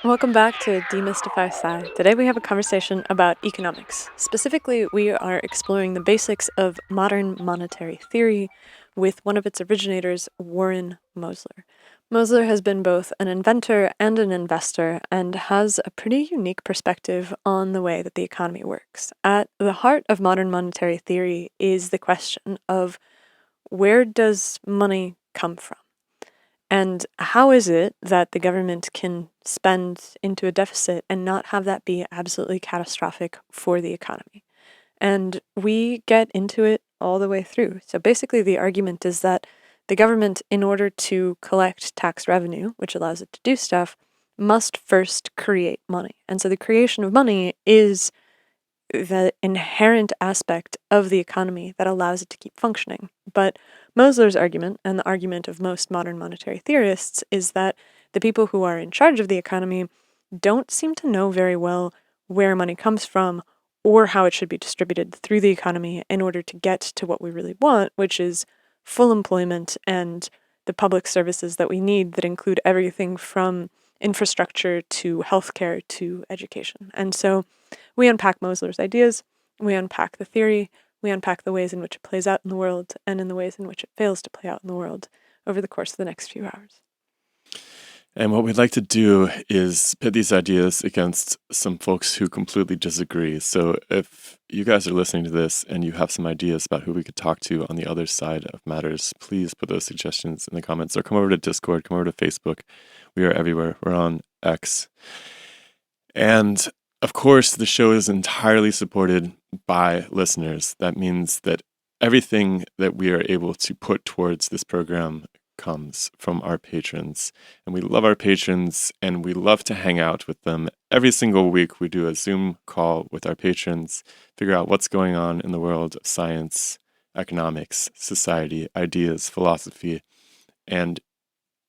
Welcome back to Demystify Sci. Today we have a conversation about economics. Specifically, we are exploring the basics of modern monetary theory with one of its originators, Warren Mosler. Mosler has been both an inventor and an investor and has a pretty unique perspective on the way that the economy works. At the heart of modern monetary theory is the question of where does money come from? And how is it that the government can spend into a deficit and not have that be absolutely catastrophic for the economy? And we get into it all the way through. So basically, the argument is that the government, in order to collect tax revenue, which allows it to do stuff, must first create money. And so the creation of money is the inherent aspect of the economy that allows it to keep functioning. But Mosler's argument, and the argument of most modern monetary theorists, is that the people who are in charge of the economy don't seem to know very well where money comes from or how it should be distributed through the economy in order to get to what we really want, which is full employment and the public services that we need that include everything from infrastructure to healthcare to education. And so we unpack Mosler's ideas, we unpack the theory, we unpack the ways in which it plays out in the world, and in the ways in which it fails to play out in the world over the course of the next few hours. And what we'd like to do is pit these ideas against some folks who completely disagree. So if you guys are listening to this and you have some ideas about who we could talk to on the other side of matters, please put those suggestions in the comments or come over to Discord, come over to Facebook. We are everywhere. We're on X. And of course, the show is entirely supported by listeners. That means that everything that we are able to put towards this program comes from our patrons. And we love our patrons, and we love to hang out with them. Every single week, we do a Zoom call with our patrons, figure out what's going on in the world of science, economics, society, ideas, philosophy, and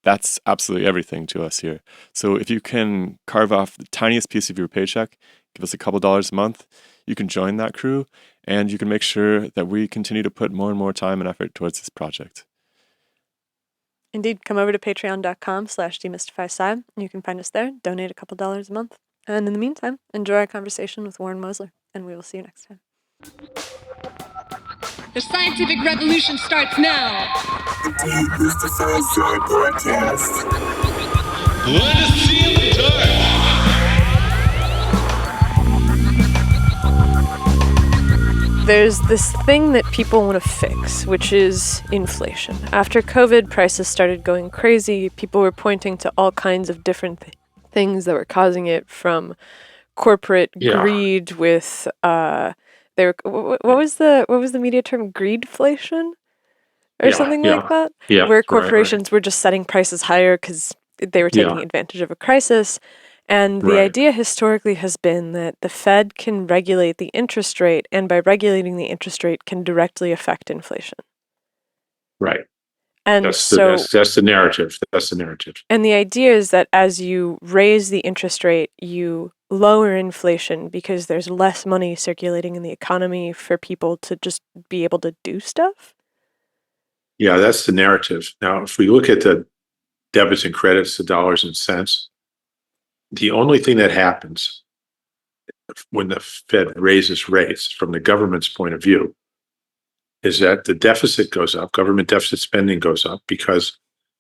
that's absolutely everything to us here. So if you can carve off the tiniest piece of your paycheck, give us a couple dollars a month, you can join that crew, and you can make sure that we continue to put more and more time and effort towards this project. Indeed, come over to patreon.com/demystifysci. You can find us there, donate a couple dollars a month. And in the meantime, enjoy our conversation with Warren Mosler, and we will see you next time. The scientific revolution starts now. Demystify Sci podcast. Let us see in the dark. There's this thing that people want to fix, which is inflation. After COVID, prices started going crazy. People were pointing to all kinds of different things that were causing it, from corporate greed with what was the media term, greedflation or something like that, where corporations were just setting prices higher because they were taking advantage of a crisis. And the idea historically has been that the Fed can regulate the interest rate, and by regulating the interest rate can directly affect inflation. Right. And that's the narrative. That's the narrative. And the idea is that as you raise the interest rate, you lower inflation because there's less money circulating in the economy for people to just be able to do stuff. Yeah, that's the narrative. Now, if we look at the debits and credits, the dollars and cents, the only thing that happens when the Fed raises rates from the government's point of view is that the deficit goes up, government deficit spending goes up because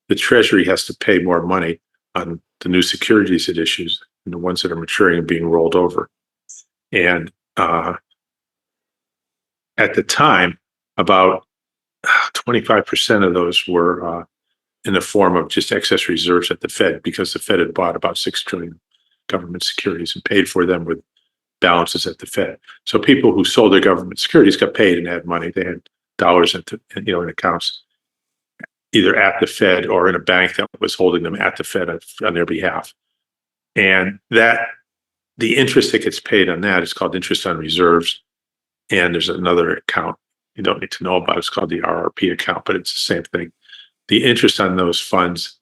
the Treasury has to pay more money on the new securities it issues and the ones that are maturing and being rolled over. And at the time, about 25% of those were in the form of just excess reserves at the Fed, because the Fed had bought about 6 trillion government securities and paid for them with balances at the Fed. So people who sold their government securities got paid and had money. They had dollars in accounts, either at the Fed or in a bank that was holding them at the Fed on their behalf. And that the interest that gets paid on that is called interest on reserves. And there's another account you don't need to know about. It's called the RRP account, but it's the same thing. The interest on those funds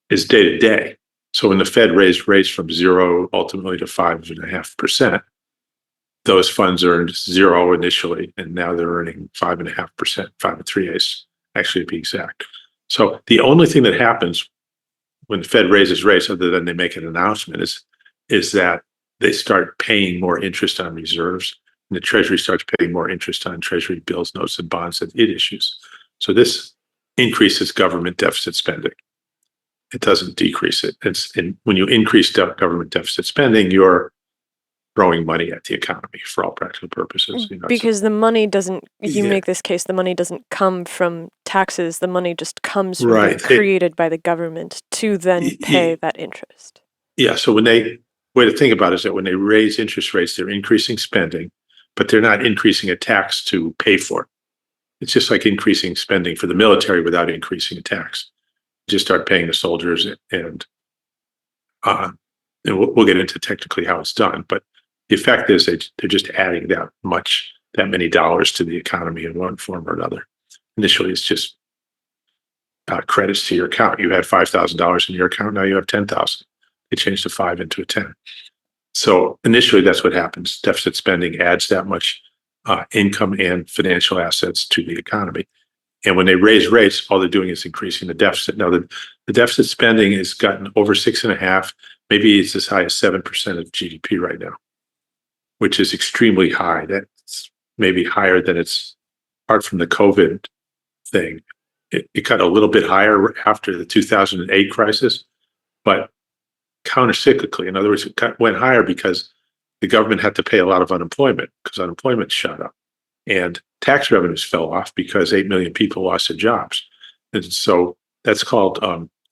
is day to day. So when the Fed raised rates from 0 ultimately to 5.5%, those funds earned 0 initially, and now they're earning 5.5%, 5 3/8, actually to be exact. So the only thing that happens when the Fed raises rates, other than they make an announcement, is that they start paying more interest on reserves, and the Treasury starts paying more interest on Treasury bills, notes, and bonds that it issues. So this increases government deficit spending. It doesn't decrease it. And when you increase government deficit spending, you're throwing money at the economy for all practical purposes. Because the money doesn't, you Yeah. make this case, the money doesn't come from taxes. The money just comes from Right. being created by the government to then pay that interest. Yeah. So way to think about it is that when they raise interest rates, they're increasing spending, but they're not increasing a tax to pay for it. It's just like increasing spending for the military without increasing a tax. Just start paying the soldiers, and we'll get into technically how it's done. But the effect is they're just adding that many dollars to the economy in one form or another. Initially, it's just credits to your account. You had $5,000 in your account, now you have $10,000. They changed the 5 into a 10. So initially, that's what happens. Deficit spending adds that much income and financial assets to the economy. And when they raise rates, all they're doing is increasing the deficit. Now, the deficit spending has gotten over 6.5%, maybe it's as high as 7% of GDP right now, which is extremely high. That's maybe higher than it's apart from the COVID thing. It got a little bit higher after the 2008 crisis, but countercyclically. In other words, it went higher because the government had to pay a lot of unemployment because unemployment shot up. And tax revenues fell off because 8 million people lost their jobs. And so that's called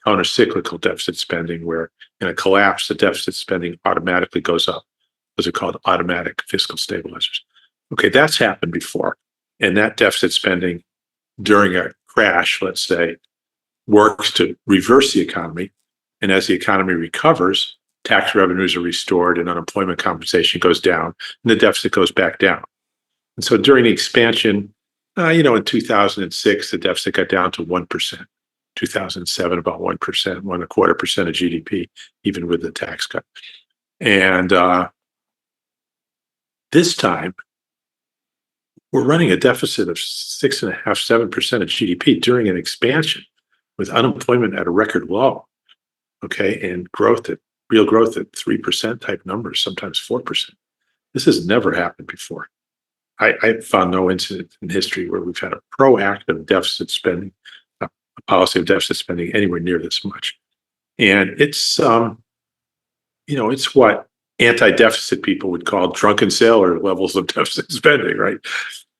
countercyclical deficit spending, where in a collapse, the deficit spending automatically goes up. Those are called automatic fiscal stabilizers. Okay, that's happened before. And that deficit spending during a crash, let's say, works to reverse the economy. And as the economy recovers, tax revenues are restored and unemployment compensation goes down and the deficit goes back down. And so during the expansion, in 2006, the deficit got down to 1%. 2007, about 1%, 1.25% of GDP, even with the tax cut. And this time, we're running a deficit of 6.5%, 7% of GDP during an expansion with unemployment at a record low, okay, and real growth at 3% type numbers, sometimes 4%. This has never happened before. I found no incident in history where we've had a proactive deficit spending, a policy of deficit spending anywhere near this much. And it's, it's what anti-deficit people would call drunken sailor levels of deficit spending, right?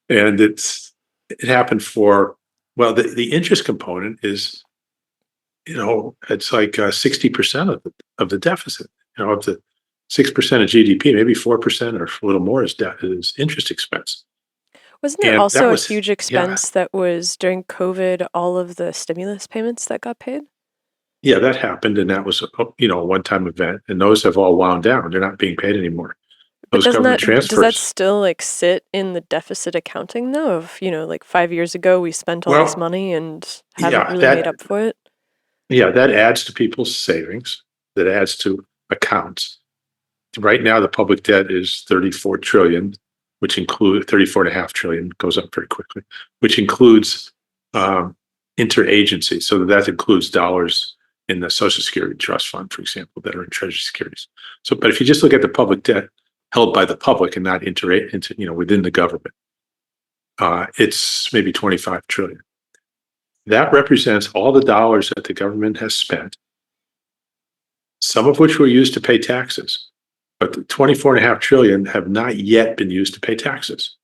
And it happened the interest component is, it's like 60% of the deficit, of the 6% of GDP, maybe 4% or a little more is interest expense. Wasn't there also a huge expense that was during COVID, all of the stimulus payments that got paid? Yeah, that happened, and that was a one-time event, and those have all wound down. They're not being paid anymore. But does that still sit in the deficit accounting though? Of 5 years ago we spent all this money and haven't really made up for it. Yeah, that adds to people's savings. That adds to accounts. Right now, the public debt is 34 trillion, which includes 34.5 trillion, goes up very quickly, which includes interagency. So that includes dollars in the Social Security Trust Fund, for example, that are in Treasury securities. So, but if you just look at the public debt held by the public and not within the government, it's maybe 25 trillion. That represents all the dollars that the government has spent, some of which were used to pay taxes. But the 24.5 trillion have not yet been used to pay taxes.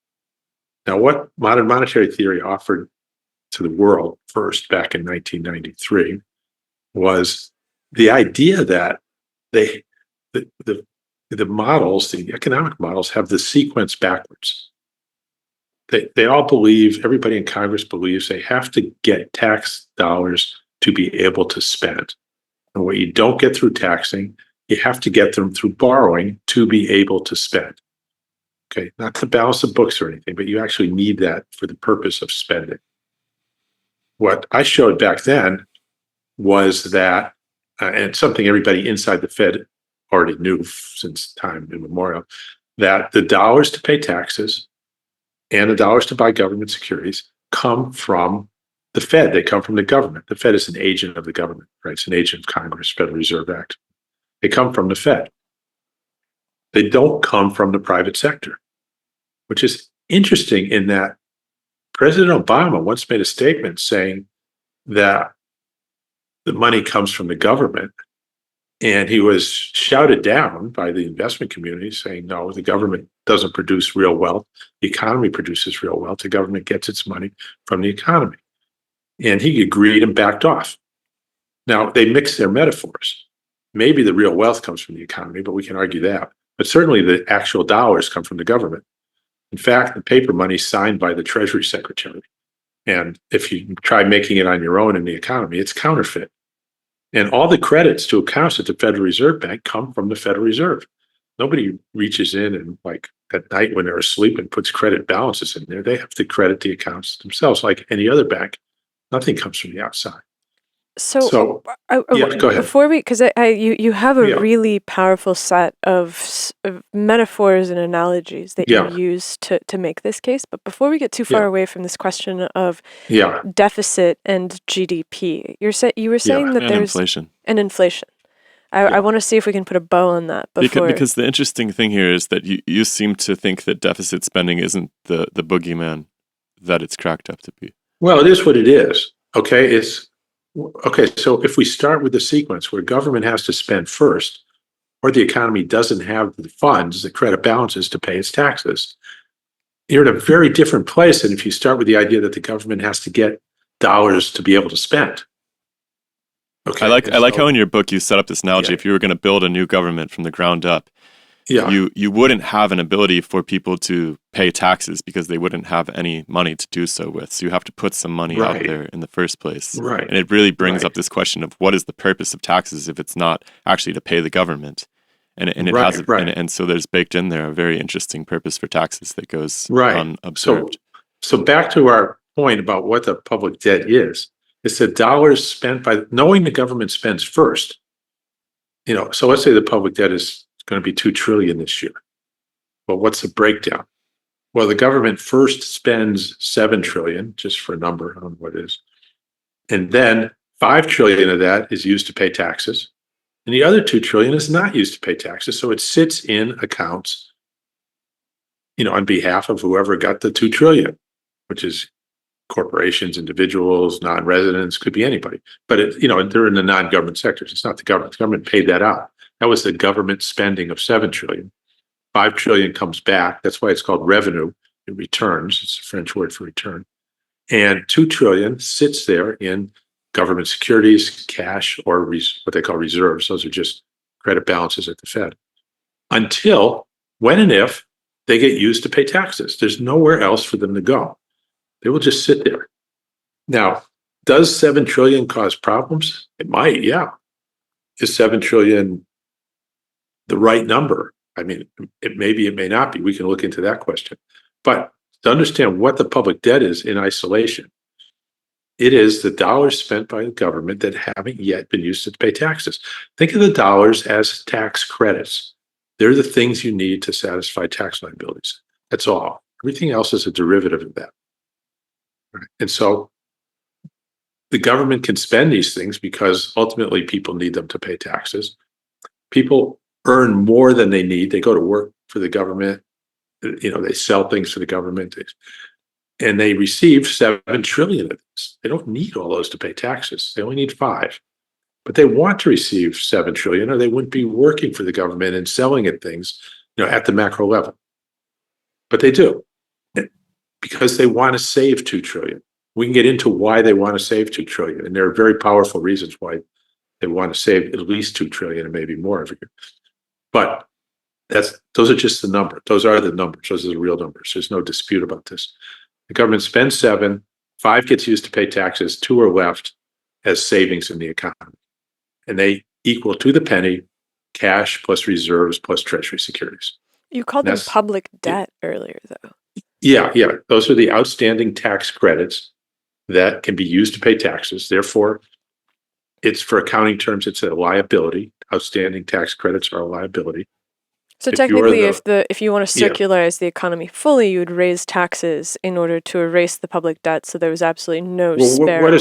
Now, what modern monetary theory offered to the world first back in 1993 was the idea that the models, the economic models, have the sequence backwards. They all believe, everybody in Congress believes they have to get tax dollars to be able to spend. And what you don't get through taxing, you have to get them through borrowing to be able to spend. Okay, not to balance the books or anything, but you actually need that for the purpose of spending. What I showed back then was that, and something everybody inside the Fed already knew since time immemorial, that the dollars to pay taxes and the dollars to buy government securities come from the Fed. They come from the government. The Fed is an agent of the government, right? It's an agent of Congress, Federal Reserve Act. They come from the Fed. They don't come from the private sector, which is interesting in that President Obama once made a statement saying that the money comes from the government. And he was shouted down by the investment community saying, no, the government doesn't produce real wealth. The economy produces real wealth. The government gets its money from the economy. And he agreed and backed off. Now, they mix their metaphors. Maybe the real wealth comes from the economy, but we can argue that. But certainly the actual dollars come from the government. In fact, the paper money is signed by the Treasury Secretary. And if you try making it on your own in the economy, it's counterfeit. And all the credits to accounts at the Federal Reserve Bank come from the Federal Reserve. Nobody reaches in and like at night when they're asleep and puts credit balances in there. They have to credit the accounts themselves like any other bank. Nothing comes from the outside. So, Yeah, go ahead. before we, because you have a Yeah. really powerful set of metaphors and analogies that Yeah. you use to make this case. But before we get too far Yeah. away from this question of Yeah. deficit and GDP, you were saying that And there's inflation. an inflation. I want to see if we can put a bow on that before. Because the interesting thing here is that you seem to think that deficit spending isn't the boogeyman that it's cracked up to be. Well, it is what it is. Okay. So if we start with the sequence where government has to spend first, or the economy doesn't have the funds, the credit balances to pay its taxes, you're in a very different place than if you start with the idea that the government has to get dollars to be able to spend. Okay. I like how in your book you set up this analogy. Yeah. If you were going to build a new government from the ground up, Yeah. you wouldn't have an ability for people to pay taxes because they wouldn't have any money to do so with. So you have to put some money out Right. there in the first place. Right. And it really brings Right. up this question of what is the purpose of taxes if it's not actually to pay the government. And it Right, has right. and so there's baked in there a very interesting purpose for taxes that goes Right. unobserved. So back to our point about what the public debt is. It's the dollars spent by knowing the government spends first. So let's say the public debt is going to be $2 trillion this year. Well, what's the breakdown? Well, the government first spends $7 trillion, just for a number, I don't know what it is. And then $5 trillion of that is used to pay taxes. And the other $2 trillion is not used to pay taxes. So it sits in accounts, on behalf of whoever got the $2 trillion, which is corporations, individuals, non-residents, could be anybody. But they're in the non-government sectors. It's not the government. The government paid that out. That was the government spending of $7 trillion. $5 trillion comes back. That's why it's called revenue. It returns. It's a French word for return. And $2 trillion sits there in government securities, cash, or what they call reserves. Those are just credit balances at the Fed. Until when and if they get used to pay taxes. There's nowhere else for them to go. They will just sit there. Now, does $7 trillion cause problems? It might, yeah. Is $7 trillion the right number? I mean, it may not be. We can look into that question. But to understand what the public debt is in isolation, it is the dollars spent by the government that haven't yet been used to pay taxes. Think of the dollars as tax credits. They're the things you need to satisfy tax liabilities. That's all. Everything else is a derivative of that. Right? And so the government can spend these things because ultimately people need them to pay taxes. People earn more than they need. They go to work for the government. They sell things for the government. And they receive $7 trillion of this. They don't need all those to pay taxes. They only need $5 trillion. But they want to receive $7 trillion, or they wouldn't be working for the government and selling at things, at the macro level. But they do, because they want to save $2 trillion. We can get into why they want to save $2 trillion, and there are very powerful reasons why they want to save at least $2 trillion and maybe more every year. But those are just the numbers. Those are the numbers. Those are the real numbers. There's no dispute about this. The government spends $7 trillion, $5 trillion gets used to pay taxes, $2 trillion are left as savings in the economy. And they equal to the penny cash plus reserves plus Treasury securities. You called them public debt earlier, though. Yeah. Those are the outstanding tax credits that can be used to pay taxes. Therefore, it's for accounting terms, it's a liability. Outstanding tax credits are a liability. So if you're technically, the if you want to yeah. circularize the economy fully, you would raise taxes in order to erase the public debt, so there was absolutely no Well, spare. what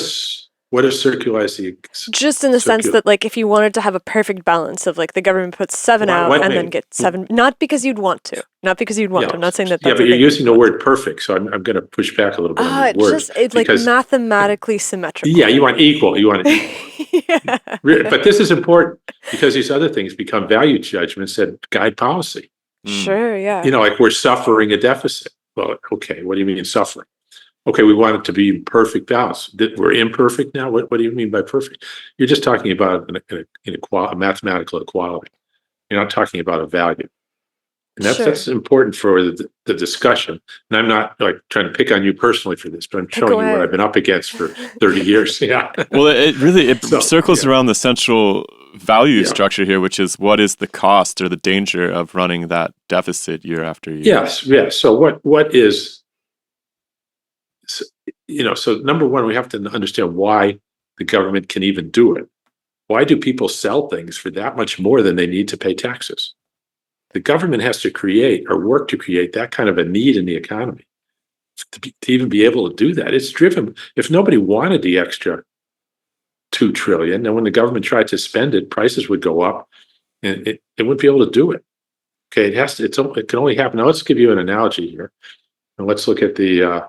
is circularize the Just in the sense that, like, if you wanted to have a perfect balance of, like, the government puts 7 out and then get 7, not because you'd want to, I'm not saying that yeah, that's but a you're thing using the you'd want word perfect, so I'm going to push back a little bit on the It's word just, it's like because mathematically symmetrical. yeah, you want equal, Yeah. but this is important because these other things become value judgments that guide policy. Sure, yeah. Like we're suffering a deficit. Well, okay, what do you mean suffering? Okay, we want it to be in perfect balance. We're imperfect now. What do you mean by perfect? You're just talking about a mathematical equality. You're not talking about a value, and that's important for the discussion. And I'm not like trying to pick on you personally for this, but I'm showing you what I've been up against for 30 years. Yeah. Well, it circles around the central value structure here, which is what is the cost or the danger of running that deficit year after year. Yes. So what is, so number one, we have to understand why the government can even do it. Why do people sell things for that much more than they need to pay taxes? The government has to create or work to create that kind of a need in the economy to even be able to do that. It's driven, if nobody wanted the extra 2 trillion, then when the government tried to spend it, prices would go up and it wouldn't be able to do it. Okay, it can only happen. Now let's give you an analogy here. And let's look at the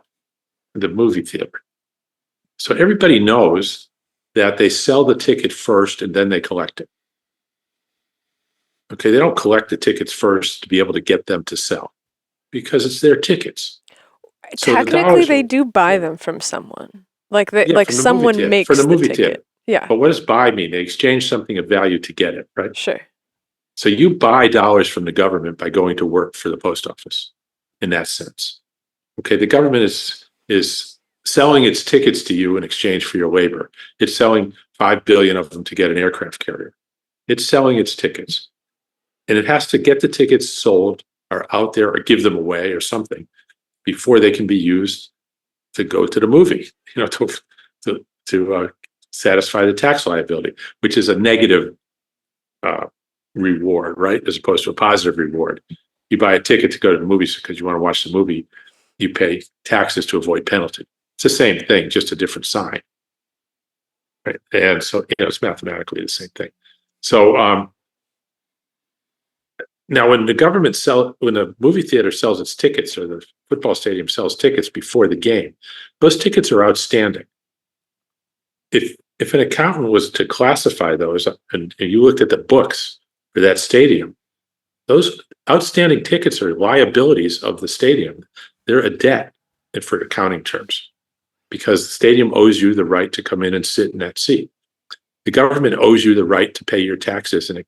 movie theater. So everybody knows that they sell the ticket first and then they collect it. Okay, they don't collect the tickets first to be able to get them to sell because it's their tickets. So technically, they do buy them from someone. Like someone makes for the movie ticket. Ticket. Yeah. But what does buy mean? They exchange something of value to get it, right? Sure. So you buy dollars from the government by going to work for the post office in that sense. Okay, the government is selling its tickets to you in exchange for your labor. It's selling 5 billion of them to get an aircraft carrier. It's selling its tickets. And it has to get the tickets sold or out there or give them away or something before they can be used to go to the movie, to satisfy the tax liability, which is a negative reward, right? As opposed to a positive reward. You buy a ticket to go to the movies because you want to watch the movie, you pay taxes to avoid penalty. It's the same thing, just a different sign. Right. And so, it's mathematically the same thing. So now when the movie theater sells its tickets or the football stadium sells tickets before the game, those tickets are outstanding. If an accountant was to classify those and you looked at the books for that stadium, those outstanding tickets are liabilities of the stadium. They're a debt for accounting terms because the stadium owes you the right to come in and sit in that seat. The government owes you the right to pay your taxes and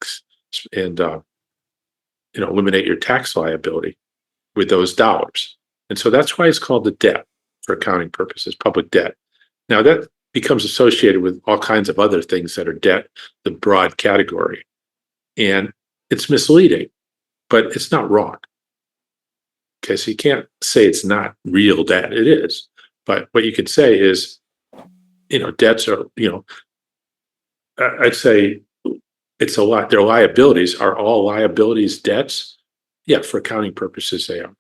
eliminate your tax liability with those dollars. And so that's why it's called the debt for accounting purposes, public debt. Now that becomes associated with all kinds of other things that are debt, the broad category. And it's misleading, but it's not wrong. Okay, so you can't say it's not real debt. It is. But what you could say is, debts are, I'd say it's a lot. Their liabilities are all liabilities debts. Yeah, for accounting purposes, they are.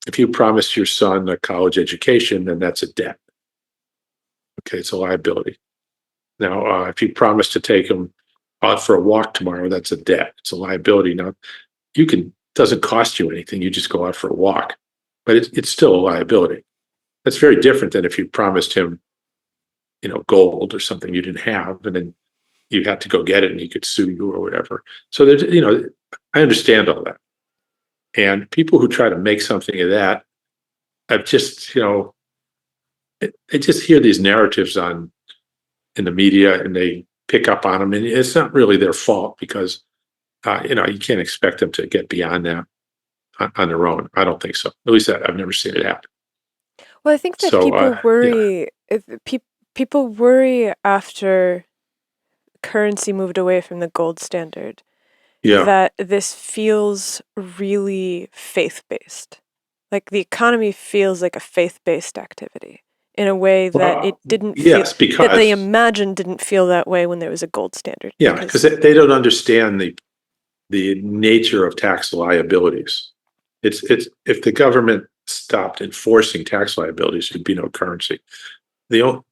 If you promised your son a college education, then that's a debt. Okay, it's a liability. Now, if you promise to take him out for a walk tomorrow, that's a debt. It's a liability. Now, doesn't cost you anything. You just go out for a walk, but it's still a liability. That's very different than if you promised him, gold or something you didn't have, and then you had to go get it and he could sue you or whatever. So there's, I understand all that. And people who try to make something of that, I've just, I just hear these narratives in the media and they pick up on them, and it's not really their fault because, you can't expect them to get beyond that on their own. I don't think so. At least I've never seen it happen. Well, I think that people worry. People worry after currency moved away from the gold standard. Yeah. That this feels really faith-based. Like the economy feels like a faith-based activity in a way that it didn't feel, that they imagined didn't feel that way when there was a gold standard. Yeah, because they don't understand the nature of tax liabilities. It's if the government stopped enforcing tax liabilities, there'd be no currency. The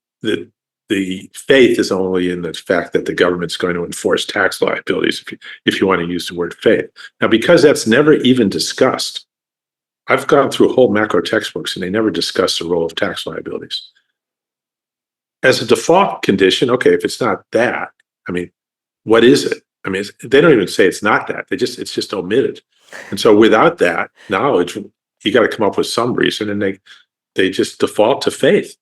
faith is only in the fact that the government's going to enforce tax liabilities, if you want to use the word faith. Now, because that's never even discussed, I've gone through whole macro textbooks and they never discuss the role of tax liabilities. As a default condition, okay, if it's not that, I mean, what is it? I mean, they don't even say it's not that. It's just omitted. And so without that knowledge, you got to come up with some reason, and they just default to faith.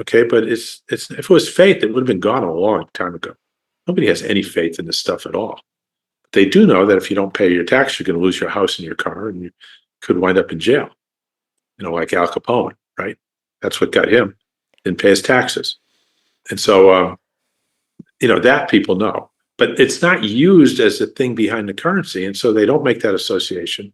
Okay, but it's if it was faith, it would have been gone a long time ago. Nobody has any faith in this stuff at all. They do know that if you don't pay your tax, you're going to lose your house and your car, and you could wind up in jail. Like Al Capone, right? That's what got him. Didn't pay his taxes, and so that people know. But it's not used as a thing behind the currency, and so they don't make that association.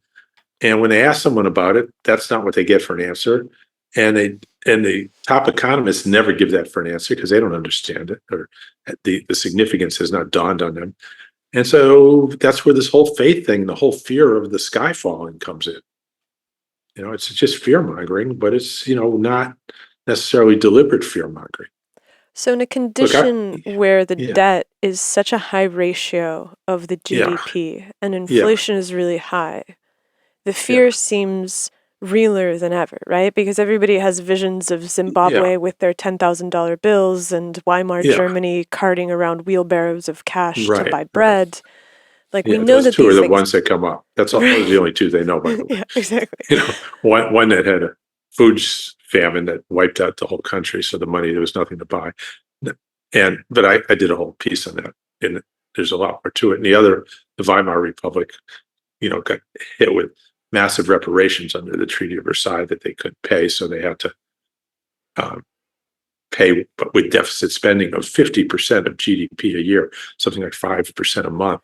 And when they ask someone about it, that's not what they get for an answer. And the top economists never give that for an answer because they don't understand it, or the significance has not dawned on them. And so that's where this whole faith thing, the whole fear of the sky falling comes in. It's just fear mongering, but it's not necessarily deliberate fear mongering. So in a condition where the debt is such a high ratio of the GDP and inflation is really high, the fear seems realer than ever, right? Because everybody has visions of Zimbabwe with their $10,000 bills and Weimar Germany carting around wheelbarrows of cash to buy bread. Like we know that those two these are the things... ones that come up. Those are the only two they know, by the way. Yeah, exactly. One that had a food famine that wiped out the whole country, so there was nothing to buy. But I did a whole piece on that, and there's a lot more to it. And the other, the Weimar Republic, got hit with massive reparations under the Treaty of Versailles that they couldn't pay, so they had to pay, but with deficit spending of 50% of GDP a year, something like 5% a month,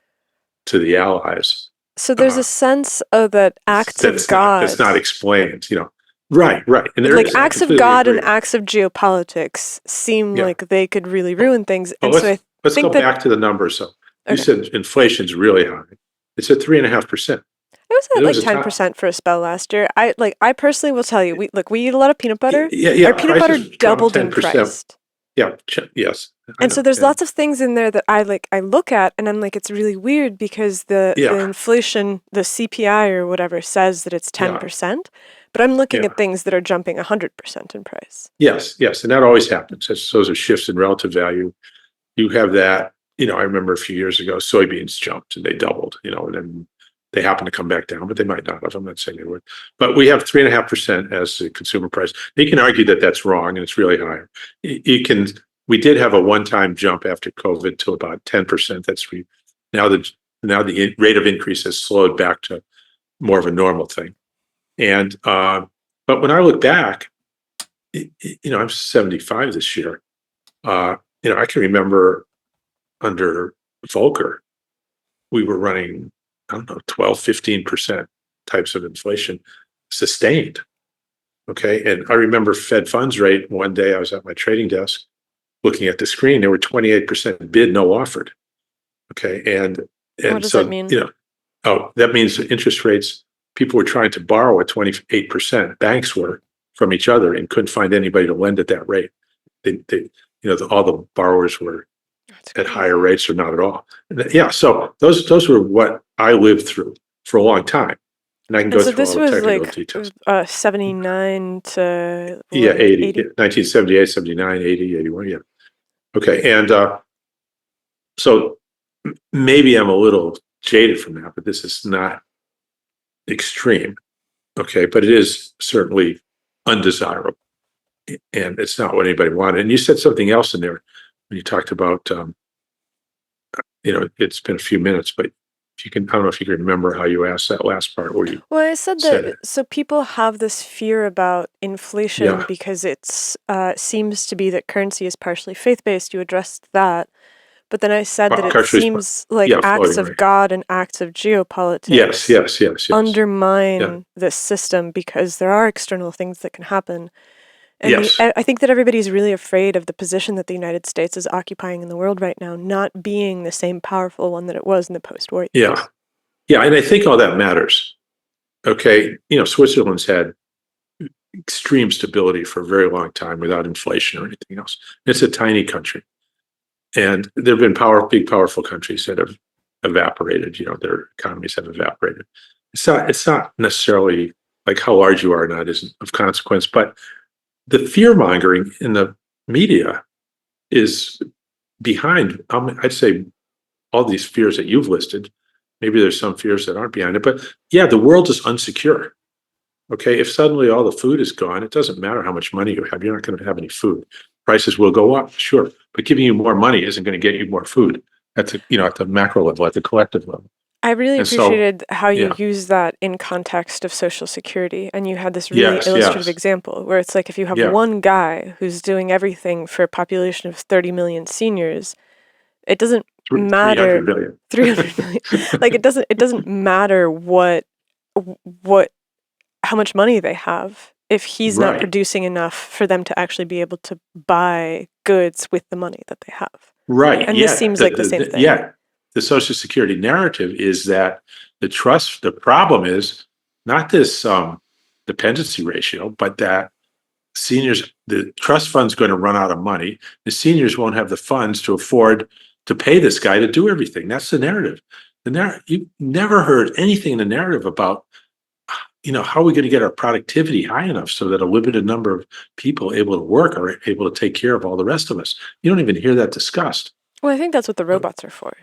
to the Allies. So there's a sense of that acts of God. That's not explained, Right. And like acts of God and acts of geopolitics seem like they could really ruin things. And let's go back to the numbers. So you said inflation's really high. It's at 3.5%. It was at like 10% for a spell last year. I personally will tell you, we eat a lot of peanut butter. Our peanut butter doubled in price. Yes. And so there's lots of things in there that I look at and I'm like, it's really weird because the inflation, the CPI or whatever says that it's 10%, but I'm looking at things that are jumping 100% in price. Yes. And that always happens. Those are shifts in relative value. You have that, I remember a few years ago, soybeans jumped and they doubled, and then they happen to come back down, but they might not have. I'm not saying they would. But we have 3.5% as the consumer price. You can argue that that's wrong and it's really higher. We did have a one-time jump after COVID to about 10%. Now the rate of increase has slowed back to more of a normal thing. And but when I look back, I'm 75 this year. I can remember under Volcker, we were running 12-15% types of inflation sustained. Okay. And I remember Fed funds rate one day, I was at my trading desk looking at the screen, there were 28% bid, no offered. Okay. And what does that mean? That means interest rates, people were trying to borrow at 28%. Banks were from each other and couldn't find anybody to lend at that rate. All the borrowers were at higher rates or not at all. So those were what I lived through for a long time. And I can go through all the technical details. 79 to 80. 1978, 79, 80, 81, Okay, and so maybe I'm a little jaded from that, but this is not extreme. Okay, but it is certainly undesirable. And it's not what anybody wanted. And you said something else in there when you talked about, it's been a few minutes, but if you can, I don't know if you can remember how you asked that last part where you. Well, I said that, so people have this fear about inflation because it's seems to be that currency is partially faith-based. You addressed that. But then I said that it seems like acts of God and acts of geopolitics yes. undermine this system because there are external things that can happen. And I think that everybody's really afraid of the position that the United States is occupying in the world right now, not being the same powerful one that it was in the post-war years. Yeah, and I think all that matters. Okay, Switzerland's had extreme stability for a very long time without inflation or anything else. It's a tiny country, and there have been big, powerful countries that have evaporated. Their economies have evaporated. It's not necessarily like how large you are not isn't of consequence, but the fear mongering in the media is behind. I'd say all these fears that you've listed. Maybe there's some fears that aren't behind it, but yeah, the world is unsecure. Okay, if suddenly all the food is gone, it doesn't matter how much money you have. You're not going to have any food. Prices will go up, sure, but giving you more money isn't going to get you more food at the macro level, at the collective level. I really And so, appreciated how you yeah, use that in context of Social Security. And you had this really yes, illustrative yes, example where it's like if you have yeah, one guy who's doing everything for a population of 30 million seniors, it doesn't matter 300 billion. 300 million. Like it doesn't matter what how much money they have if he's not Right, producing enough for them to actually be able to buy goods with the money that they have. right, And this yeah, seems like the same thing. yeah. The Social Security narrative is that the problem is not this dependency ratio, but that the trust fund's going to run out of money. The seniors won't have the funds to afford to pay this guy to do everything. That's the narrative. You never heard anything in the narrative about, how are we going to get our productivity high enough so that a limited number of people able to work are able to take care of all the rest of us. You don't even hear that discussed. Well, I think that's what the robots are for.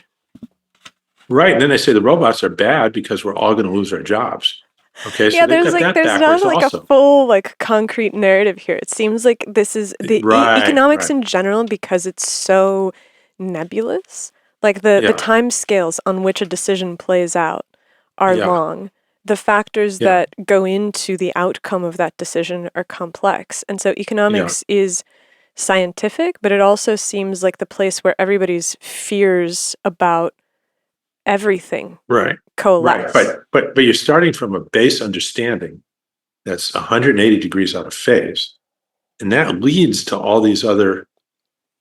Right. And then they say the robots are bad because we're all going to lose our jobs. Okay, so Yeah, they've there's got like that there's not backwards like a also. full like concrete narrative here. It seems like this is the Right, economics right. in general, because it's so nebulous. Like the Yeah, time scales on which a decision plays out are yeah, long. The factors yeah, that go into the outcome of that decision are complex. And so yeah. economics is scientific, but it also seems like the place where everybody's fears about everything Right, right. coalesce. But you're starting from a base understanding that's 180 degrees out of phase. And that leads to all these other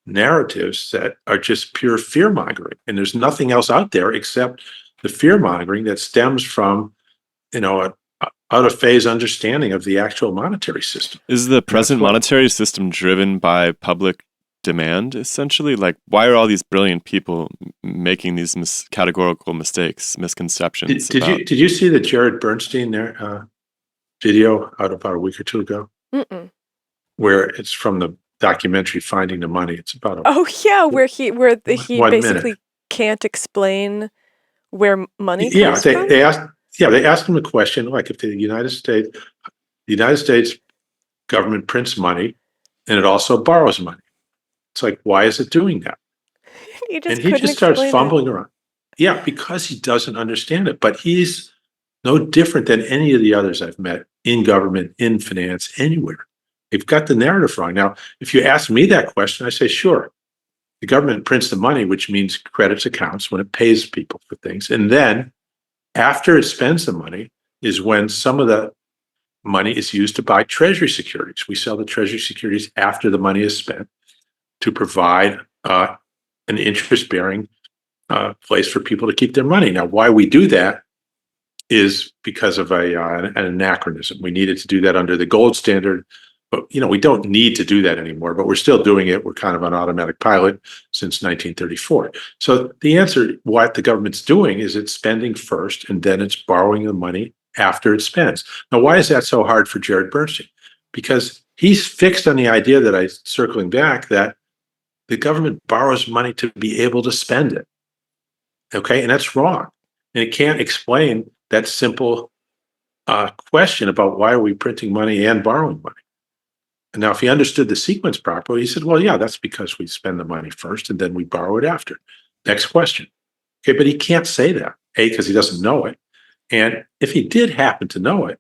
narratives that are just pure fear mongering. And there's nothing else out there except the fear mongering that stems from, a out of phase understanding of the actual monetary system. Is the And that's present what, monetary system driven by public demand, essentially? Like, why are all these brilliant people making these categorical mistakes, misconceptions about? did you see the Jared Bernstein video out about a week or two ago, Mm-mm. where it's from the documentary Finding the Money? It's about Oh yeah, he 1 minute. basically can't explain where money Yeah, comes from. they asked him a question like if the United States government prints money and it also borrows money. It's like, why is it doing that? He And just he couldn't just starts explain it. fumbling around. Yeah, because he doesn't understand it. But he's no different than any of the others I've met in government, in finance, anywhere. They've got the narrative wrong. Now, if you ask me that question, I say, sure. The government prints the money, which means credits accounts when it pays people for things. And then after it spends the money is when some of the money is used to buy Treasury securities. We sell the Treasury securities after the money is spent to provide an interest-bearing place for people to keep their money. Now, why we do that is because of an anachronism. We needed to do that under the gold standard, but we don't need to do that anymore. But we're still doing it. We're kind of on automatic pilot since 1934. So the answer, what the government's doing, is it's spending first, and then it's borrowing the money after it spends. Now, why is that so hard for Jared Bernstein? Because he's fixed on the idea that circling back, that the government borrows money to be able to spend it. Okay, and that's wrong. And it can't explain that simple question about why are we printing money and borrowing money. And now, if he understood the sequence properly, he said, well, yeah, that's because we spend the money first and then we borrow it after. Next question. Okay, but he can't say that, A, because he doesn't know it. And if he did happen to know it,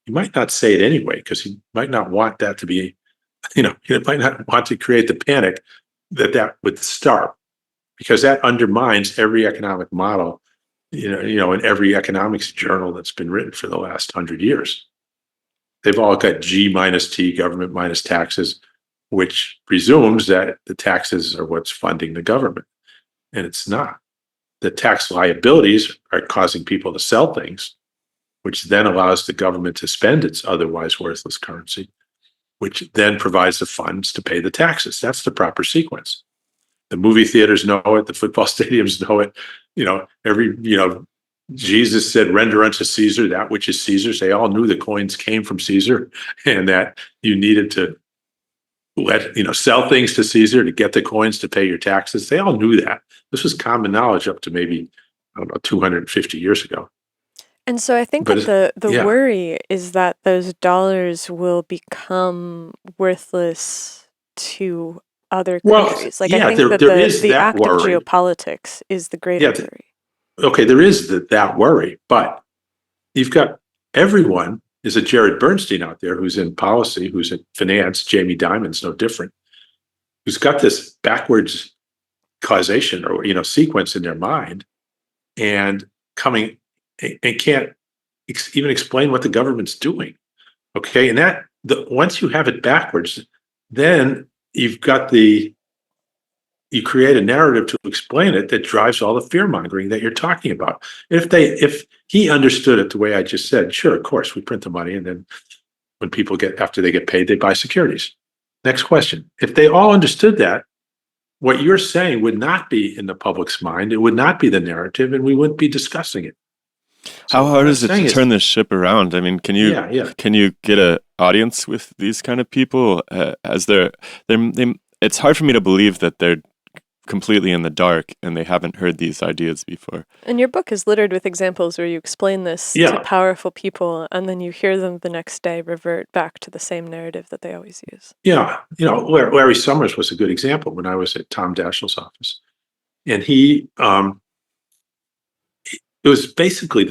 he might not say it anyway, because he might not want that to be, he might not want to create the panic that would start, because that undermines every economic model, in every economics journal that's been written for the last 100 years. They've all got G minus T, government minus taxes, which presumes that the taxes are what's funding the government, and it's not. the tax liabilities are causing people to sell things, which then allows the government to spend its otherwise worthless currency, which then provides the funds to pay the taxes. That's the proper sequence. The movie theaters know it. The football stadiums know it. Jesus said, render unto Caesar that which is Caesar's. They all knew the coins came from Caesar and that you needed to sell things to Caesar to get the coins to pay your taxes. They all knew that. This was common knowledge up to maybe, I don't know, 250 years ago. And so I think But that the worry is that those dollars will become worthless to other countries. I think that the act of geopolitics is the greater worry. Okay, there is that worry, but you've got everyone is a Jared Bernstein out there who's in policy, who's in finance. Jamie Dimon's no different, who's got this backwards causation or sequence in their mind, and coming and can't even explain what the government's doing. Okay, and once you have it backwards, then you've got you create a narrative to explain it that drives all the fear mongering that you're talking about. If he understood it the way I just said, sure, of course, we print the money, and then when people after they get paid, they buy securities. Next question. If they all understood that, what you're saying would not be in the public's mind. It would not be the narrative, and we wouldn't be discussing it. So how hard is it to turn this ship around? I mean, can you get an audience with these kind of people? It's hard for me to believe that they're completely in the dark and they haven't heard these ideas before. And your book is littered with examples where you explain this to powerful people, and then you hear them the next day revert back to the same narrative that they always use. Yeah. Larry Summers was a good example when I was at Tom Daschle's office. And it was basically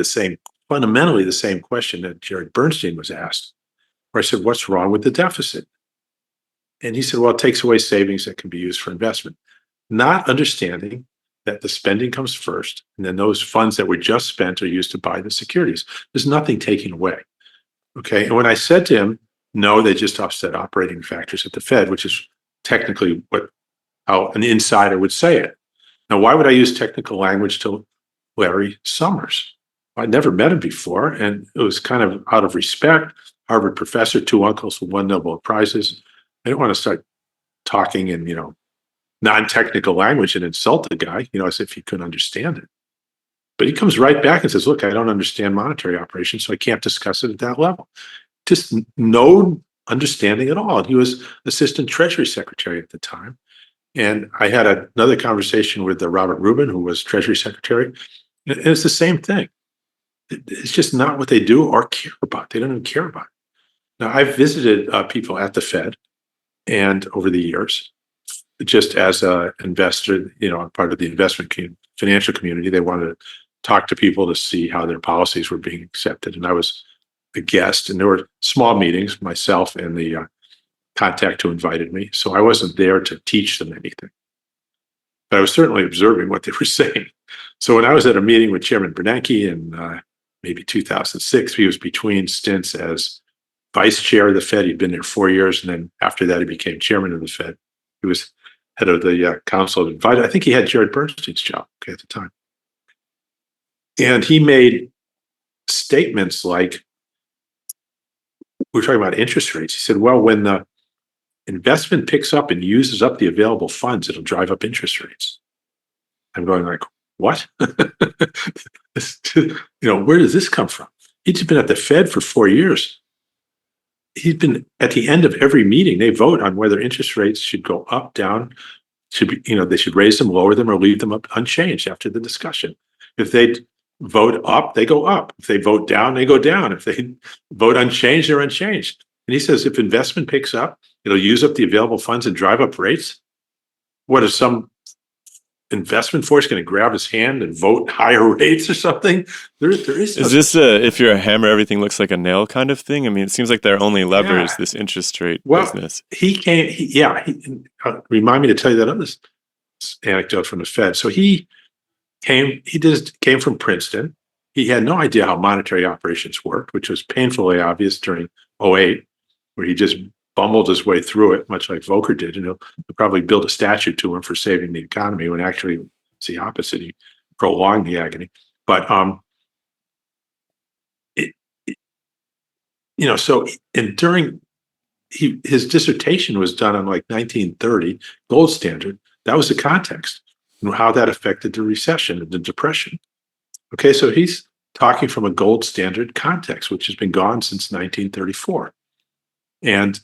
fundamentally the same question that Jared Bernstein was asked, where I said, what's wrong with the deficit? And he said, well, it takes away savings that can be used for investment. Not understanding that the spending comes first, and then those funds that were just spent are used to buy the securities. There's nothing taken away. Okay. And when I said to him, no, they just offset operating factors at the Fed, which is technically how an insider would say it. Now, why would I use technical language to Larry Summers? I'd never met him before, and it was kind of out of respect. Harvard professor, 2 uncles who won Nobel Prizes. I didn't want to start talking in, non-technical language and insult the guy, as if he couldn't understand it. But he comes right back and says, look, I don't understand monetary operations, so I can't discuss it at that level. Just no understanding at all. And he was assistant Treasury secretary at the time. And I had another conversation with Robert Rubin, who was Treasury secretary. And it's the same thing. It's just not what they do or care about. They don't even care about it. Now, I've visited people at the Fed, and over the years, just as an investor, part of the investment financial community, they wanted to talk to people to see how their policies were being accepted. And I was a guest, and there were small meetings, myself and the contact who invited me. So I wasn't there to teach them anything, but I was certainly observing what they were saying. So when I was at a meeting with Chairman Bernanke in maybe 2006, he was between stints as vice chair of the Fed. He'd been there 4 years, and then after that, he became chairman of the Fed. He was head of the Council of Advisors. I think he had Jared Bernstein's job at the time. And he made statements like, we're talking about interest rates. He said, well, when the investment picks up and uses up the available funds, it'll drive up interest rates. I'm going like, what? Where does this come from? He's been at the Fed for 4 years. He's been at the end of every meeting. They vote on whether interest rates should go up, down, they should raise them, lower them, or leave them up unchanged after the discussion. If they vote up, they go up. If they vote down, they go down. If they vote unchanged, they're unchanged. And he says, if investment picks up, it'll use up the available funds and drive up rates. What is some investment force going to grab his hand and vote higher rates or something? There is. Is this if you're a hammer, everything looks like a nail kind of thing? I mean, it seems like their only lever is this interest rate business. He remind me to tell you that other anecdote from the Fed. So he came from Princeton. He had no idea how monetary operations worked, which was painfully obvious during 2008, where he just bumbled his way through it, much like Volcker did. He'll probably build a statue to him for saving the economy when actually it's the opposite. He prolong the agony. But so and during his dissertation was done on like 1930 gold standard. That was the context and how that affected the recession and the depression. Okay, so he's talking from a gold standard context, which has been gone since 1934. And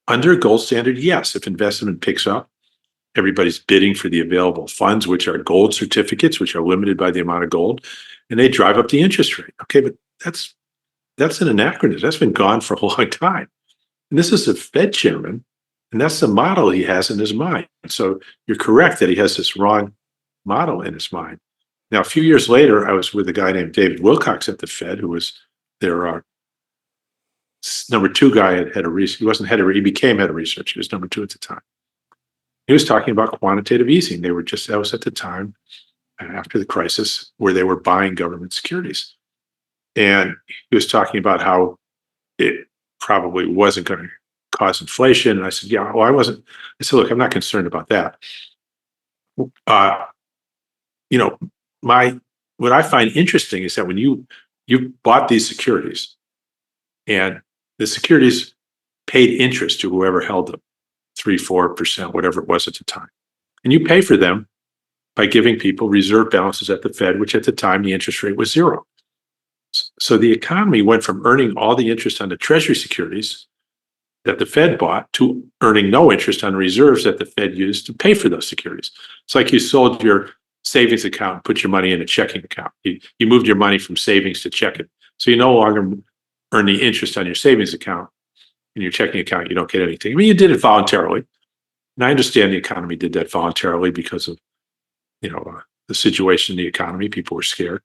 under gold standard, yes, if investment picks up, everybody's bidding for the available funds, which are gold certificates, which are limited by the amount of gold, and they drive up the interest rate. Okay, but that's an anachronism. That's been gone for a long time. And this is a Fed chairman, and that's the model he has in his mind. So you're correct that he has this wrong model in his mind. Now, a few years later, I was with a guy named David Wilcox at the Fed, who was their number two guy at head of research. He wasn't head of, he became head of research. He was number two at the time. He was talking about quantitative easing. That was at the time after the crisis where they were buying government securities. And he was talking about how it probably wasn't going to cause inflation. And I said, yeah, well, I said, look, I'm not concerned about that. What I find interesting is that when you bought these securities and the securities paid interest to whoever held them, 3-4%, whatever it was at the time. And you pay for them by giving people reserve balances at the Fed, which at the time the interest rate was 0. So the economy went from earning all the interest on the Treasury securities that the Fed bought to earning no interest on reserves that the Fed used to pay for those securities. It's like you sold your savings account and put your money in a checking account. You moved your money from savings to checking. So you no longer earn the interest on your savings account. In your checking account, you don't get anything. I mean, you did it voluntarily. And I understand the economy did that voluntarily because of, the situation in the economy. People were scared.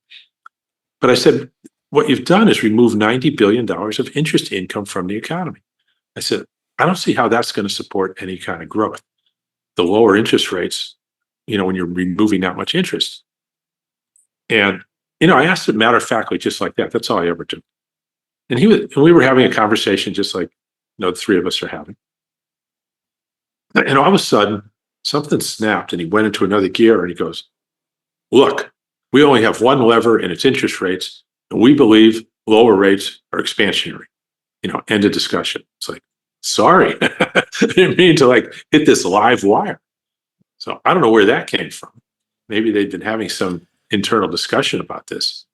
But I said, what you've done is remove $90 billion of interest income from the economy. I said, I don't see how that's going to support any kind of growth. The lower interest rates, when you're removing that much interest. And, I asked it matter-of-factly, just like that. That's all I ever do. And we were having a conversation just like, the three of us are having. And all of a sudden, something snapped and he went into another gear and he goes, look, we only have one lever and it's interest rates. And we believe lower rates are expansionary. End of discussion. It's like, sorry, I didn't mean to hit this live wire. So I don't know where that came from. Maybe they've been having some internal discussion about this,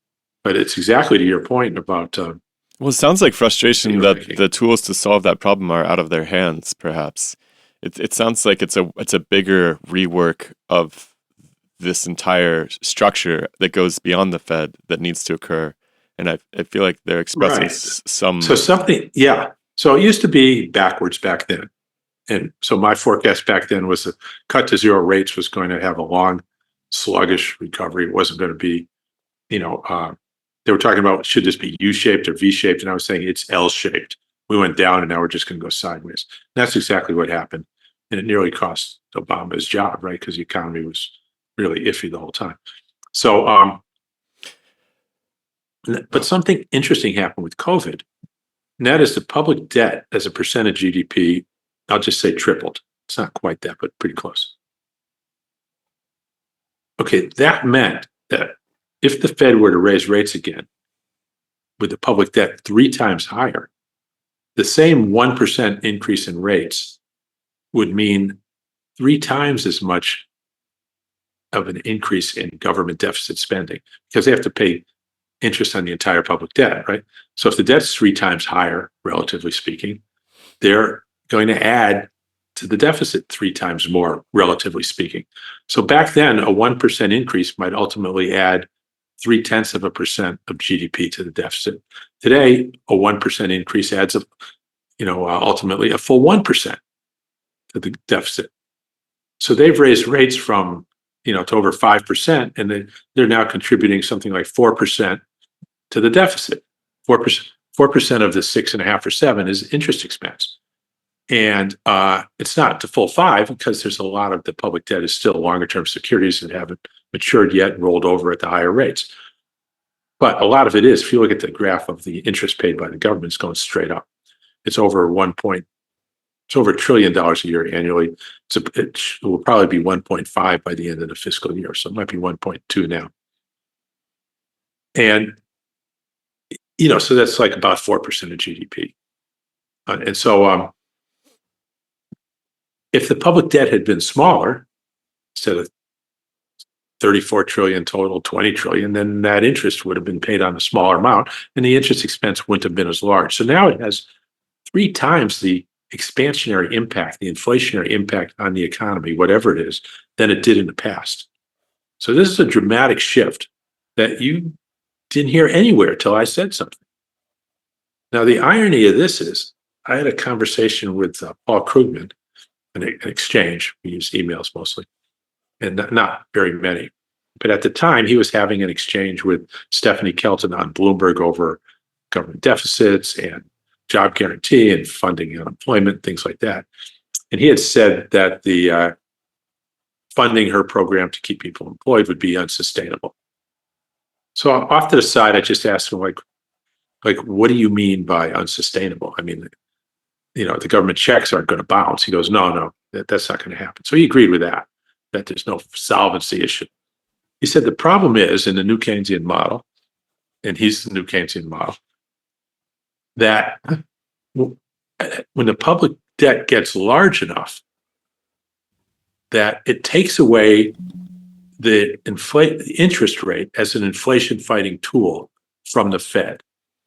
but it's exactly to your point about. Well, it sounds like frustration that the tools to solve that problem are out of their hands. Perhaps it sounds like it's a bigger rework of this entire structure that goes beyond the Fed that needs to occur. And I feel like they're expressing some. So something, yeah. So it used to be backwards back then. And so my forecast back then was the cut to zero rates was going to have a long, sluggish recovery. It wasn't going to be, they were talking about should this be U-shaped or V-shaped? And I was saying it's L-shaped. We went down and now we're just going to go sideways. And that's exactly what happened. And it nearly cost Obama his job, right? Because the economy was really iffy the whole time. So, but something interesting happened with COVID. And that is the public debt as a percent of GDP, I'll just say tripled. It's not quite that, but pretty close. Okay, that meant that if the Fed were to raise rates again with the public debt 3 times higher, the same 1% increase in rates would mean 3 times as much of an increase in government deficit spending because they have to pay interest on the entire public debt, right? So if the debt's 3 times higher, relatively speaking, they're going to add to the deficit 3 times more, relatively speaking. So back then, a 1% increase might ultimately add 0.3% of GDP to the deficit. Today, a 1% increase adds up, ultimately a full 1% to the deficit. So they've raised rates from, to over 5%, and they're now contributing something like 4% to the deficit. 4% of the 6.5 or 7 is interest expense. And it's not to full 5 because there's a lot of the public debt is still longer term securities that haven't matured yet and rolled over at the higher rates. But a lot of it is, if you look at the graph of the interest paid by the government, it's going straight up. It's over It's over $1 trillion a year annually. It will probably be 1.5 by the end of the fiscal year. So it might be 1.2 now. And, so that's like about 4% of GDP. And so if the public debt had been smaller, instead of 34 trillion total, 20 trillion, then that interest would have been paid on a smaller amount and the interest expense wouldn't have been as large. So now it has 3 times the expansionary impact, the inflationary impact on the economy, whatever it is, than it did in the past. So this is a dramatic shift that you didn't hear anywhere till I said something. Now, the irony of this is I had a conversation with Paul Krugman, an exchange. We use emails mostly, and not very many. But at the time, he was having an exchange with Stephanie Kelton on Bloomberg over government deficits and job guarantee and funding unemployment, things like that. And he had said that the funding her program to keep people employed would be unsustainable. So off to the side, I just asked him, like, what do you mean by unsustainable? I mean, the government checks aren't going to bounce. He goes, no, that's not going to happen. So he agreed with that there's no solvency issue. He said the problem is in the new Keynesian model, and he's the new Keynesian model, that when the public debt gets large enough, that it takes away the interest rate as an inflation-fighting tool from the Fed.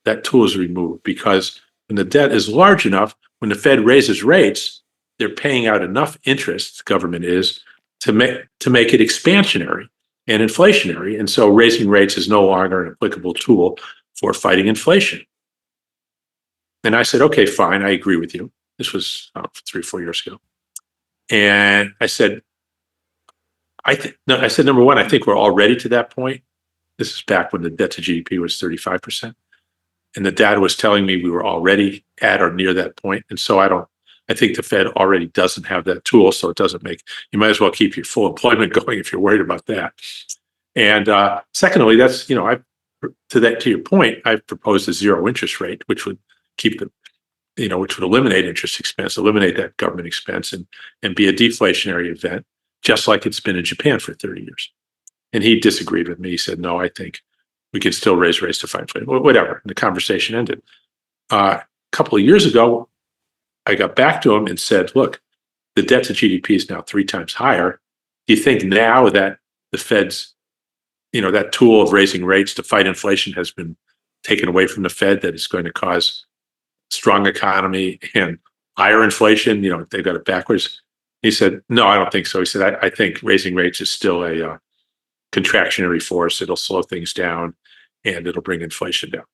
That tool is removed because when the debt is large enough, when the Fed raises rates, they're paying out enough interest, the government is, to make it expansionary and inflationary. And so raising rates is no longer an applicable tool for fighting inflation. And I said, okay, fine, I agree with you. This was 3 or 4 years ago. And I said, number one, I think we're already to that point. This is back when the debt to GDP was 35%. And the data was telling me we were already at or near that point. And so I think the Fed already doesn't have that tool. So it doesn't you might as well keep your full employment going if you're worried about that. And secondly, that's, to your point, I've proposed a zero interest rate, which would keep which would eliminate interest expense, eliminate that government expense and be a deflationary event, just like it's been in Japan for 30 years. And he disagreed with me. He said, no, I think we can still raise rates to fight inflation. Whatever. And the conversation ended. A couple of years ago, I got back to him and said, look, the debt to GDP is now 3 times higher. Do you think now that the Fed's, that tool of raising rates to fight inflation has been taken away from the Fed, that it's going to cause strong economy and higher inflation? They've got it backwards. He said, no, I don't think so. He said, I think raising rates is still a contractionary force. It'll slow things down and it'll bring inflation down.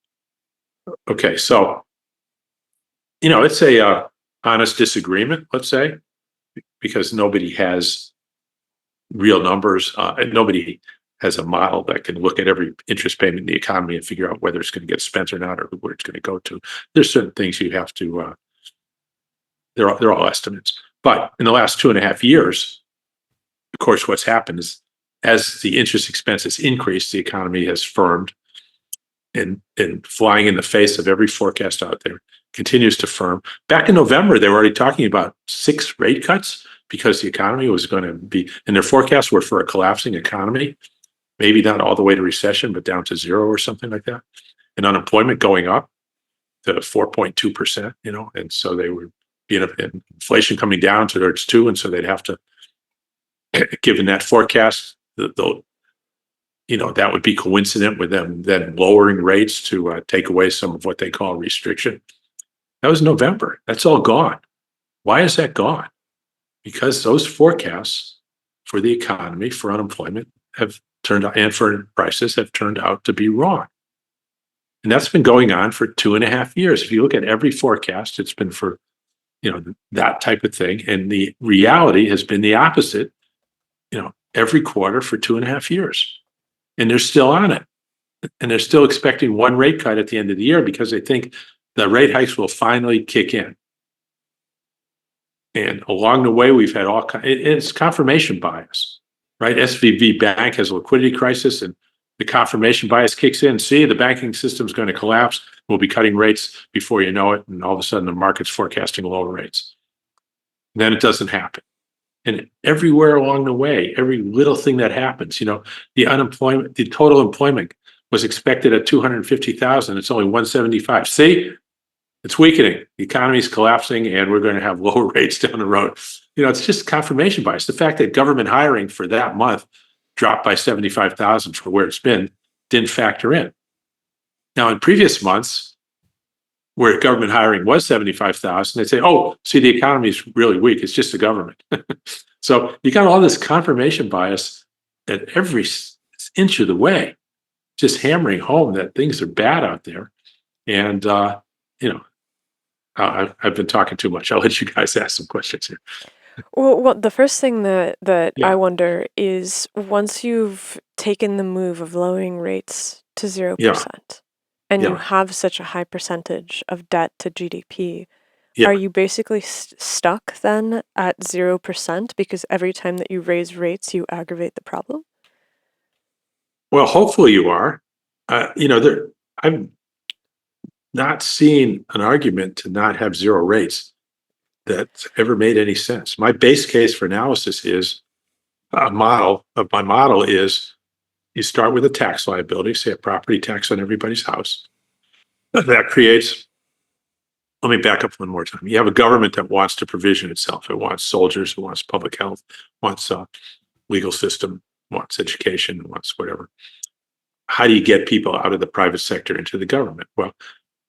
Okay, so, it's a honest disagreement, let's say, because nobody has real numbers. Nobody has a model that can look at every interest payment in the economy and figure out whether it's going to get spent or not or where it's going to go to. There's certain things you have to, they're all estimates. But in the last 2.5 years, of course, what's happened is as the interest expenses increase, the economy has firmed and flying in the face of every forecast out there, continues to firm. Back in November, they were already talking about 6 rate cuts because the economy was going to be, and their forecasts were for a collapsing economy, maybe not all the way to recession, but down to 0 or something like that. And unemployment going up to 4.2%, and so they were, inflation coming down towards 2%. And so they'd have to, given that forecast, that would be coincident with them then lowering rates to take away some of what they call restriction. That was November. That's all gone. Why is that gone? Because those forecasts for the economy, for unemployment, have turned out, and for prices have turned out to be wrong. And that's been going on for 2.5 years. If you look at every forecast, it's been for, that type of thing. And the reality has been the opposite, every quarter for 2.5 years. And they're still on it. And they're still expecting 1 rate cut at the end of the year because they think the rate hikes will finally kick in. And along the way, we've had it's confirmation bias, right? SVB Bank has a liquidity crisis and the confirmation bias kicks in. See, the banking system's going to collapse. We'll be cutting rates before you know it. And all of a sudden the market's forecasting lower rates. And then it doesn't happen. And everywhere along the way, every little thing that happens, the total employment was expected at 250,000. It's only 175. See, it's weakening. The economy is collapsing, and we're going to have lower rates down the road. It's just confirmation bias. The fact that government hiring for that month dropped by 75,000 for where it's been didn't factor in. Now, in previous months, where government hiring was 75,000, they'd say, "Oh, see, the economy is really weak. It's just the government." So you got all this confirmation bias at every inch of the way, just hammering home that things are bad out there. And I've been talking too much. I'll let you guys ask some questions here. Well, the first thing that Yeah. I wonder is, once you've taken the move of lowering rates to 0%, and you Yeah. have such a high percentage of debt to GDP, Yeah. are you basically stuck then at 0%, because every time that you raise rates, you aggravate the problem? Well, hopefully you are. I've not seen an argument to not have zero rates that's ever made any sense. My base case for analysis is my model is you start with a tax liability, say a property tax on everybody's house. That creates, let me back up one more time. You have a government that wants to provision itself. It wants soldiers, it wants public health, wants a legal system, wants education, wants whatever. How do you get people out of the private sector into the government? Well,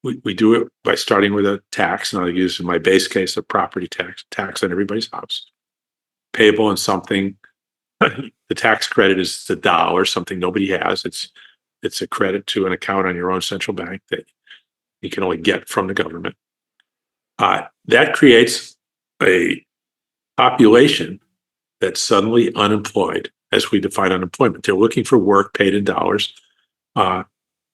we do it by starting with a tax, and I'll use in my base case a property tax on everybody's house, payable in something. The tax credit is the dollar, something nobody has. It's a credit to an account on your own central bank that you can only get from the government. That creates a population that's suddenly unemployed, as we define unemployment. They're looking for work paid in dollars, and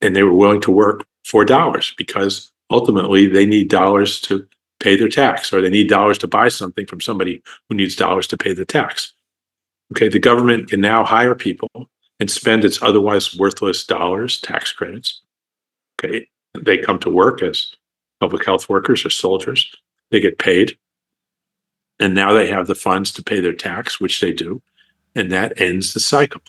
they were willing to work for dollars because ultimately they need dollars to pay their tax, or they need dollars to buy something from somebody who needs dollars to pay the tax. Okay, the government can now hire people and spend its otherwise worthless dollars, tax credits. Okay, they come to work as public health workers or soldiers. They get paid, and now they have the funds to pay their tax, which they do, and that ends the cycle.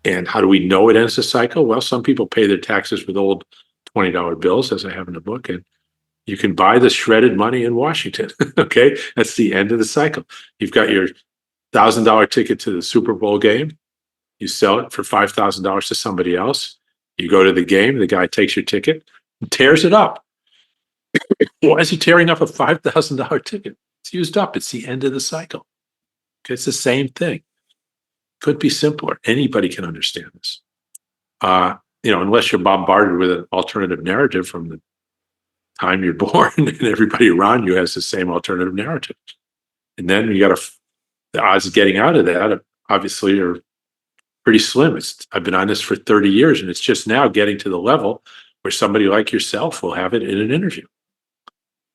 And how do we know it ends the cycle? Well, some people pay their taxes with old $20 bills, as I have in the book, and you can buy the shredded money in Washington. Okay, that's the end of the cycle. You've got your $1,000 ticket to the Super Bowl game. You sell it for $5,000 to somebody else. You go to the game. The guy takes your ticket and tears it up. Why is he tearing up a $5,000 ticket? It's used up. It's the end of the cycle. Okay, it's the same thing. Could be simpler. Anybody can understand this. Unless you're bombarded with an alternative narrative from the time you're born, and everybody around you has the same alternative narrative. And then you got the odds of getting out of that obviously are pretty slim. I've been on this for 30 years, and it's just now getting to the level where somebody like yourself will have it in an interview.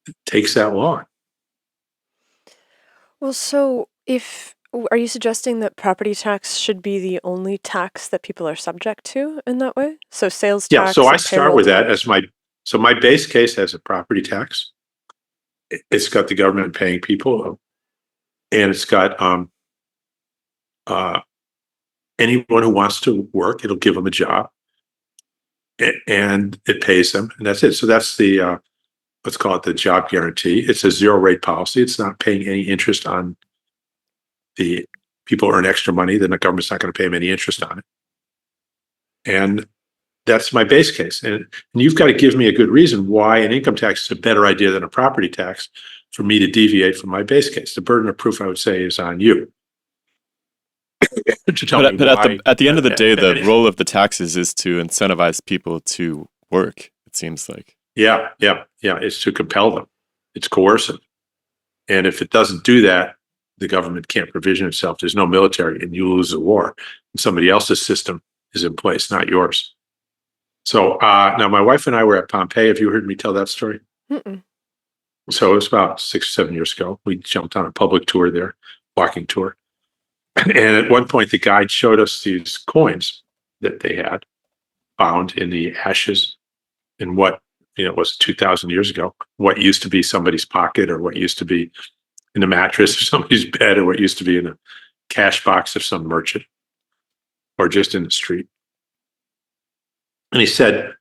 It takes that long. Well, so are you suggesting that property tax should be the only tax that people are subject to in that way? So sales tax. Yeah, so I start payroll with that tax. as my base case has a property tax. It's got the government paying people, and it's got anyone who wants to work, it'll give them a job, and it pays them, and that's it. So that's the let's call it the job guarantee. It's a zero rate policy. It's not paying any interest on the people earn extra money, then the government's not going to pay them any interest on it. And that's my base case. And you've got to give me a good reason why an income tax is a better idea than a property tax for me to deviate from my base case. The burden of proof, I would say, is on you. To tell me But why, at the end of the day, the role of the taxes is to incentivize people to work, it seems like. Yeah. It's to compel them. It's coercive. And if it doesn't do that, the government can't provision itself. There's no military, and you lose the war. And somebody else's system is in place, not yours. So now my wife and I were at Pompeii. Have you heard me tell that story? Mm-mm. So it was about 6 or 7 years ago. We jumped on a public tour there, walking tour. And at one point, the guide showed us these coins that they had found in the ashes in what, was 2,000 years ago, what used to be somebody's pocket or what used to be in the mattress of somebody's bed, or what used to be in a cash box of some merchant, or just in the street. And he said,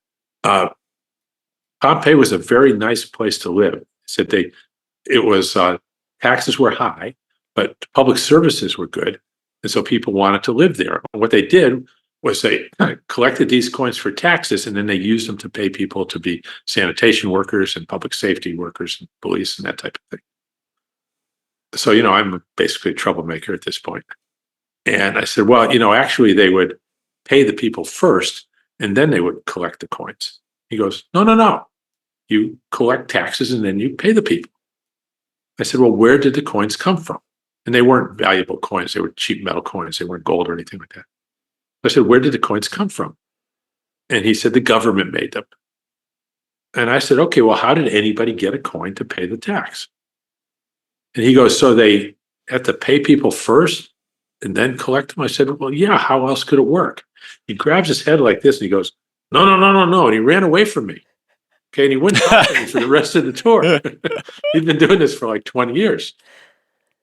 Pompeii was a very nice place to live. He said taxes were high, but public services were good. And so people wanted to live there. And what they did was they collected these coins for taxes, and then they used them to pay people to be sanitation workers and public safety workers and police and that type of thing. So, I'm basically a troublemaker at this point. And I said, well, actually they would pay the people first, and then they would collect the coins. He goes, no. You collect taxes and then you pay the people. I said, well, where did the coins come from? And they weren't valuable coins. They were cheap metal coins. They weren't gold or anything like that. I said, where did the coins come from? And he said, the government made them. And I said, okay, well, how did anybody get a coin to pay the tax? And he goes, so they have to pay people first and then collect them? I said, well, yeah, how else could it work? He grabs his head like this and he goes, no. And he ran away from me. Okay, and he wouldn't talk to me for the rest of the tour. He'd been doing this for like 20 years.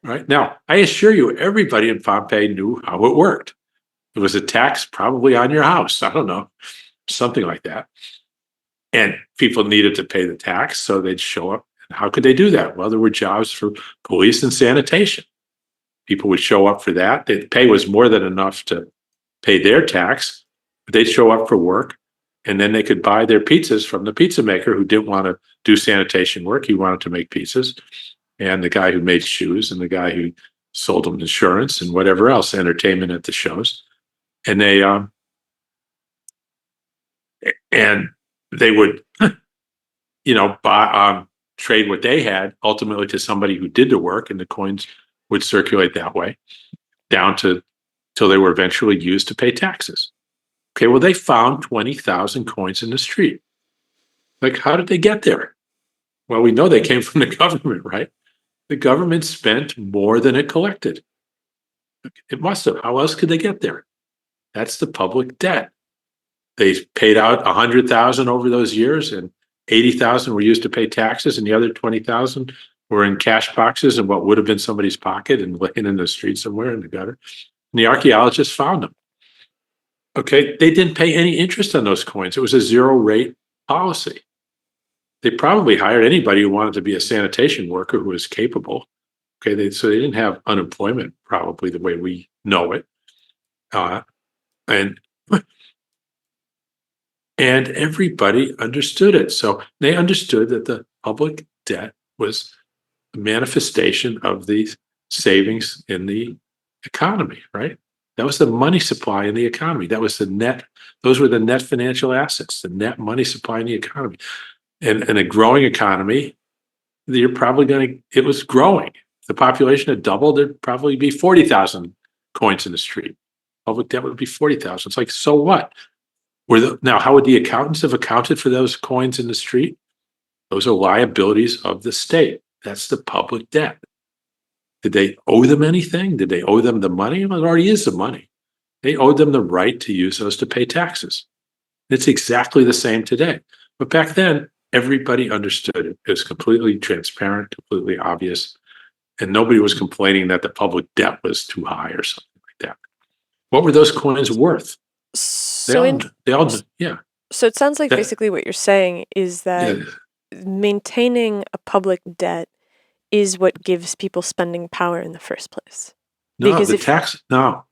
Right? Now, I assure you, everybody in Pompeii knew how it worked. It was a tax probably on your house. I don't know, something like that. And people needed to pay the tax, so they'd show up. And how could they do that? Well, there were jobs for police and sanitation. People would show up for that. The pay was more than enough to pay their tax, but they'd show up for work. And then they could buy their pizzas from the pizza maker who didn't want to do sanitation work. He wanted to make pizzas. And the guy who made shoes, and the guy who sold them insurance and whatever else, entertainment at the shows. And they would, buy, trade what they had ultimately to somebody who did the work, and the coins would circulate that way down to till they were eventually used to pay taxes. Okay, well, they found 20,000 coins in the street. Like, how did they get there? Well, we know they came from the government, right? The government spent more than it collected. It must have. How else could they get there? That's the public debt. They paid out 100,000 over those years, and 80,000 were used to pay taxes, and the other 20,000 were in cash boxes in what would have been somebody's pocket and laying in the street somewhere in the gutter. And the archaeologists found them. Okay, they didn't pay any interest on those coins. It was a zero rate policy. They probably hired anybody who wanted to be a sanitation worker who was capable. Okay, so they didn't have unemployment probably the way we know it. And everybody understood it. So they understood that the public debt was a manifestation of the savings in the economy, right? That was the money supply in the economy. That was the net. Those were the net financial assets, the net money supply in the economy. And a growing economy, you're probably it was growing. If the population had doubled, there'd probably be 40,000 coins in the street. Public debt would be 40,000. It's like, so what? Now, how would the accountants have accounted for those coins in the street? Those are liabilities of the state. That's the public debt. Did they owe them anything? Did they owe them the money? Well, it already is the money. They owed them the right to use those to pay taxes. It's exactly the same today. But back then, everybody understood it. It was completely transparent, completely obvious. And nobody was complaining that the public debt was too high or something like that. What were those coins worth? So it sounds like basically what you're saying is that maintaining a public debt is what gives people spending power in the first place. No, because no.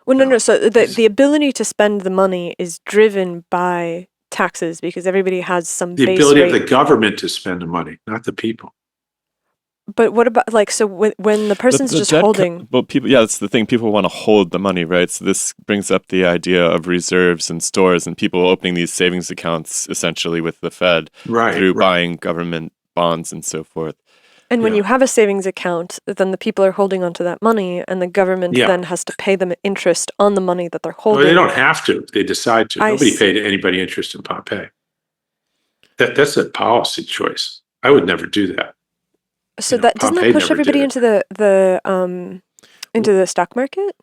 Well, no. So the ability to spend the money is driven by taxes because everybody has some the base ability rate. of the government to spend the money, not the people. But what about when the person's just holding? Well, people, that's the thing. People want to hold the money, right? So this brings up the idea of reserves and stores, and people opening these savings accounts essentially with the Fed through buying government bonds and so forth. And when you have a savings account, then the people are holding onto that money, and the government then has to pay them interest on the money that they're holding. Well, they don't have to. They decide to. Nobody paid anybody interest in Pompeii. That's a policy choice. I would never do that. So doesn't that push everybody into the stock market?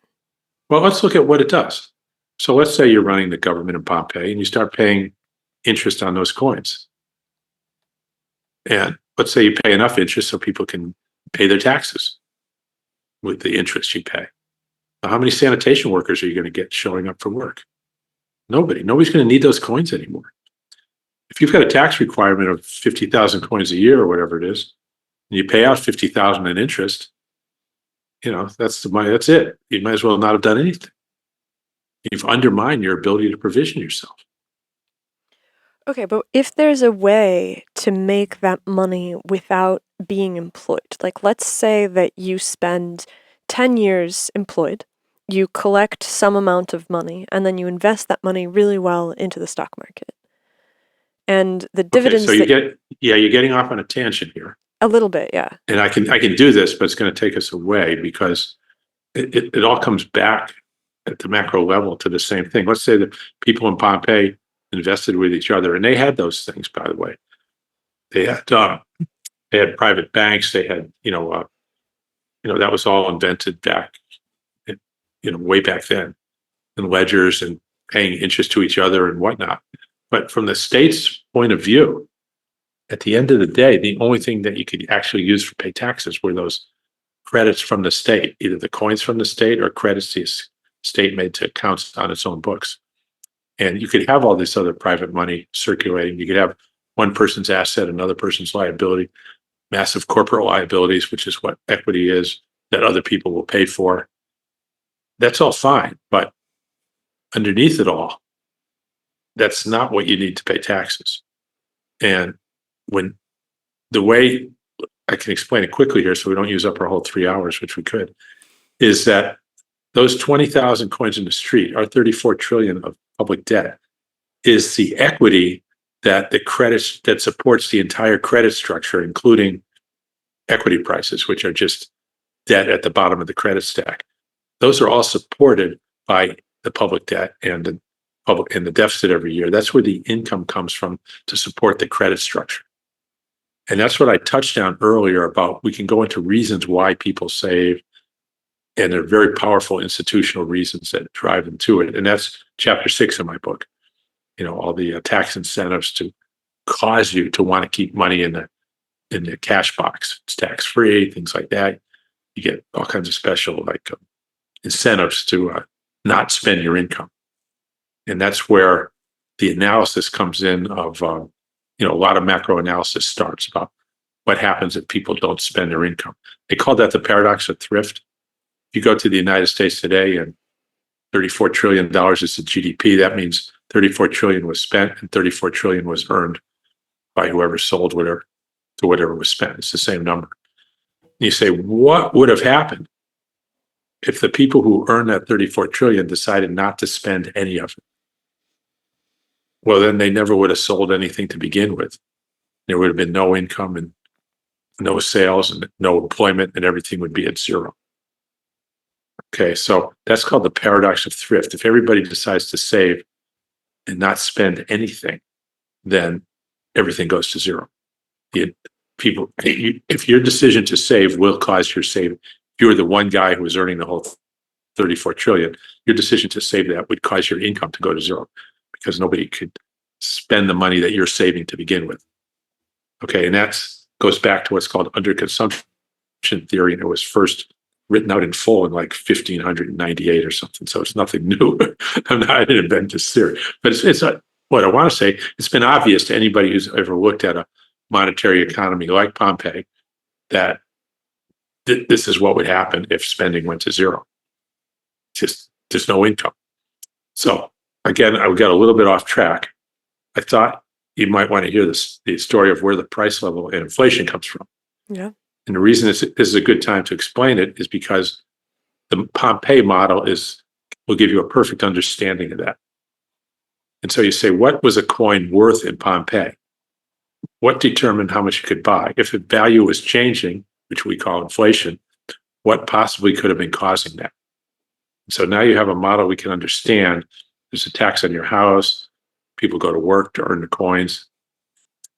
Well, let's look at what it does. So let's say you're running the government in Pompeii and you start paying interest on those coins. And let's say you pay enough interest so people can pay their taxes with the interest you pay. Now, how many sanitation workers are you going to get showing up for work? Nobody. Nobody's going to need those coins anymore. If you've got a tax requirement of 50,000 coins a year or whatever it is, and you pay out 50,000 in interest, that's the money. That's it. You might as well not have done anything. You've undermined your ability to provision yourself. Okay, but if there's a way to make that money without being employed, like let's say that you spend 10 years employed, you collect some amount of money, and then you invest that money really well into the stock market. And the dividends. Okay, so you're getting off on a tangent here. A little bit, yeah. And I can do this, but it's going to take us away because it all comes back at the macro level to the same thing. Let's say that people in Pompeii invested with each other, and they had those things, by the way. They had private banks. They had, that was all invented back, way back then, and ledgers and paying interest to each other and whatnot. But from the state's point of view, at the end of the day, the only thing that you could actually use for pay taxes were those credits from the state, either the coins from the state or credits the state made to accounts on its own books. And you could have all this other private money circulating. You could have one person's asset, another person's liability, massive corporate liabilities, which is what equity is, that other people will pay for. That's all fine. But underneath it all, that's not what you need to pay taxes. And when the way I can explain it quickly here so we don't use up our whole 3 hours, which we could, is that those 20,000 coins in the street, our 34 trillion of public debt, is the equity that that supports the entire credit structure, including equity prices, which are just debt at the bottom of the credit stack. Those are all supported by the public debt and the deficit every year. That's where the income comes from to support the credit structure. And that's what I touched on earlier about we can go into reasons why people save, and there are very powerful institutional reasons that drive them to it. And that's chapter 6 of my book. All the tax incentives to cause you to want to keep money in the cash box. It's tax-free, things like that. You get all kinds of special incentives to not spend your income. And that's where the analysis comes in of, a lot of macro analysis starts about what happens if people don't spend their income. They call that the paradox of thrift. If you go to the United States today and $34 trillion is the GDP, that means 34 trillion was spent and 34 trillion was earned by whoever sold whatever was spent. It's the same number. And you say, what would have happened if the people who earned that 34 trillion decided not to spend any of it? Well, then they never would have sold anything to begin with. There would have been no income and no sales and no employment, and everything would be at zero. Okay, so that's called the paradox of thrift. If everybody decides to save and not spend anything, then everything goes to zero. If your decision to save will cause your saving, if you were the one guy who was earning the whole 34 trillion, your decision to save that would cause your income to go to zero because nobody could spend the money that you're saving to begin with. Okay, and that goes back to what's called underconsumption theory, and it was first written out in full in 1598 or something. So it's nothing new. I didn't invent this theory, but it's what I want to say. It's been obvious to anybody who's ever looked at a monetary economy like Pompeii that this is what would happen if spending went to zero. Just there's no income. So again, I got a little bit off track. I thought you might want to hear the story of where the price level and inflation comes from. Yeah. And the reason this is a good time to explain it is because the Pompeii model will give you a perfect understanding of that. And so you say, what was a coin worth in Pompeii? What determined how much you could buy? If the value was changing, which we call inflation, what possibly could have been causing that? So now you have a model we can understand. There's a tax on your house. People go to work to earn the coins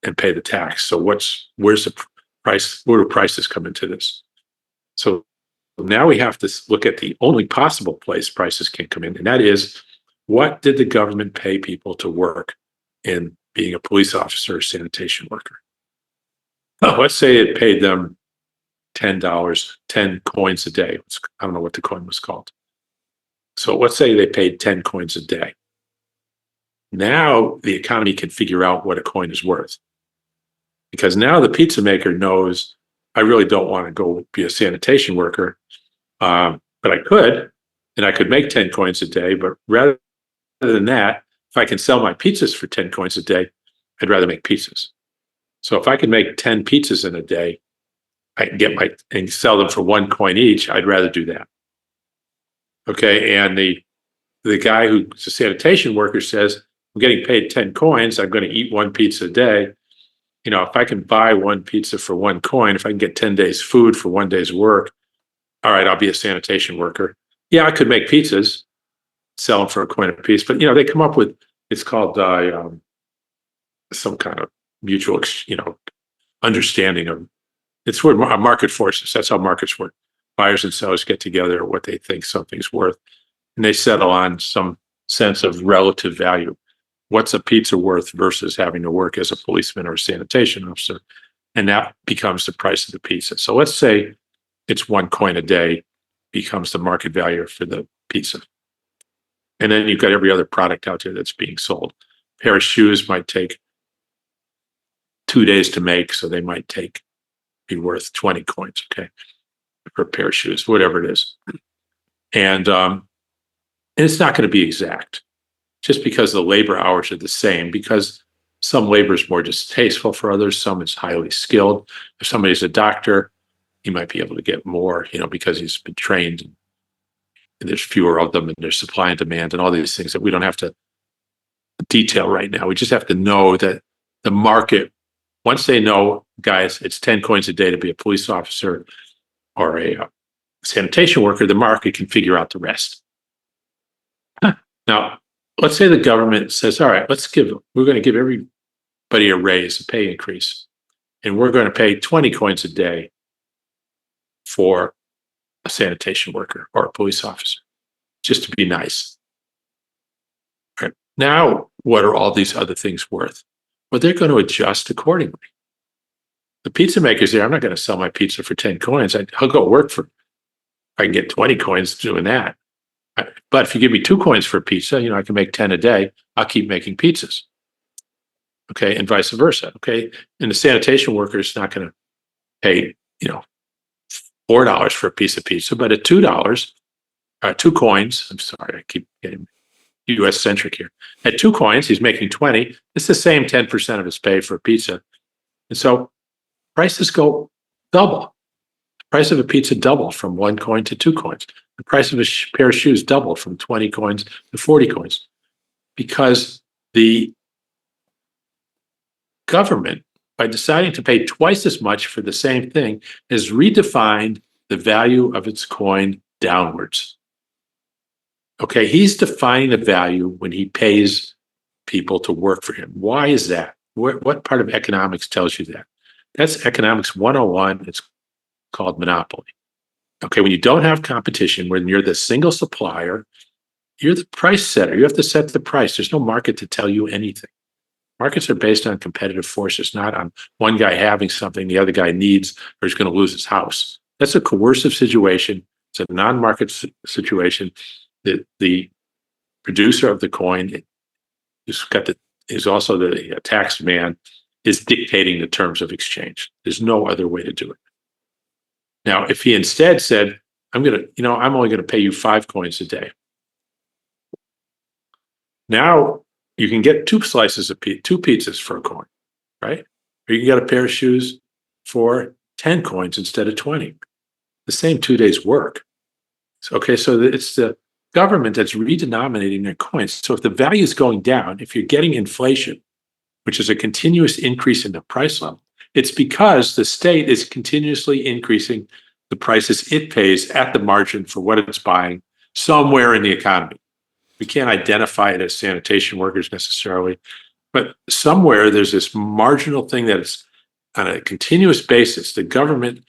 and pay the tax. So where's the price? Where do prices come into this? So now we have to look at the only possible place prices can come in, and that is, what did the government pay people to work in being a police officer or sanitation worker? Let's say it paid them $10, 10 coins a day. I don't know what the coin was called. So let's say they paid 10 coins a day. Now the economy can figure out what a coin is worth. Because now the pizza maker knows, I really don't want to go be a sanitation worker, but I could, and I could make 10 coins a day. But rather than that, if I can sell my pizzas for 10 coins a day, I'd rather make pizzas. So if I could make 10 pizzas in a day, I can get and sell them for 1 coin each, I'd rather do that. Okay, and the guy who's a sanitation worker says, I'm getting paid 10 coins, I'm going to eat 1 pizza a day. You know, if I can buy 1 pizza for 1 coin, if I can get 10 days food for 1 day's work, all right, I'll be a sanitation worker. Yeah, I could make pizzas, sell them for a coin a piece, but they come up with, it's called some kind of mutual, understanding of, it's where market forces. That's how markets work. Buyers and sellers get together what they think something's worth, and they settle on some sense of relative value. What's a pizza worth versus having to work as a policeman or a sanitation officer? And that becomes the price of the pizza. So let's say it's 1 coin a day becomes the market value for the pizza. And then you've got every other product out there that's being sold. A pair of shoes might take 2 days to make, so they might be worth 20 coins, okay, for a pair of shoes, whatever it is. And it's not going to be exact, just because the labor hours are the same, because some labor is more distasteful for others, some is highly skilled. If somebody's a doctor, he might be able to get more, because he's been trained, and there's fewer of them, and there's supply and demand and all these things that we don't have to detail right now. We just have to know that the market, once they know, guys, it's 10 coins a day to be a police officer or a sanitation worker, the market can figure out the rest. Now, let's say the government says, all right, we're going to give everybody a raise, a pay increase, and we're going to pay 20 coins a day for a sanitation worker or a police officer, just to be nice. All right. Now, what are all these other things worth? Well, they're going to adjust accordingly. The pizza makers there, I'm not going to sell my pizza for 10 coins. I'll go work I can get 20 coins doing that. But if you give me 2 coins for a pizza, I can make 10 a day. I'll keep making pizzas. Okay, and vice versa. Okay, and the sanitation worker is not going to pay, $4 for a piece of pizza, but at $2, 2 coins. I'm sorry, I keep getting U.S. centric here. At 2 coins, he's making 20. It's the same 10% of his pay for a pizza, and so prices go double. The price of a pizza double from 1 coin to 2 coins. The price of a pair of shoes doubled from 20 coins to 40 coins, because the government, by deciding to pay twice as much for the same thing, has redefined the value of its coin downwards. Okay, he's defining the value when he pays people to work for him. Why is that? What part of economics tells you that? That's economics 101. It's called monopoly. Okay, when you don't have competition, when you're the single supplier, you're the price setter. You have to set the price. There's no market to tell you anything. Markets are based on competitive forces, not on one guy having something the other guy needs or he's going to lose his house. That's a coercive situation. It's a non-market situation. The producer of the coin is also the tax man, is dictating the terms of exchange. There's no other way to do it. Now, if he instead said, I'm only going to pay you 5 coins a day. Now you can get 2 slices of 2 pizzas for a coin, right? Or you can get a pair of shoes for 10 coins instead of 20. The same 2 days' work. So it's the government that's redenominating their coins. So if the value is going down, if you're getting inflation, which is a continuous increase in the price level, it's because the state is continuously increasing the prices it pays at the margin for what it's buying somewhere in the economy. We can't identify it as sanitation workers necessarily, but somewhere there's this marginal thing that is on a continuous basis. The government,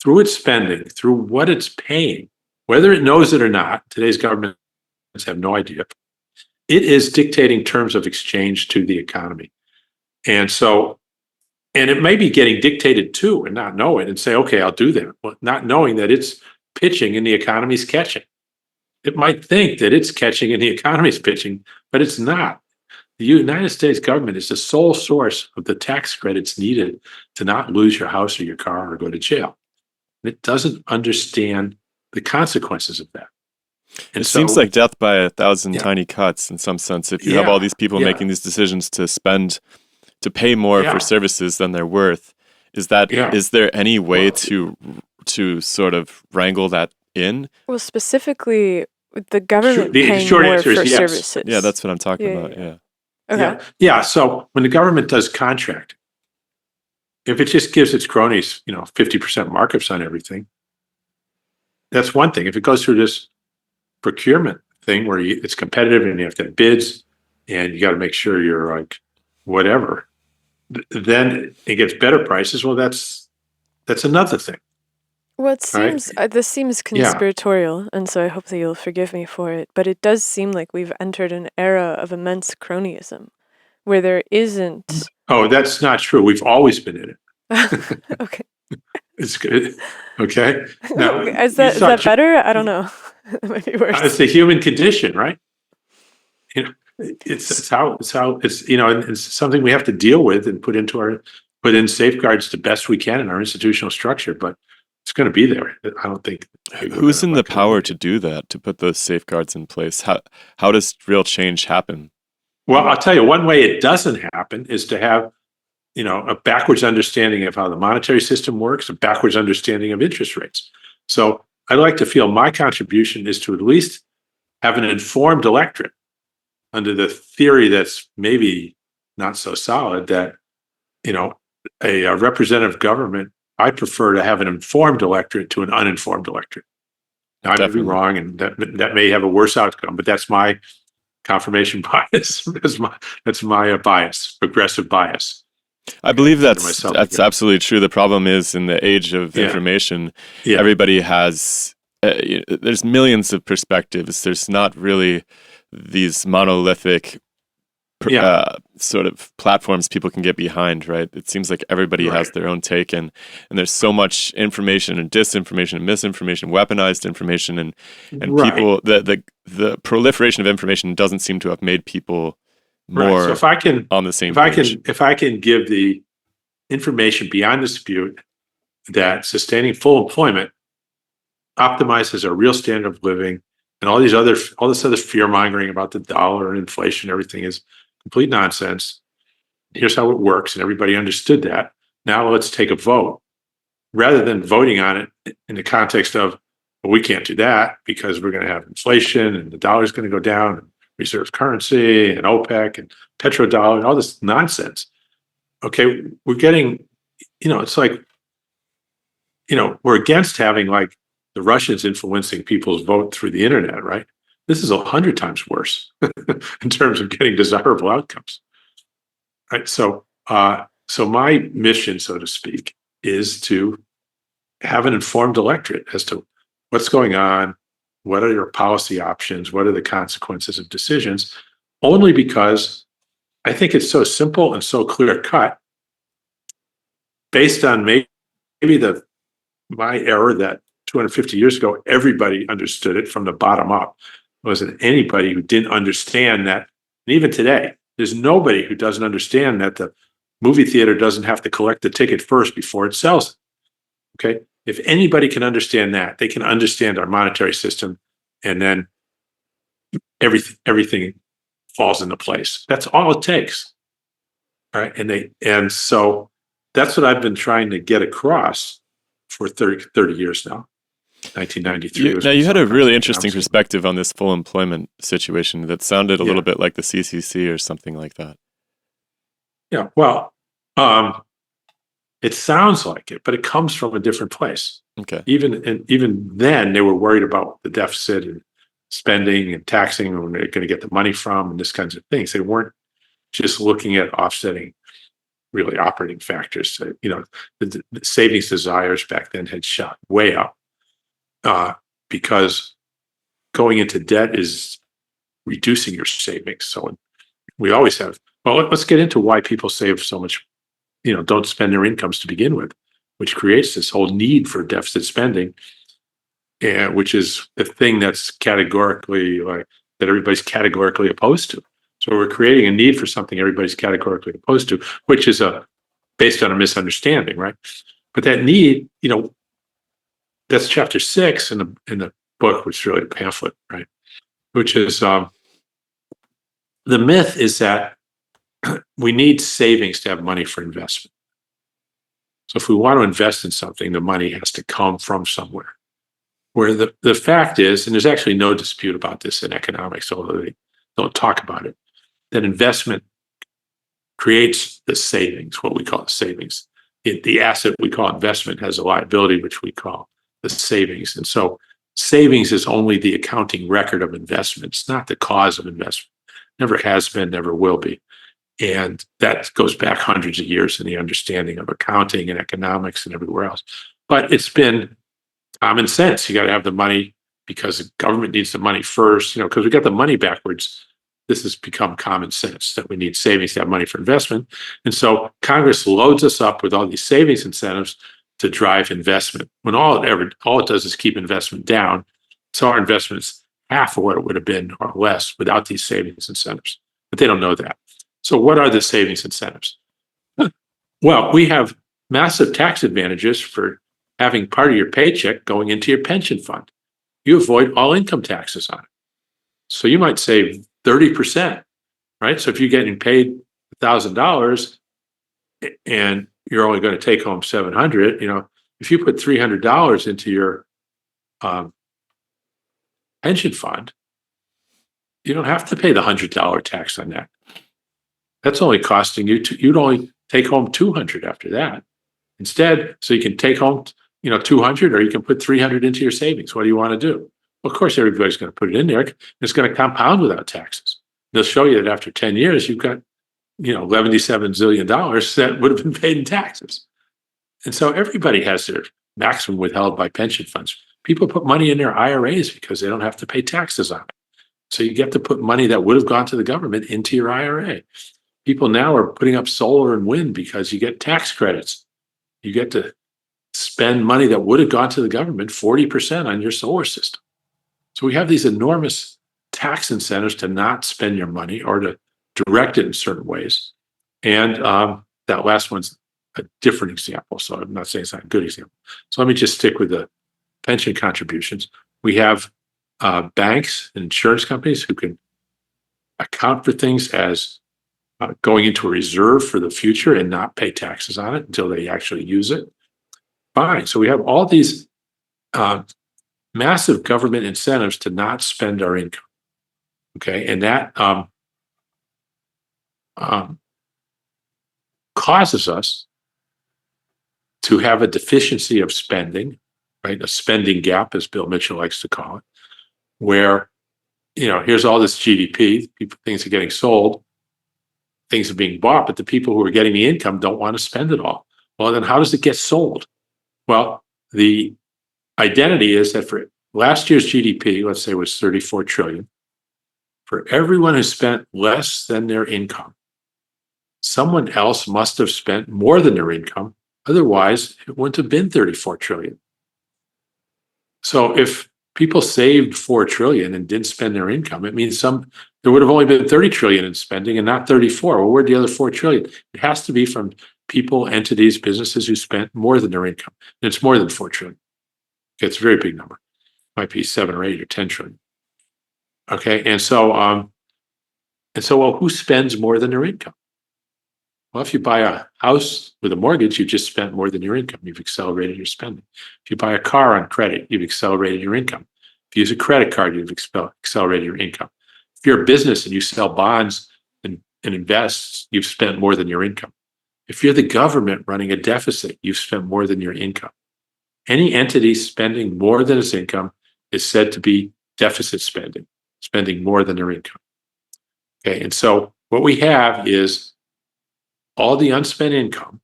through its spending, through what it's paying, whether it knows it or not, today's governments have no idea, it is dictating terms of exchange to the economy. And so And it may be getting dictated to and not know it and say, okay, I'll do that. Well, not knowing that it's pitching and the economy's catching. It might think that it's catching and the economy's pitching, but it's not. The United States government is the sole source of the tax credits needed to not lose your house or your car or go to jail. And it doesn't understand the consequences of that. And it seems like death by a thousand tiny cuts in some sense. If you have all these people making these decisions to pay more for services than they're worth, is there any way to sort of wrangle that in? Well, specifically, the government the paying short more answer is for yes. services. Yeah, that's what I'm talking about. Yeah. Okay. Yeah. So when the government does contract, if it just gives its cronies, 50% markups on everything, that's one thing. If it goes through this procurement thing where it's competitive and you have to have bids and you got to make sure you're like whatever, then it gets better prices. Well, that's another thing. Well, it seems this seems conspiratorial, and so I hope that you'll forgive me for it. But it does seem like we've entered an era of immense cronyism, where there isn't. Oh, that's not true. We've always been in it. Okay. It's good. Okay. Now, is that better? I don't know. It might be worse. It's the human condition, right? It's how and it's something we have to deal with and put in safeguards the best we can in our institutional structure, but it's going to be there. I don't think. Who's in the power to do that, to put those safeguards in place? How does real change happen? Well, I'll tell you, one way it doesn't happen is to have, a backwards understanding of how the monetary system works, a backwards understanding of interest rates. So I'd like to feel my contribution is to at least have an informed electorate under the theory that's maybe not so solid that, a representative government, I prefer to have an informed electorate to an uninformed electorate. Now, I may be wrong, and that may have a worse outcome, but that's my confirmation bias. That's my bias, progressive bias. I believe that's absolutely true. The problem is in the age of information, everybody has, there's millions of perspectives. There's not really these monolithic sort of platforms people can get behind, right? It seems like everybody has their own take, and there's so much information and disinformation and misinformation, weaponized information, and people, the proliferation of information doesn't seem to have made people more on the same page. If I can give the information beyond dispute that sustaining full employment optimizes our real standard of living, and all this other fear mongering about the dollar and inflation, everything is complete nonsense. Here's how it works, and everybody understood that. Now let's take a vote, rather than voting on it in the context of, well, we can't do that because we're going to have inflation and the dollar's going to go down, and reserve currency and OPEC and petrodollar and all this nonsense. Okay, we're getting, it's like, we're against having like the Russians influencing people's vote through the internet, right? This is 100 times worse in terms of getting desirable outcomes, right? So my mission, so to speak, is to have an informed electorate as to what's going on, what are your policy options, what are the consequences of decisions, only because I think it's so simple and so clear cut, based on maybe my error that 250 years ago, everybody understood it from the bottom up. There wasn't anybody who didn't understand that. And even today, there's nobody who doesn't understand that the movie theater doesn't have to collect the ticket first before it sells it. Okay? If anybody can understand that, they can understand our monetary system, and then everything falls into place. That's all it takes. All right. And so that's what I've been trying to get across for 30 years now. 1993. Now, you had a really interesting perspective on this full employment situation that sounded a little bit like the CCC or something like that. Yeah, well, it sounds like it, but it comes from a different place. Okay. Even then, they were worried about the deficit and spending and taxing, and where they're going to get the money from, and this kinds of things. They weren't just looking at offsetting really operating factors. The savings desires back then had shot way up. Because going into debt is reducing your savings. So we always have, well, let's get into why people save so much don't spend their incomes to begin with, which creates this whole need for deficit spending, which is the thing that's categorically that everybody's categorically opposed to. So we're creating a need for something everybody's categorically opposed to, which is based on a misunderstanding, right? But that need, that's chapter 6 in the book, which is really a pamphlet, right? Which is the myth is that we need savings to have money for investment. So if we want to invest in something, the money has to come from somewhere. Where the fact is, and there's actually no dispute about this in economics, although they don't talk about it, that investment creates the savings, what we call savings. The asset we call investment has a liability, which we call the savings. And so savings is only the accounting record of investment. It's not the cause of investment. Never has been, never will be. And that goes back hundreds of years in the understanding of accounting and economics and everywhere else. But it's been common sense. You got to have the money because the government needs the money first, because we got the money backwards. This has become common sense that we need savings to have money for investment. And so Congress loads us up with all these savings incentives to drive investment, when all it does is keep investment down. So our investment is half of what it would have been or less without these savings incentives. But they don't know that. So what are the savings incentives? Well, we have massive tax advantages for having part of your paycheck going into your pension fund. You avoid all income taxes on it. So you might save 30%, right? So if you're getting paid $1,000 and you're only going to take home $700, if you put $300 into your pension fund, you don't have to pay the $100 tax on that. That's only costing you, you'd only take home $200 after that. Instead, so you can take home, $200, or you can put $300 into your savings. What do you want to do? Well, of course, everybody's going to put it in there. It's going to compound without taxes. They'll show you that after 10 years, you've got, $77 zillion that would have been paid in taxes. And so everybody has their maximum withheld by pension funds. People put money in their IRAs because they don't have to pay taxes on it. So you get to put money that would have gone to the government into your IRA. People now are putting up solar and wind because you get tax credits. You get to spend money that would have gone to the government, 40% on your solar system. So we have these enormous tax incentives to not spend your money or to direct it in certain ways. And that last one's a different example. So I'm not saying it's not a good example. So let me just stick with the pension contributions. We have banks and insurance companies who can account for things as going into a reserve for the future and not pay taxes on it until they actually use it. Fine. So we have all these massive government incentives to not spend our income. Okay. And that causes us to have a deficiency of spending, right? A spending gap, as Bill Mitchell likes to call it, where, here's all this GDP, things are getting sold, things are being bought, but the people who are getting the income don't want to spend it all. Well, then how does it get sold? Well, the identity is that for last year's GDP, let's say was 34 trillion, for everyone who spent less than their income, someone else must have spent more than their income. Otherwise, it wouldn't have been 34 trillion. So if people saved 4 trillion and didn't spend their income, it means there would have only been 30 trillion in spending and not 34. Well, where'd the other 4 trillion? It has to be from people, entities, businesses who spent more than their income. And it's more than 4 trillion. Okay, it's a very big number. It might be 7 or 8 or 10 trillion. Okay, and so well, who spends more than their income? Well, if you buy a house with a mortgage, you just spent more than your income. You've accelerated your spending. If you buy a car on credit, you've accelerated your income. If you use a credit card, you've accelerated your income. If you're a business and you sell bonds and invest, you've spent more than your income. If you're the government running a deficit, you've spent more than your income. Any entity spending more than its income is said to be deficit spending more than their income. Okay, and so what we have is all the unspent income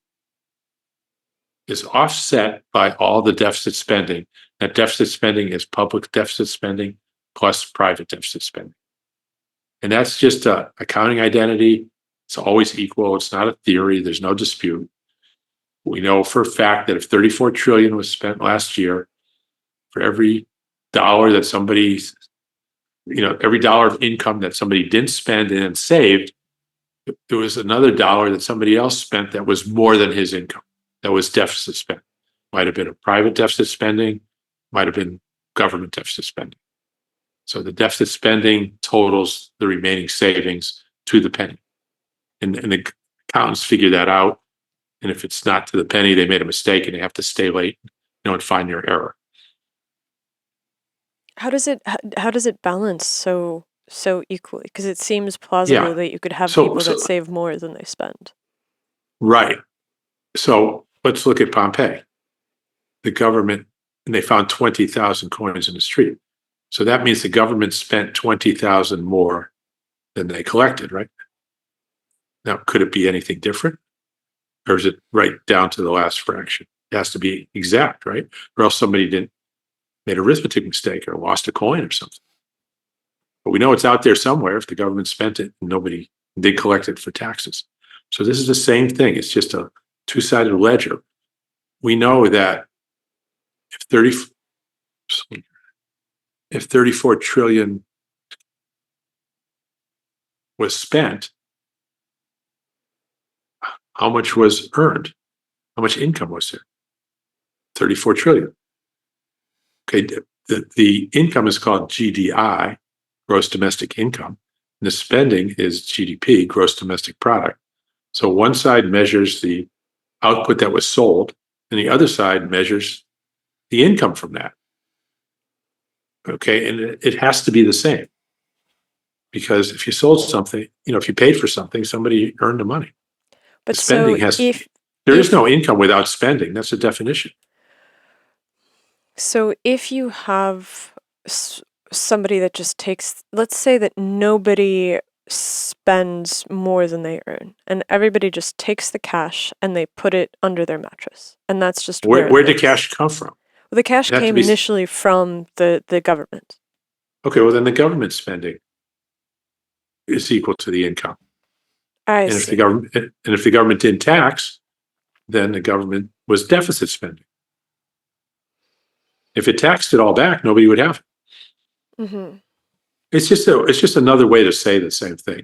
is offset by all the deficit spending. That deficit spending is public deficit spending plus private deficit spending. And that's just an accounting identity. It's always equal. It's not a theory. There's no dispute. We know for a fact that if 34 trillion was spent last year, for every dollar that somebody's, every dollar of income that somebody didn't spend and saved, there was another dollar that somebody else spent that was more than his income, that was deficit spend. Might have been a private deficit spending, might have been government deficit spending. So the deficit spending totals the remaining savings to the penny. And the accountants figure that out. And if it's not to the penny, they made a mistake and they have to stay late, and find their error. How does it balance so equally? Because it seems plausible that you could have people that save more than they spend. Right. So let's look at Pompeii. The government, and they found 20,000 coins in the street. So that means the government spent 20,000 more than they collected, right? Now, could it be anything different? Or is it right down to the last fraction? It has to be exact, right? Or else somebody made an arithmetic mistake or lost a coin or something. But we know it's out there somewhere if the government spent it and nobody did collect it for taxes. So this is the same thing. It's just a two-sided ledger. We know that if 34 trillion was spent, how much was earned? How much income was there? 34 trillion. Okay, the income is called GDI, gross domestic income, and the spending is GDP, gross domestic product. So one side measures the output that was sold, and the other side measures the income from that. Okay, and it has to be the same. Because if you sold something, if you paid for something, somebody earned the money. But the spending there is no income without spending. That's the definition. So if you have somebody that just takes, let's say that nobody spends more than they earn, and everybody just takes the cash and they put it under their mattress, and that's just where did cash come from? Well, the cash came initially from the government. Okay, well then the government spending is equal to the income. I see. If the government didn't tax, then the government was deficit spending. If it taxed it all back, nobody would have it. Mm-hmm. It's just another way to say the same thing,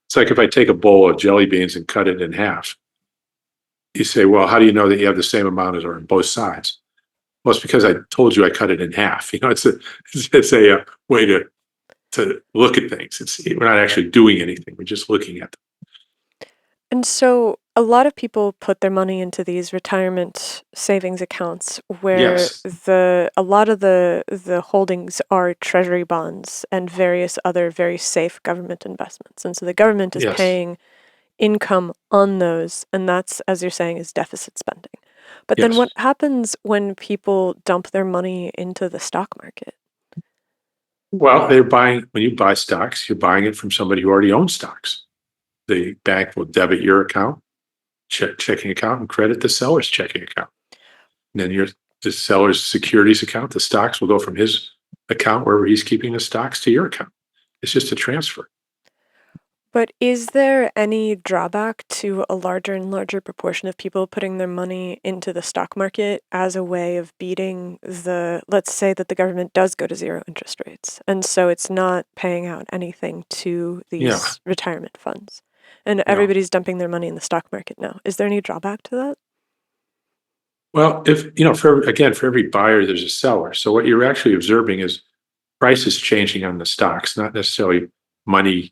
It's like if I take a bowl of jelly beans and cut it in half. You say, well, how do you know that you have the same amount as are on both sides? Well, it's because I told you I cut it in half. It's a way to look at things. We're not actually doing anything. We're just looking at them. And so a lot of people put their money into these retirement savings accounts where a lot of the holdings are Treasury bonds and various other very safe government investments. And so the government is paying income on those, and that's, as you're saying, is deficit spending. But then what happens when people dump their money into the stock market? Well, when you buy stocks, you're buying it from somebody who already owns stocks. The bank will debit your account, checking account, and credit the seller's checking account. And then the seller's securities account, the stocks will go from his account wherever he's keeping the stocks to your account. It's just a transfer. But is there any drawback to a larger and larger proportion of people putting their money into the stock market as a way of beating let's say that the government does go to zero interest rates, and so it's not paying out anything to these retirement funds, and everybody's dumping their money in the stock market now. Is there any drawback to that? Well, if, for every buyer, there's a seller. So what you're actually observing is prices changing on the stocks, not necessarily money.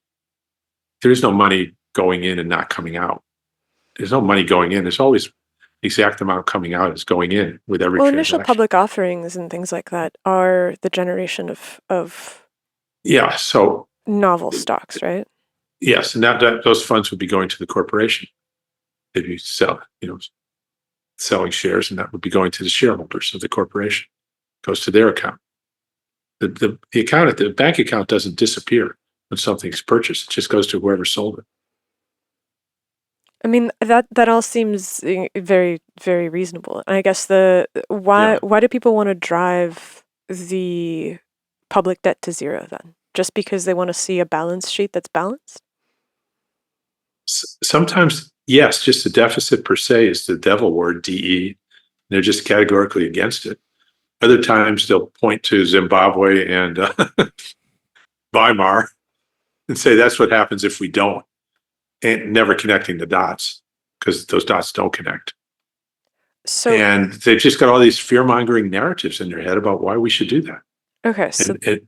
There's no money going in and not coming out. There's no money going in. There's always the exact amount coming out is going in with every transaction. Initial public offerings and things like that are the generation of so novel stocks, right? Yes, and that those funds would be going to the corporation. They'd be selling shares, and that would be going to the shareholders of the corporation. Goes to their account. The account at the bank account doesn't disappear when something's purchased. It just goes to whoever sold it. I mean, that all seems very, very reasonable. And I guess why do people want to drive the public debt to zero then? Just because they want to see a balance sheet that's balanced? Sometimes, yes, just the deficit per se is the devil word, DE. They're just categorically against it. Other times they'll point to Zimbabwe and Weimar and say that's what happens if we don't, and never connecting the dots because those dots don't connect. So And they've just got all these fear-mongering narratives in their head about why we should do that. okay, so And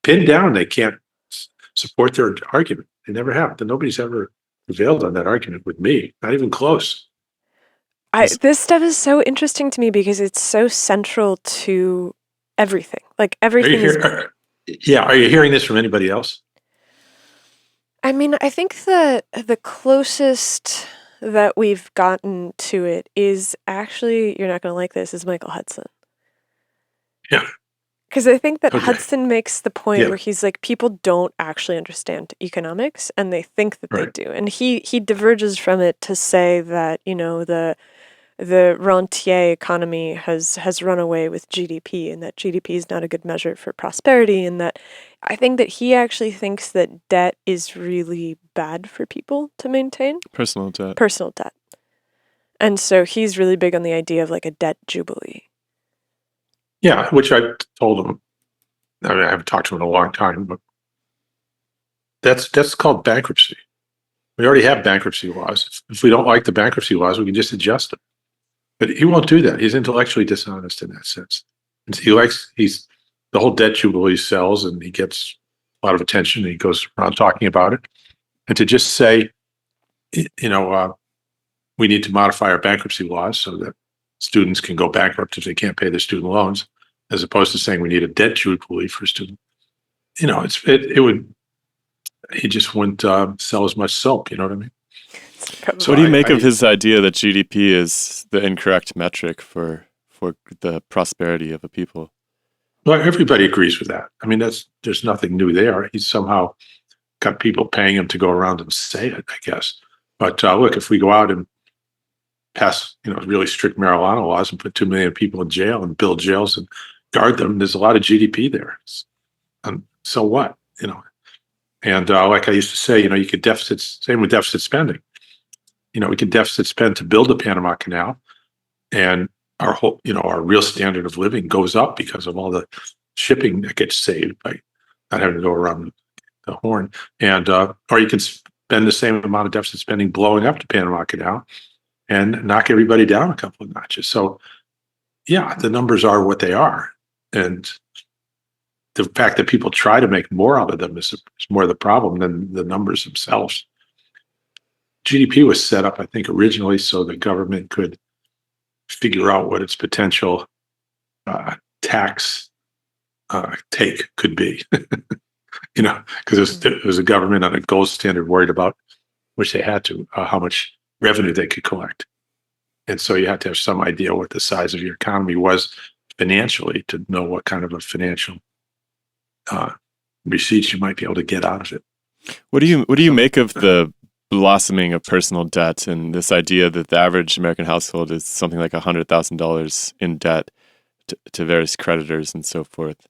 pinned down, they can't support their argument. They never have. Nobody's ever prevailed on that argument with me, not even close. this stuff is so interesting to me because it's so central to everything. Like everything is. Are you hearing this from anybody else? I mean, I think that the closest that we've gotten to it is actually, you're not going to like this, is Michael Hudson. Yeah. Because I think that Okay. Hudson makes the point Yeah. where he's like, people don't actually understand economics and they think that Right. they do. And he diverges from it to say that, you know, the rentier economy has run away with GDP and that GDP is not a good measure for prosperity, and that I think that he actually thinks that debt is really bad for people to maintain. Personal debt. Personal debt. And so he's really big on the idea of like a debt jubilee. Yeah, which I told him. I mean, I haven't talked to him in a long time, but that's called bankruptcy. We already have bankruptcy laws. If we don't like the bankruptcy laws, we can just adjust them. But he won't do that. He's intellectually dishonest in that sense. And he's the whole debt jubilee sells, and he gets a lot of attention. And he goes around talking about it. And to just say, we need to modify our bankruptcy laws so that students can go bankrupt if they can't pay their student loans, as opposed to saying we need a debt jubilee for students. He just wouldn't sell as much soap. You know what I mean? So what do you make of his idea that GDP is the incorrect metric for the prosperity of a people? Well, everybody agrees with that. I mean, there's nothing new there. He's somehow got people paying him to go around and say it, I guess. But look, if we go out and pass, really strict marijuana laws and put 2 million people in jail and build jails and guard them, there's a lot of GDP there. So what? And like I used to say, you could same with deficit spending. We can deficit spend to build the Panama Canal, and our whole, our real standard of living goes up because of all the shipping that gets saved by not having to go around the horn. And or you can spend the same amount of deficit spending blowing up the Panama Canal and knock everybody down a couple of notches. So, yeah, the numbers are what they are, and the fact that people try to make more out of them is more the problem than the numbers themselves. GDP was set up, I think, originally so the government could figure out what its potential tax take could be. Because there was a government on a gold standard worried about, which they had to, how much revenue they could collect. And so you had to have some idea what the size of your economy was financially to know what kind of a financial receipts you might be able to get out of it. What do you make of the blossoming of personal debt and this idea that the average American household is something like $100,000 in debt to various creditors and so forth?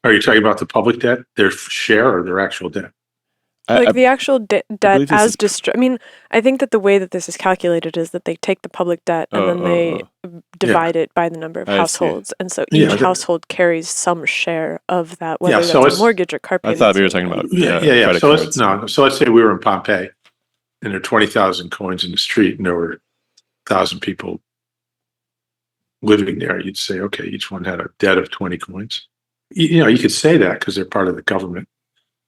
Are you talking about the public debt, their share, or their actual debt? The actual debt as I mean, I think that the way that this is calculated is that they take the public debt and then they divide it by the number of households. And so each household carries some share of that, whether that's a mortgage or car payments. I thought we were talking about credit cards. So let's say we were in Pompeii and there are 20,000 coins in the street and there were 1,000 people living there. You'd say, okay, each one had a debt of 20 coins. You could say that because they're part of the government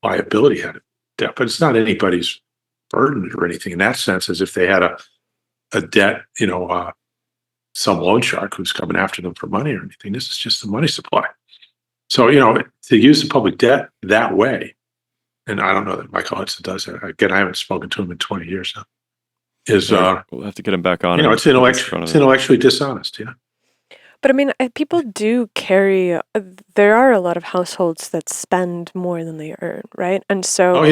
liability had it. Debt, but it's not anybody's burden or anything in that sense, as if they had a debt, some loan shark who's coming after them for money or anything. This is just the money supply. So, to use the public debt that way, and I don't know that Michael Hudson does that. Again, I haven't spoken to him in 20 years now. We'll have to get him back on. It's intellectually dishonest, yeah. But I mean, people do carry. There are a lot of households that spend more than they earn, right? And so, but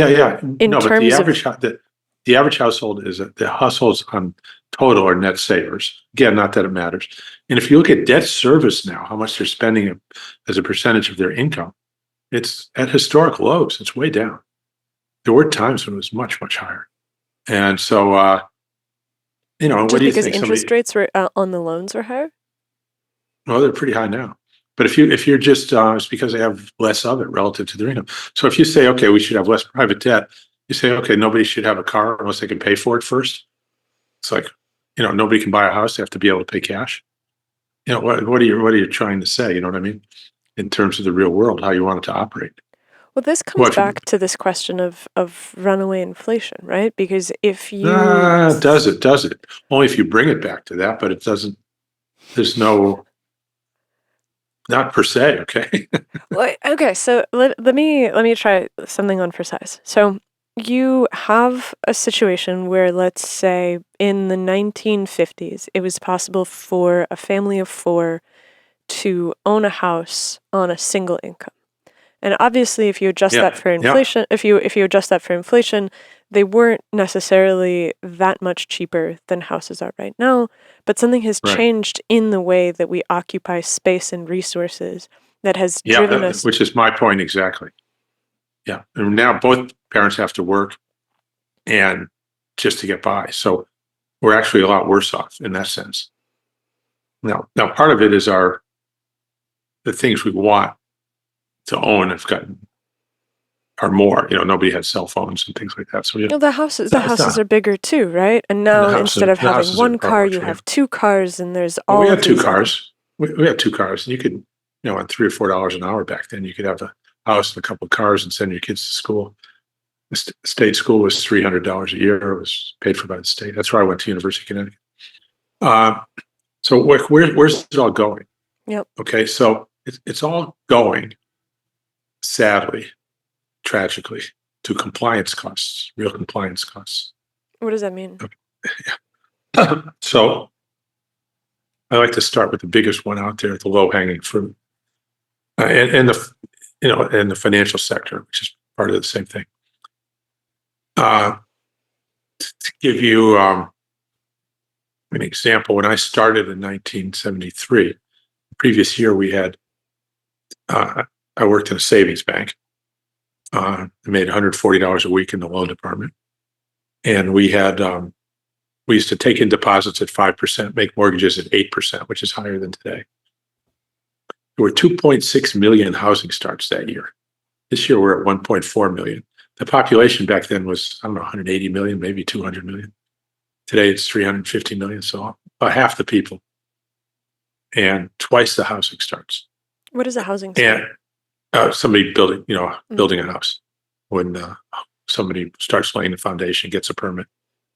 the average household is the households on total are net savers. Again, not that it matters. And if you look at debt service now, how much they're spending as a percentage of their income, it's at historic lows. It's way down. There were times when it was much, much higher. And so, what Just do you because think? interest rates were on the loans were higher? Well, they're pretty high now. But if you're just, it's because they have less of it relative to their income. So if you say, okay, we should have less private debt, you say, okay, nobody should have a car unless they can pay for it first. It's like, nobody can buy a house; they have to be able to pay cash. What are you trying to say? You know what I mean? In terms of the real world, how you want it to operate. Well, this comes Well, back to this question of runaway inflation, right? Because if you does it? Only if you bring it back to that, but it doesn't. There's no, not per se. Okay. Well, okay, so let me try something on for size. So you have a situation where, let's say, in the 1950s, it was possible for a family of 4 to own a house on a single income. And obviously, if you adjust that for inflation, if you adjust that for inflation, they weren't necessarily that much cheaper than houses are right now. But something has changed in the way that we occupy space and resources that has driven us. Which is my point exactly. Yeah, and now both parents have to work, and just to get by. So we're actually a lot worse off in that sense. Now part of it is the things we want to own are more. Nobody had cell phones and things like that. So the houses are bigger too, right? And now instead of having one car, you have 2 cars, and there's all. We had 2 cars. We had 2 cars, and you could, on $3 or $4 an hour back then, you could have a house and a couple of cars and send your kids to school. The state school was $300 a year. It was paid for by the state. That's where I went to University of Connecticut. So where's it all going? Yep. Okay, so it's all going, sadly, tragically, to compliance costs, real compliance costs. What does that mean? Okay. So I like to start with the biggest one out there, the low-hanging fruit, and the financial sector, which is part of the same thing. To give you an example, when I started in 1973, the previous year we had, I worked in a savings bank. I made $140 a week in the loan department, and we used to take in deposits at 5%, make mortgages at 8%, which is higher than today. There were 2.6 million housing starts that year. This year we're at 1.4 million. The population back then was, 180 million, maybe 200 million. Today it's 350 million, so about half the people, and twice the housing starts. What is a housing start? And somebody building a house. When somebody starts laying the foundation, gets a permit,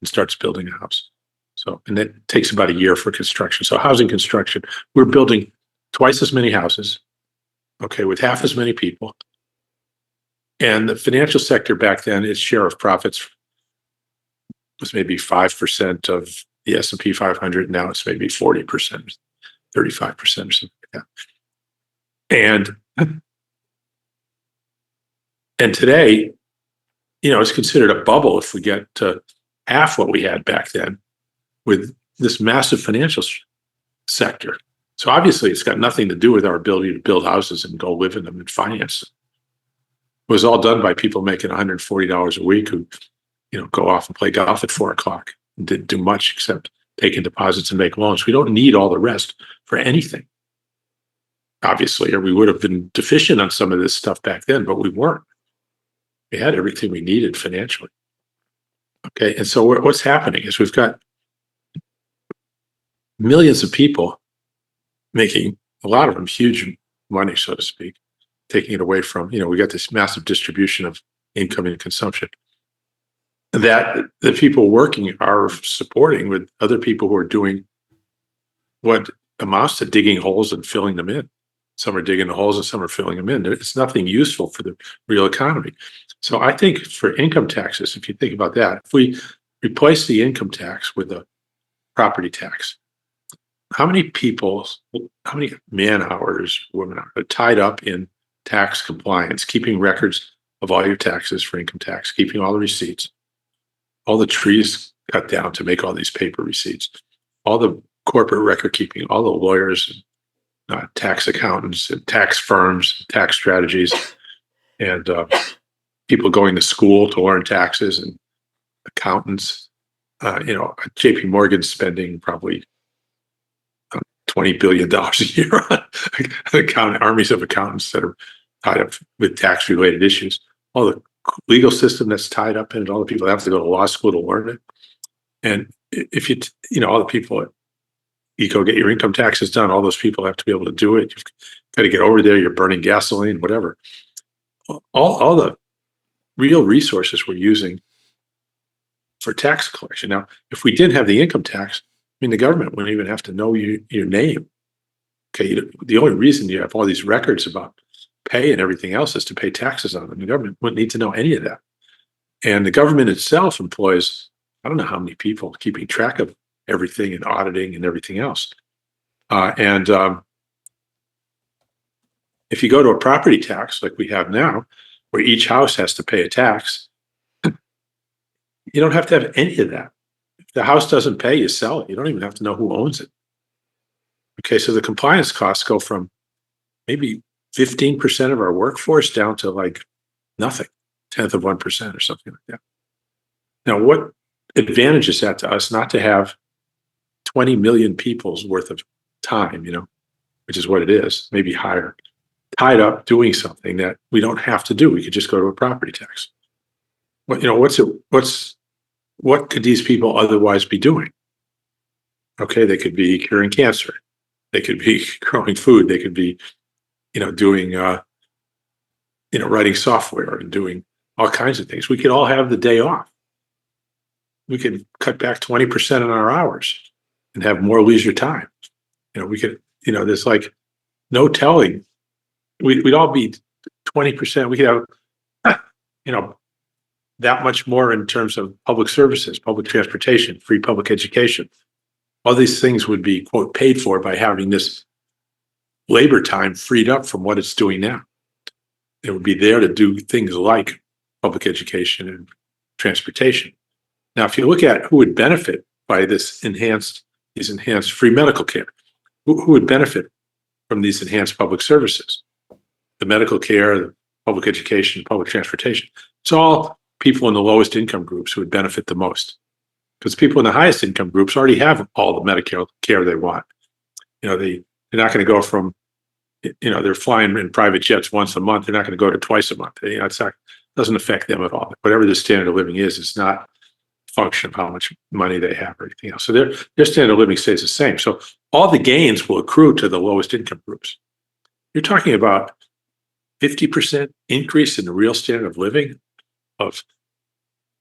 and starts building a house. So, and it takes about a year for construction. So housing construction, we're building twice as many houses, with half as many people. And the financial sector back then, its share of profits was maybe 5% of the S&P 500. Now it's maybe 40%, 35% or something like that. And today, it's considered a bubble if we get to half what we had back then with this massive financial sector. So obviously it's got nothing to do with our ability to build houses and go live in them and finance them. It was all done by people making $140 a week who, go off and play golf at 4:00 and didn't do much except taking deposits and make loans. We don't need all the rest for anything, obviously, or we would have been deficient on some of this stuff back then, but we weren't. We had everything we needed financially. Okay, and so what's happening is we've got millions of people making, a lot of them, huge money, so to speak, taking it away from, we got this massive distribution of income and consumption that the people working are supporting with other people who are doing what amounts to digging holes and filling them in. Some are digging the holes and some are filling them in. It's nothing useful for the real economy. So I think for income taxes, if you think about that, if we replace the income tax with a property tax, how many man hours, women are tied up in tax compliance, keeping records of all your taxes for income tax, keeping all the receipts, all the trees cut down to make all these paper receipts, all the corporate record keeping, all the lawyers, tax accountants and tax firms, tax strategies, and people going to school to learn taxes and accountants. JP Morgan's spending probably $20 billion a year on armies of accountants that are tied up with tax-related issues. All the legal system that's tied up in it, all the people that have to go to law school to learn it. And if all the people, you go get your income taxes done, all those people have to be able to do it. You've got to get over there, you're burning gasoline, whatever. All the real resources we're using for tax collection. Now, if we didn't have the income tax, the government wouldn't even have to know your name. Okay, the only reason you have all these records about pay and everything else is to pay taxes on them. The government wouldn't need to know any of that. And the government itself employs, I don't know how many people keeping track of everything and auditing and everything else. If you go to a property tax like we have now, where each house has to pay a tax, you don't have to have any of that. If the house doesn't pay, you sell it. You don't even have to know who owns it. Okay, so the compliance costs go from maybe 15% of our workforce down to like nothing, 1/10 of 1% or something like that. Now, what advantage is that to us not to have 20 million people's worth of time, which is what it is, maybe higher, tied up doing something that we don't have to do. We could just go to a property tax. What could these people otherwise be doing? Okay, they could be curing cancer. They could be growing food. They could be, doing, writing software and doing all kinds of things. We could all have the day off. We could cut back 20% on our hours and have more leisure time. We could, there's like no telling. We'd all be 20%. We could have, that much more in terms of public services, public transportation, free public education. All these things would be, quote, paid for by having this labor time freed up from what it's doing now. It would be there to do things like public education and transportation. Now, if you look at who would benefit by these enhanced free medical care, who would benefit from these enhanced public services? The medical care, the public education, public transportation. It's all people in the lowest income groups who would benefit the most, because people in the highest income groups already have all the Medicare care they want. They're not going to go from, they're flying in private jets once a month. They're not going to go to twice a month. Doesn't affect them at all. Whatever the standard of living is not a function of how much money they have or anything else. So their standard of living stays the same. So all the gains will accrue to the lowest income groups. You're talking about 50% increase in the real standard of living of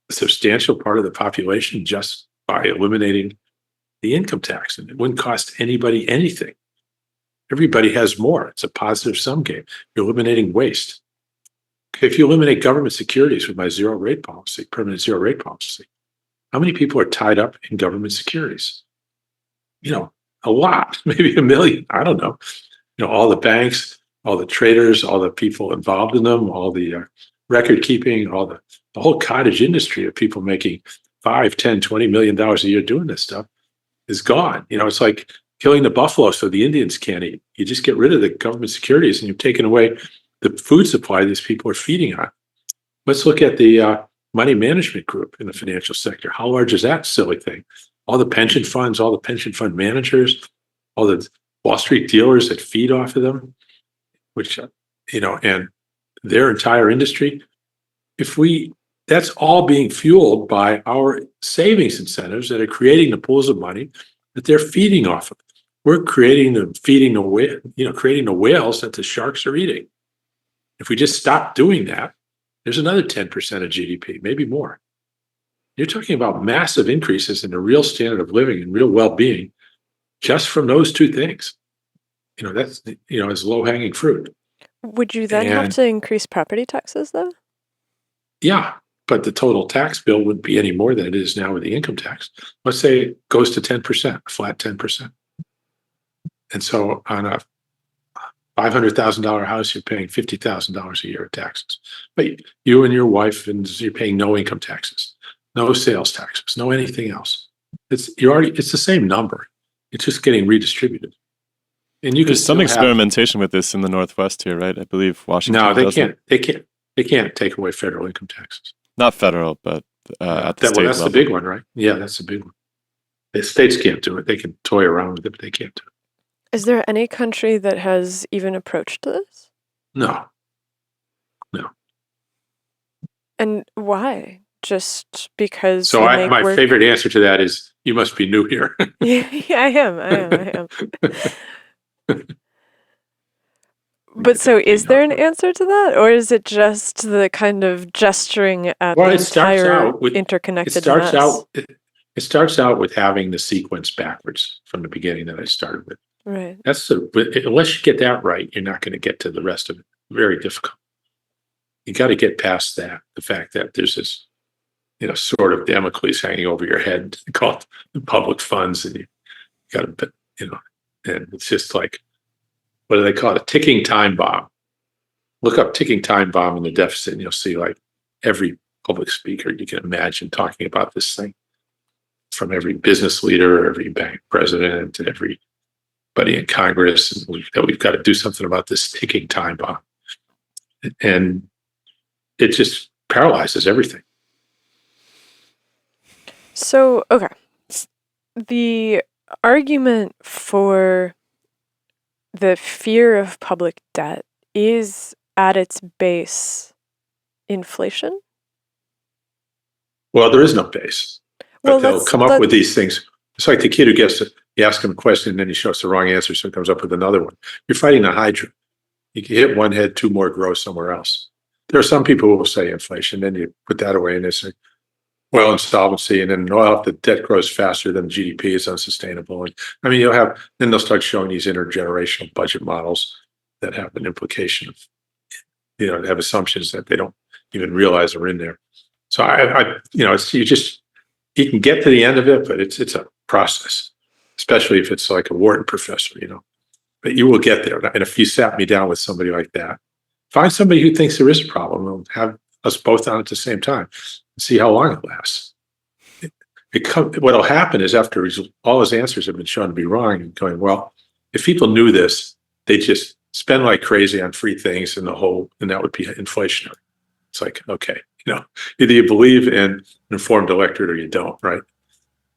a substantial part of the population just by eliminating the income tax. And it wouldn't cost anybody anything. Everybody has more. It's a positive sum game. You're eliminating waste. Okay, if you eliminate government securities with my zero rate policy, permanent zero rate policy, how many people are tied up in government securities? A lot, maybe 1 million. I don't know. All the banks, all the traders, all the people involved in them, all the record keeping, all the whole cottage industry of people making $5, $10, $20 million a year doing this stuff is gone. It's like killing the buffalo so the Indians can't eat. You just get rid of the government securities and you've taken away the food supply these people are feeding on. Let's look at the money management group in the financial sector. How large is that silly thing? All the pension funds, all the pension fund managers, all the Wall Street dealers that feed off of them, which, and their entire industry. That's all being fueled by our savings incentives that are creating the pools of money that they're feeding off of. We're creating the whales that the sharks are eating. If we just stop doing that, there's another 10% of GDP, maybe more. You're talking about massive increases in the real standard of living and real well-being just from those two things. That's, is low-hanging fruit. Would you then have to increase property taxes, though? Yeah, but the total tax bill wouldn't be any more than it is now with the income tax. Let's say it goes to 10%, a flat 10%. And so on a $500,000 house, you're paying $50,000 a year of taxes. But you and your wife, you're paying no income taxes, no sales taxes, no anything else. It's the same number. It's just getting redistributed. And there's some experimentation with this in the Northwest here, right? I believe Washington. No, they can't take away federal income taxes. Not federal, but at the state That's level. the big one, right? Yeah, that's the big one. The states can't do it. They can toy around with it, but they can't do it. Is there any country that has even approached this? No. And why? Just because So they make my work... favorite answer to that is you must be new here. Yeah, I am. But so is there an answer to that? Or is it just the kind of gesturing at the entire interconnected mess? It starts out with having the sequence backwards from the beginning that I started with. Right. Unless you get that right, you're not going to get to the rest of it. Very difficult. You got to get past that. The fact that there's this, sort of Damocles hanging over your head called public funds, and you got to, and it's just like, what do they call it? A ticking time bomb. Look up ticking time bomb in the deficit, and you'll see like every public speaker you can imagine talking about this thing, from every business leader, every bank president, and everybody in Congress, and that we've got to do something about this ticking time bomb. And it just paralyzes everything. So, okay. The argument for the fear of public debt is at its base inflation? Well, there is no base. But they'll come up with these things. It's like the kid who you ask him a question and then he shows the wrong answer, so he comes up with another one. You're fighting a hydra. You can hit one head, two more grow somewhere else. There are some people who will say inflation, then you put that away and they say, well, insolvency, and then if the debt grows faster than GDP, is unsustainable. And I mean, then they'll start showing these intergenerational budget models that have an implication of, have assumptions that they don't even realize are in there. So you can get to the end of it, but it's a process, especially if it's like a Wharton professor, but you will get there. And if you sat me down with somebody like that, find somebody who thinks there is a problem. We'll have us both on at the same time and see how long it lasts. What'll happen is after all his answers have been shown to be wrong, and going, well, if people knew this, they just spend like crazy on free things and that would be inflationary. It's like, okay, either you believe in an informed electorate or you don't, right?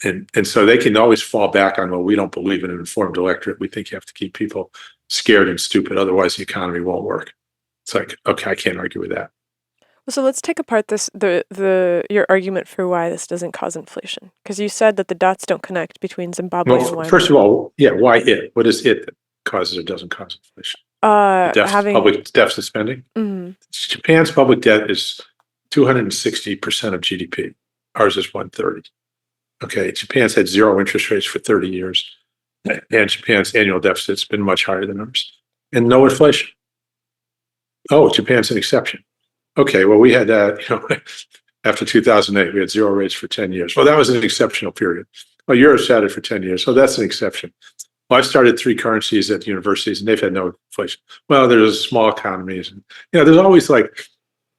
And so they can always fall back on, well, we don't believe in an informed electorate. We think you have to keep people scared and stupid, otherwise the economy won't work. It's like, okay, I can't argue with that. So let's take apart your argument for why this doesn't cause inflation, because you said that the dots don't connect between Zimbabwe and Weimar. First of all, why it? What is it that causes or doesn't cause inflation? Public deficit spending. Mm-hmm. Japan's public debt is 260% of GDP. Ours is 130. Okay, Japan's had zero interest rates for 30 years, and Japan's annual deficit's been much higher than ours, and no inflation. Oh, Japan's an exception. Okay, well, we had that, after 2008, we had zero rates for 10 years. Well, that was an exceptional period. Well, Europe's had it for 10 years, so that's an exception. Well, I've started 3 currencies at universities, and they've had no inflation. Well, there's small economies. And, there's always like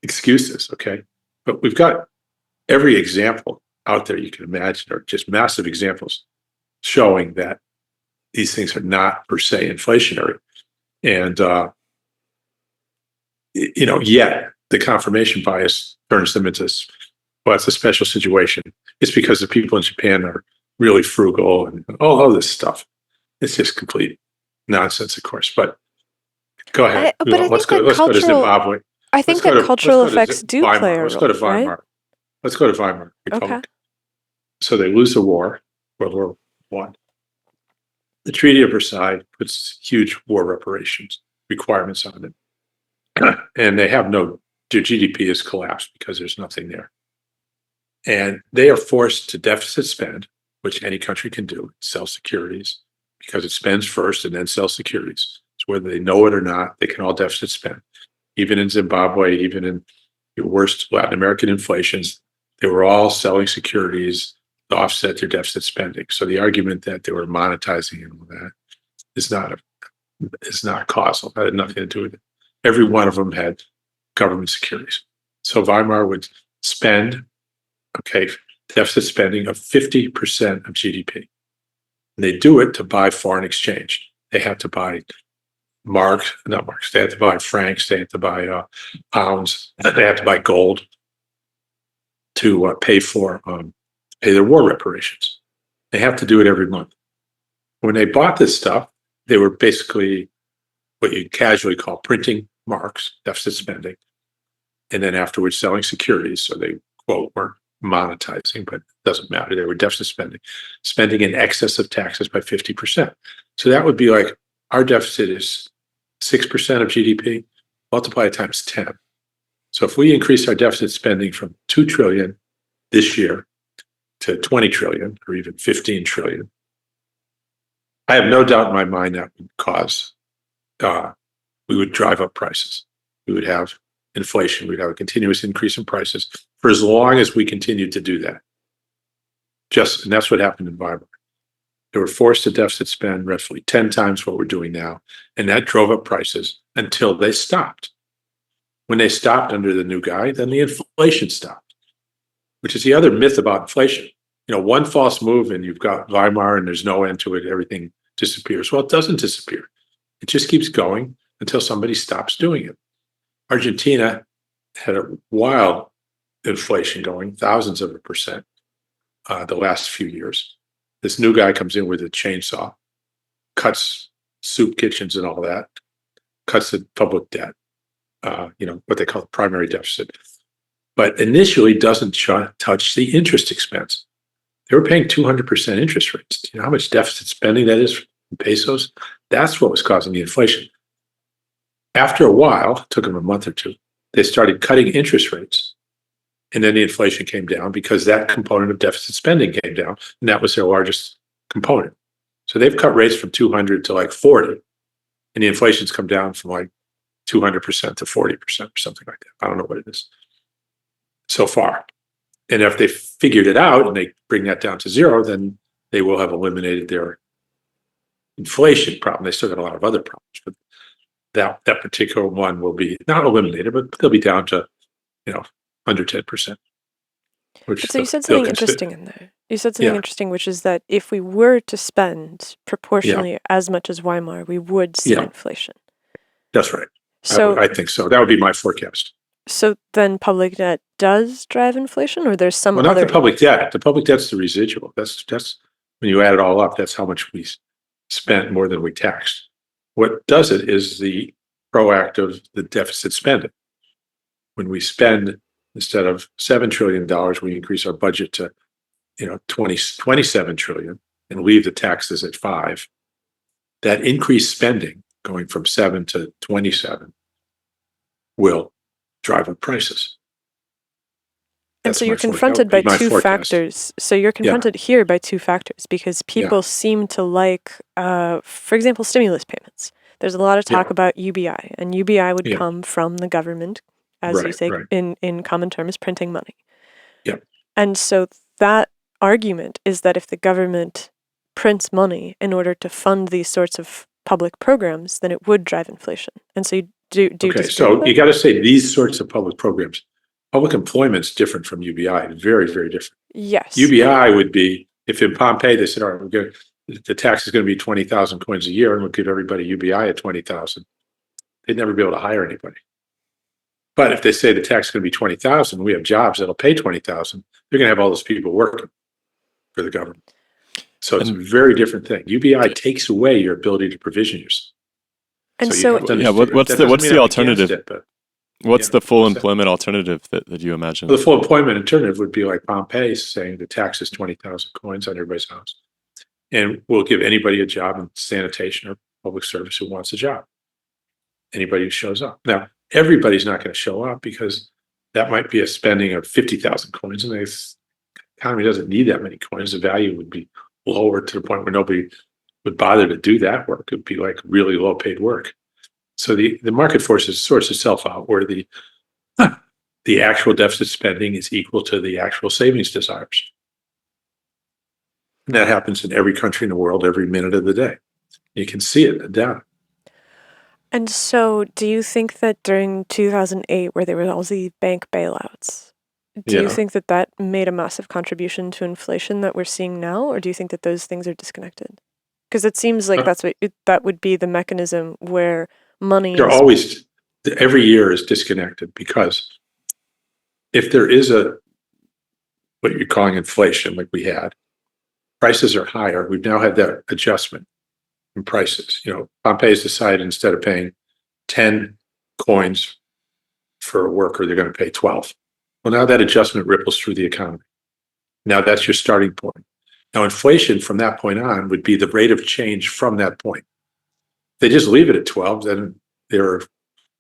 excuses, okay? But we've got every example out there you can imagine, or just massive examples showing that these things are not per se inflationary. And, yet the confirmation bias turns them into, well, it's a special situation. It's because the people in Japan are really frugal and all this stuff. It's just complete nonsense, of course. But go ahead. Let's go to Zimbabwe. I think that cultural effects do play a role. Let's go to Weimar. Right? Let's go to Weimar Republic. Okay. So they lose the war, World War I. The Treaty of Versailles puts huge war reparations requirements on it. And they have their GDP has collapsed because there's nothing there. And they are forced to deficit spend, which any country can do, sell securities, because it spends first and then sells securities. So whether they know it or not, they can all deficit spend. Even in Zimbabwe, even in the worst Latin American inflations, they were all selling securities to offset their deficit spending. So the argument that they were monetizing and all that is not causal. It had nothing to do with it. Every one of them had government securities. So Weimar would spend, deficit spending of 50% of GDP. And they do it to buy foreign exchange. They have to buy they have to buy francs, they have to buy pounds, they have to buy gold to pay their war reparations. They have to do it every month. When they bought this stuff, they were basically what you casually call printing marks, deficit spending, and then afterwards selling securities. So they, quote, weren't monetizing, but it doesn't matter. They were deficit spending in excess of taxes by 50%. So that would be like our deficit is 6% of GDP, multiply it times 10. So if we increase our deficit spending from 2 trillion this year to 20 trillion or even 15 trillion, I have no doubt in my mind that would cause, we would drive up prices. We would have inflation. We'd have a continuous increase in prices for as long as we continued to do that. And that's what happened in Weimar. They were forced to deficit spend roughly 10 times what we're doing now. And that drove up prices until they stopped. When they stopped under the new guy, then the inflation stopped, which is the other myth about inflation. One false move and you've got Weimar and there's no end to it. Everything disappears. Well, it doesn't disappear. It just keeps going until somebody stops doing it. Argentina had a wild inflation going, thousands of a percent, the last few years. This new guy comes in with a chainsaw, cuts soup kitchens and all that, cuts the public debt, what they call the primary deficit, but initially doesn't touch the interest expense. They were paying 200% interest rates. Do you know how much deficit spending that is in pesos? That's what was causing the inflation. After a while, it took them a month or two, they started cutting interest rates. And then the inflation came down because that component of deficit spending came down, and that was their largest component. So they've cut rates from 200 to like 40, and the inflation's come down from like 200% to 40% or something like that. I don't know what it is so far. And if they figured it out and they bring that down to zero, then they will have eliminated their inflation problem. They still got a lot of other problems, but that particular one will be not eliminated, but they'll be down to, under 10%. So you said something interesting in there. You said something interesting, which is that if we were to spend proportionally as much as Weimar, we would see inflation. That's right. So I think so. That would be my forecast. So then public debt does drive inflation, or there's some other... Well, not the public debt. The public debt's the residual. That's when you add it all up, that's how much we spent more than we taxed. What does it is the deficit spending. When we spend, instead of $7 trillion, we increase our budget to 27 trillion and leave the taxes at 5. That increased spending going from 7 to 27 will drive up prices. And so you're confronted by two factors. So you're confronted here by two factors because people seem to like, for example, stimulus payments. There's a lot of talk about UBI, and UBI would come from the government, as you say, in common terms, printing money. Yep. And so that argument is that if the government prints money in order to fund these sorts of public programs, then it would drive inflation. And so you do so you got to say these sorts of public programs. Public employment's different from UBI, very, very different. Yes. UBI would be, if in Pompeii they said, all right, the tax is going to be 20,000 coins a year and we'll give everybody UBI at 20,000, they'd never be able to hire anybody. But if they say the tax is going to be 20,000, we have jobs that'll pay 20,000, they're going to have all those people working for the government. So it's a very different thing. UBI takes away your ability to provision yourself. And what's the alternative? What's the full employment alternative that you imagine? Well, the full employment alternative would be like Pompeii saying the tax is 20,000 coins on everybody's house. And we'll give anybody a job in sanitation or public service who wants a job. Anybody who shows up. Now, everybody's not going to show up because that might be a spending of 50,000 coins, and the economy doesn't need that many coins. The value would be lower to the point where nobody would bother to do that work. It would be like really low paid work. So the market forces sorts itself out where the actual deficit spending is equal to the actual savings desires. And that happens in every country in the world every minute of the day. You can see it in the data. And so do you think that during 2008, where there were all the bank bailouts, do you think that made a massive contribution to inflation that we're seeing now, or do you think that those things are disconnected? Because it seems like that would be the mechanism where money every year is disconnected, because if there is what you're calling inflation, like we had. Prices are higher. We've now had that adjustment in prices. Pompeii's decided instead of paying 10 coins for a worker, they're going to pay 12. Well, now that adjustment ripples through the economy. Now that's your starting point. Now, inflation from that point on would be the rate of change from that point. If they just leave it at 12, then their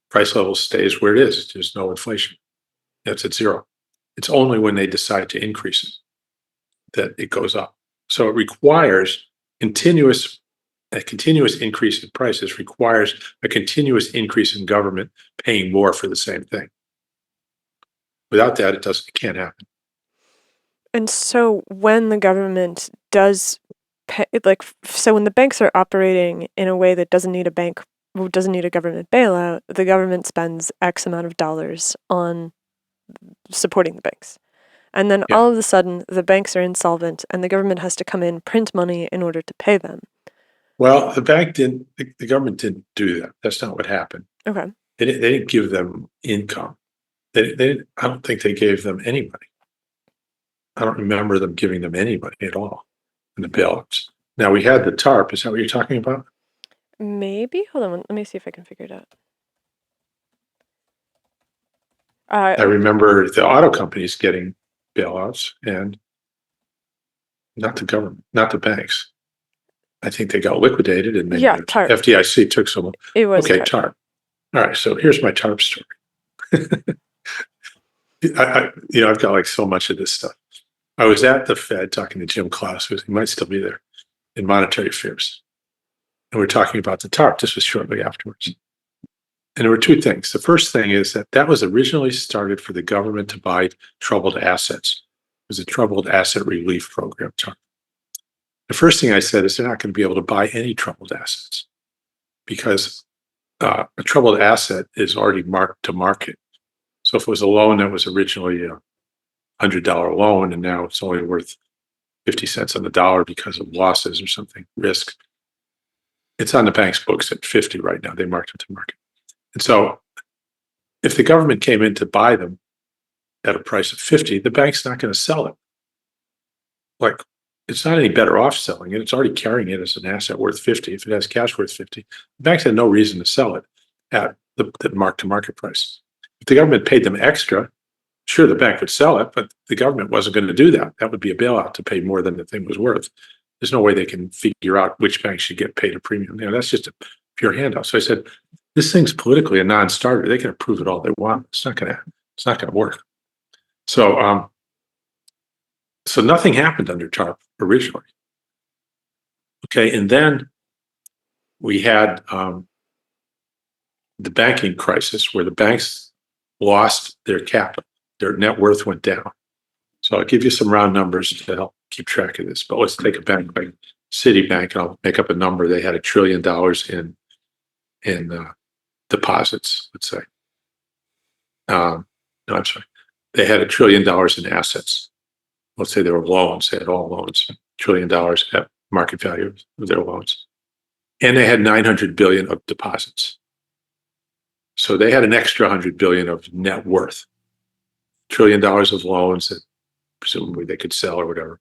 price level stays where it is. There's no inflation. It's at zero. It's only when they decide to increase it that it goes up. So it requires a continuous increase in prices requires a continuous increase in government paying more for the same thing. Without that, it can't happen. And so when the government does pay, so when the banks are operating in a way that doesn't need a government bailout, the government spends X amount of dollars on supporting the banks. And then all of a sudden, the banks are insolvent and the government has to come in, print money in order to pay them. Well, the government didn't do that. That's not what happened. Okay. They didn't give them income. I don't think they gave them any money. I don't remember them giving them any money at all in the bailouts. Now, we had the TARP. Is that what you're talking about? Maybe. Hold on. Let me see if I can figure it out. I remember the auto companies getting bailouts and not the government, not the banks. I think they got liquidated and then TARP. FDIC took some. It was okay, TARP. All right, so here's my TARP story. I've got so much of this stuff. I was at the Fed talking to Jim Klaus, he might still be there, in monetary affairs. And we're talking about the TARP. This was shortly afterwards. And there were two things. The first thing is that was originally started for the government to buy troubled assets. It was a troubled asset relief program. The first thing I said is they're not going to be able to buy any troubled assets because a troubled asset is already marked to market. So if it was a loan that was originally a $100 loan and now it's only worth 50 cents on the dollar because of losses or something, risk, it's on the bank's books at 50 right now. They marked it to market. And so if the government came in to buy them at a price of 50, the bank's not going to sell it. It's not any better off selling it. It's already carrying it as an asset worth 50. If it has cash worth 50, the banks had no reason to sell it at the mark-to-market price. If the government paid them extra, sure, the bank would sell it, but the government wasn't going to do that. That would be a bailout to pay more than the thing was worth. There's no way they can figure out which bank should get paid a premium. That's just a pure handout. So I said, this thing's politically a non-starter. They can approve it all they want. It's not going to work. So, so nothing happened under TARP originally. Okay, and then we had the banking crisis where the banks lost their capital. Their net worth went down. So I'll give you some round numbers to help keep track of this. But let's take a bank like Citibank, and I'll make up a number. They had $1 trillion in deposits, let's say. No, I'm sorry. They had $1 trillion in assets. Let's say they were loans. They had all loans, $1 trillion at market value of their loans. And they had 900 billion of deposits. So they had an extra 100 billion of net worth. $1 trillion of loans that presumably they could sell or whatever.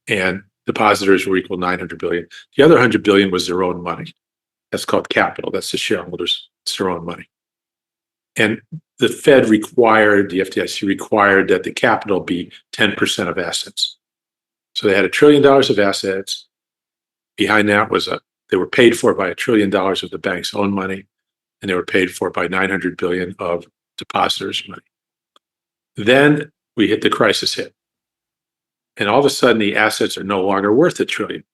And depositors were equal 900 billion. The other 100 billion was their own money. That's called capital. That's the shareholders. It's their own money. And the Fed required, the FDIC required that the capital be 10% of assets. So they had $1 trillion of assets. Behind that was they were paid for by $1 trillion of the bank's own money, and they were paid for by 900 billion of depositors' money. Then we hit the crisis hit. And all of a sudden the assets are no longer worth $1 trillion.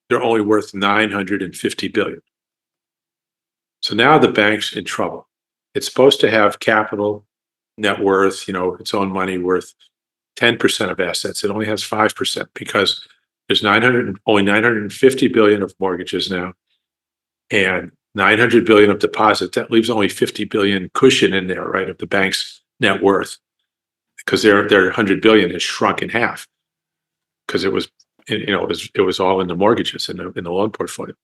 They're only worth 950 billion. So now the bank's in trouble. It's supposed to have capital, net worth, its own money worth 10% of assets. It only has 5% because there's only 950 billion of mortgages now and 900 billion of deposits. That leaves only 50 billion cushion in there, right, of the bank's net worth, because their 100 billion has shrunk in half because it was all in the mortgages in the loan portfolio.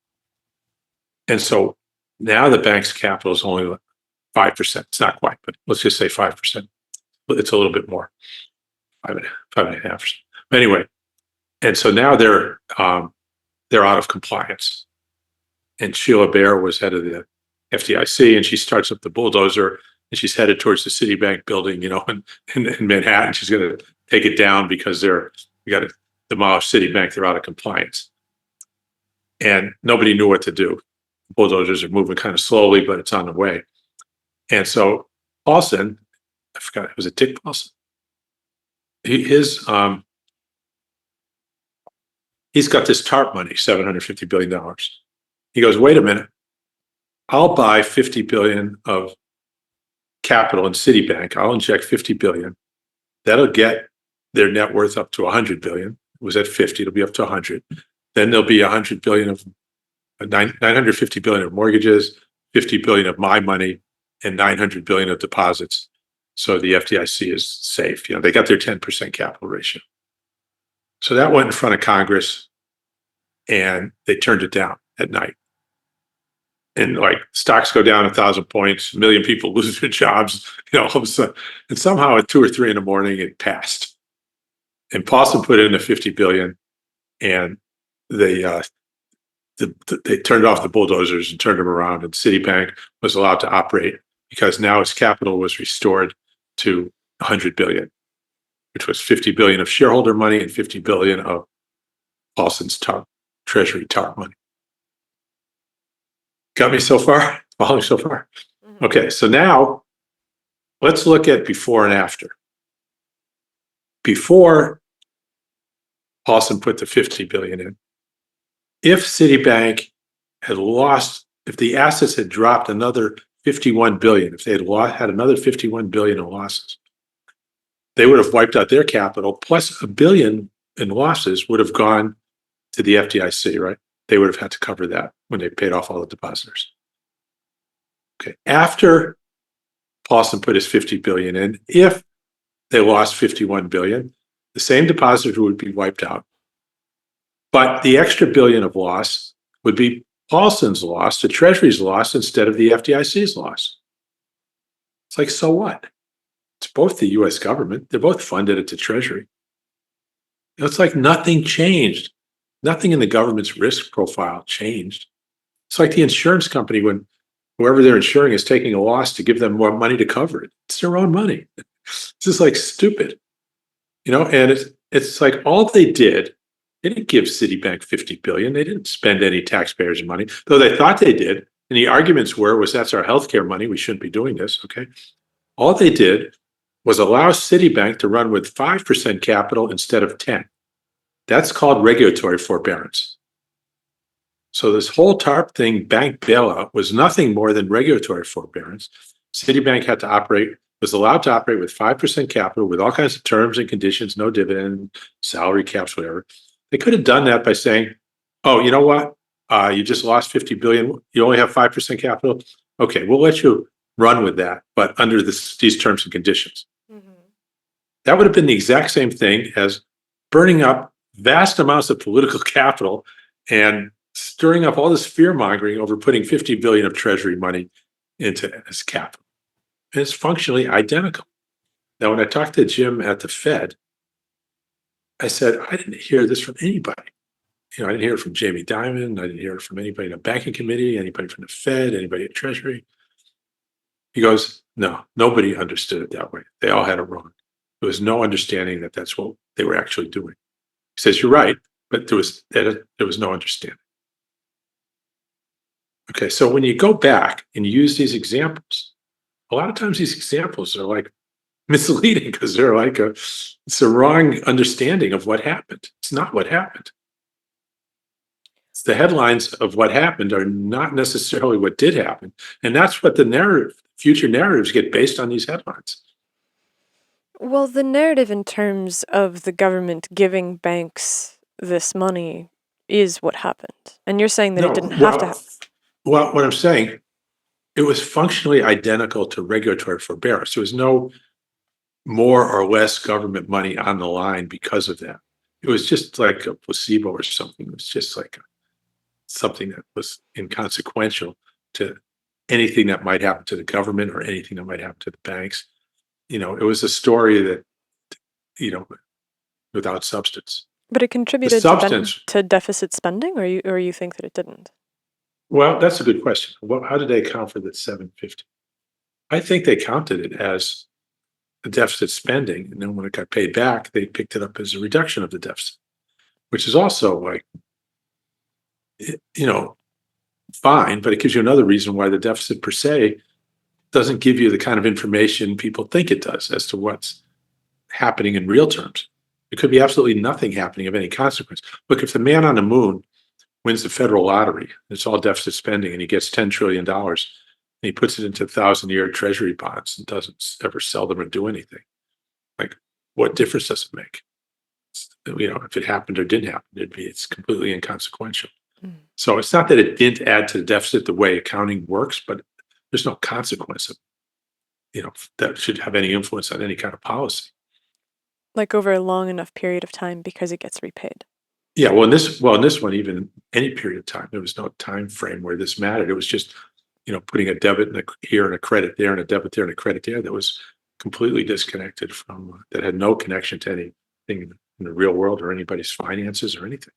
And so now the bank's capital is only 5%. It's not quite, but let's just say 5%. It's a little bit more. five and a half. Anyway, and so now they're out of compliance. And Sheila Bair was head of the FDIC, and she starts up the bulldozer, and she's headed towards the Citibank building, in Manhattan. She's going to take it down because we got to demolish Citibank. They're out of compliance, and nobody knew what to do. Bulldozers are moving kind of slowly, but it's on the way. And so Paulson, I forgot, was it Dick Paulson? He's got this TARP money, $750 billion. He goes, wait a minute, I'll buy $50 billion of capital in Citibank. I'll inject $50 billion. That'll get their net worth up to $100 billion. It was at 50, it'll be up to 100. Then there'll be $100 billion of $950 billion of mortgages, $50 billion of my money, and $900 billion of deposits. So the FDIC is safe. They got their 10% capital ratio. So that went in front of Congress, and they turned it down at night. And stocks go down 1,000 points, 1 million people lose their jobs, all of a sudden. And somehow at 2 or 3 in the morning, it passed. And Paulson put in the $50 billion, and they turned off the bulldozers and turned them around, and Citibank was allowed to operate because now its capital was restored to $100 billion, which was $50 billion of shareholder money and $50 billion of Paulson's Treasury TARP money. Got me so far? Following so far? Mm-hmm. Okay, so now let's look at before and after. Before Paulson put the $50 billion in, if Citibank had lost, if the assets had dropped another $51 billion, if they had another $51 billion in losses, they would have wiped out their capital, plus $1 billion in losses would have gone to the FDIC, right? They would have had to cover that when they paid off all the depositors. Okay, after Paulson put his $50 billion in, if they lost $51 billion, the same depositors would be wiped out. But the extra billion of loss would be Paulson's loss, the Treasury's loss, instead of the FDIC's loss. It's so what? It's both the US government. They're both funded at the Treasury. It's like nothing changed. Nothing in the government's risk profile changed. It's like the insurance company when whoever they're insuring is taking a loss to give them more money to cover it. It's their own money. It's just stupid. And it's like all they did, they didn't give Citibank $50 billion. They didn't spend any taxpayers' money, though they thought they did. And the arguments was that's our healthcare money. We shouldn't be doing this. Okay. All they did was allow Citibank to run with 5% capital instead of 10. That's called regulatory forbearance. So this whole TARP thing, bank bailout, was nothing more than regulatory forbearance. Citibank was allowed to operate with 5% capital with all kinds of terms and conditions, no dividend, salary caps, whatever. They could have done that by saying, oh, you know what? You just lost $50 billion. You only have 5% capital. Okay, we'll let you run with that, but under these terms and conditions. Mm-hmm. That would have been the exact same thing as burning up vast amounts of political capital and stirring up all this fear mongering over putting $50 billion of Treasury money into as capital. And it's functionally identical. Now, when I talked to Jim at the Fed, I said, I didn't hear this from anybody. I didn't hear it from Jamie Dimon. I didn't hear it from anybody in the banking committee, anybody from the Fed, anybody at Treasury. He goes, no, nobody understood it that way. They all had it wrong. There was no understanding that that's what they were actually doing. He says, you're right, but there was no understanding. Okay, so when you go back and use these examples, a lot of times these examples are misleading because they're it's a wrong understanding of what happened. It's not what happened. It's the headlines of what happened are not necessarily what did happen. And that's what the future narratives get based on these headlines. Well, the narrative in terms of the government giving banks this money is what happened. And you're saying that it didn't have to happen. Well, what I'm saying, it was functionally identical to regulatory forbearance. There was no more or less government money on the line because of that. It was just like a placebo or something. It was just something that was inconsequential to anything that might happen to the government or anything that might happen to the banks. It was a story that without substance. But it The contributed substance, to deficit spending, or you think that it didn't? well, that's a good question. How did they account for that 750? I think they counted it as a deficit spending, and then when it got paid back, they picked it up as a reduction of the deficit, which is also like, you know, fine, but it gives you another reason why the deficit per se doesn't give you the kind of information people think it does as to what's happening in real terms. It could be absolutely nothing happening of any consequence. Look, if the man on the moon wins the federal lottery, it's all deficit spending, and he gets $10 trillion, and he puts it into 1,000-year Treasury bonds and doesn't ever sell them or do anything. Like, what difference does it make? If it happened or didn't happen, it's completely inconsequential. So it's not that it didn't add to the deficit the way accounting works, but there's no consequence of, that should have any influence on any kind of policy. Like over a long enough period of time because it gets repaid. Yeah, well, in this one, even any period of time, there was no time frame where this mattered. It was just, putting a debit here and a credit there and a debit there and a credit there that was completely disconnected from, that had no connection to anything in the real world or anybody's finances or anything.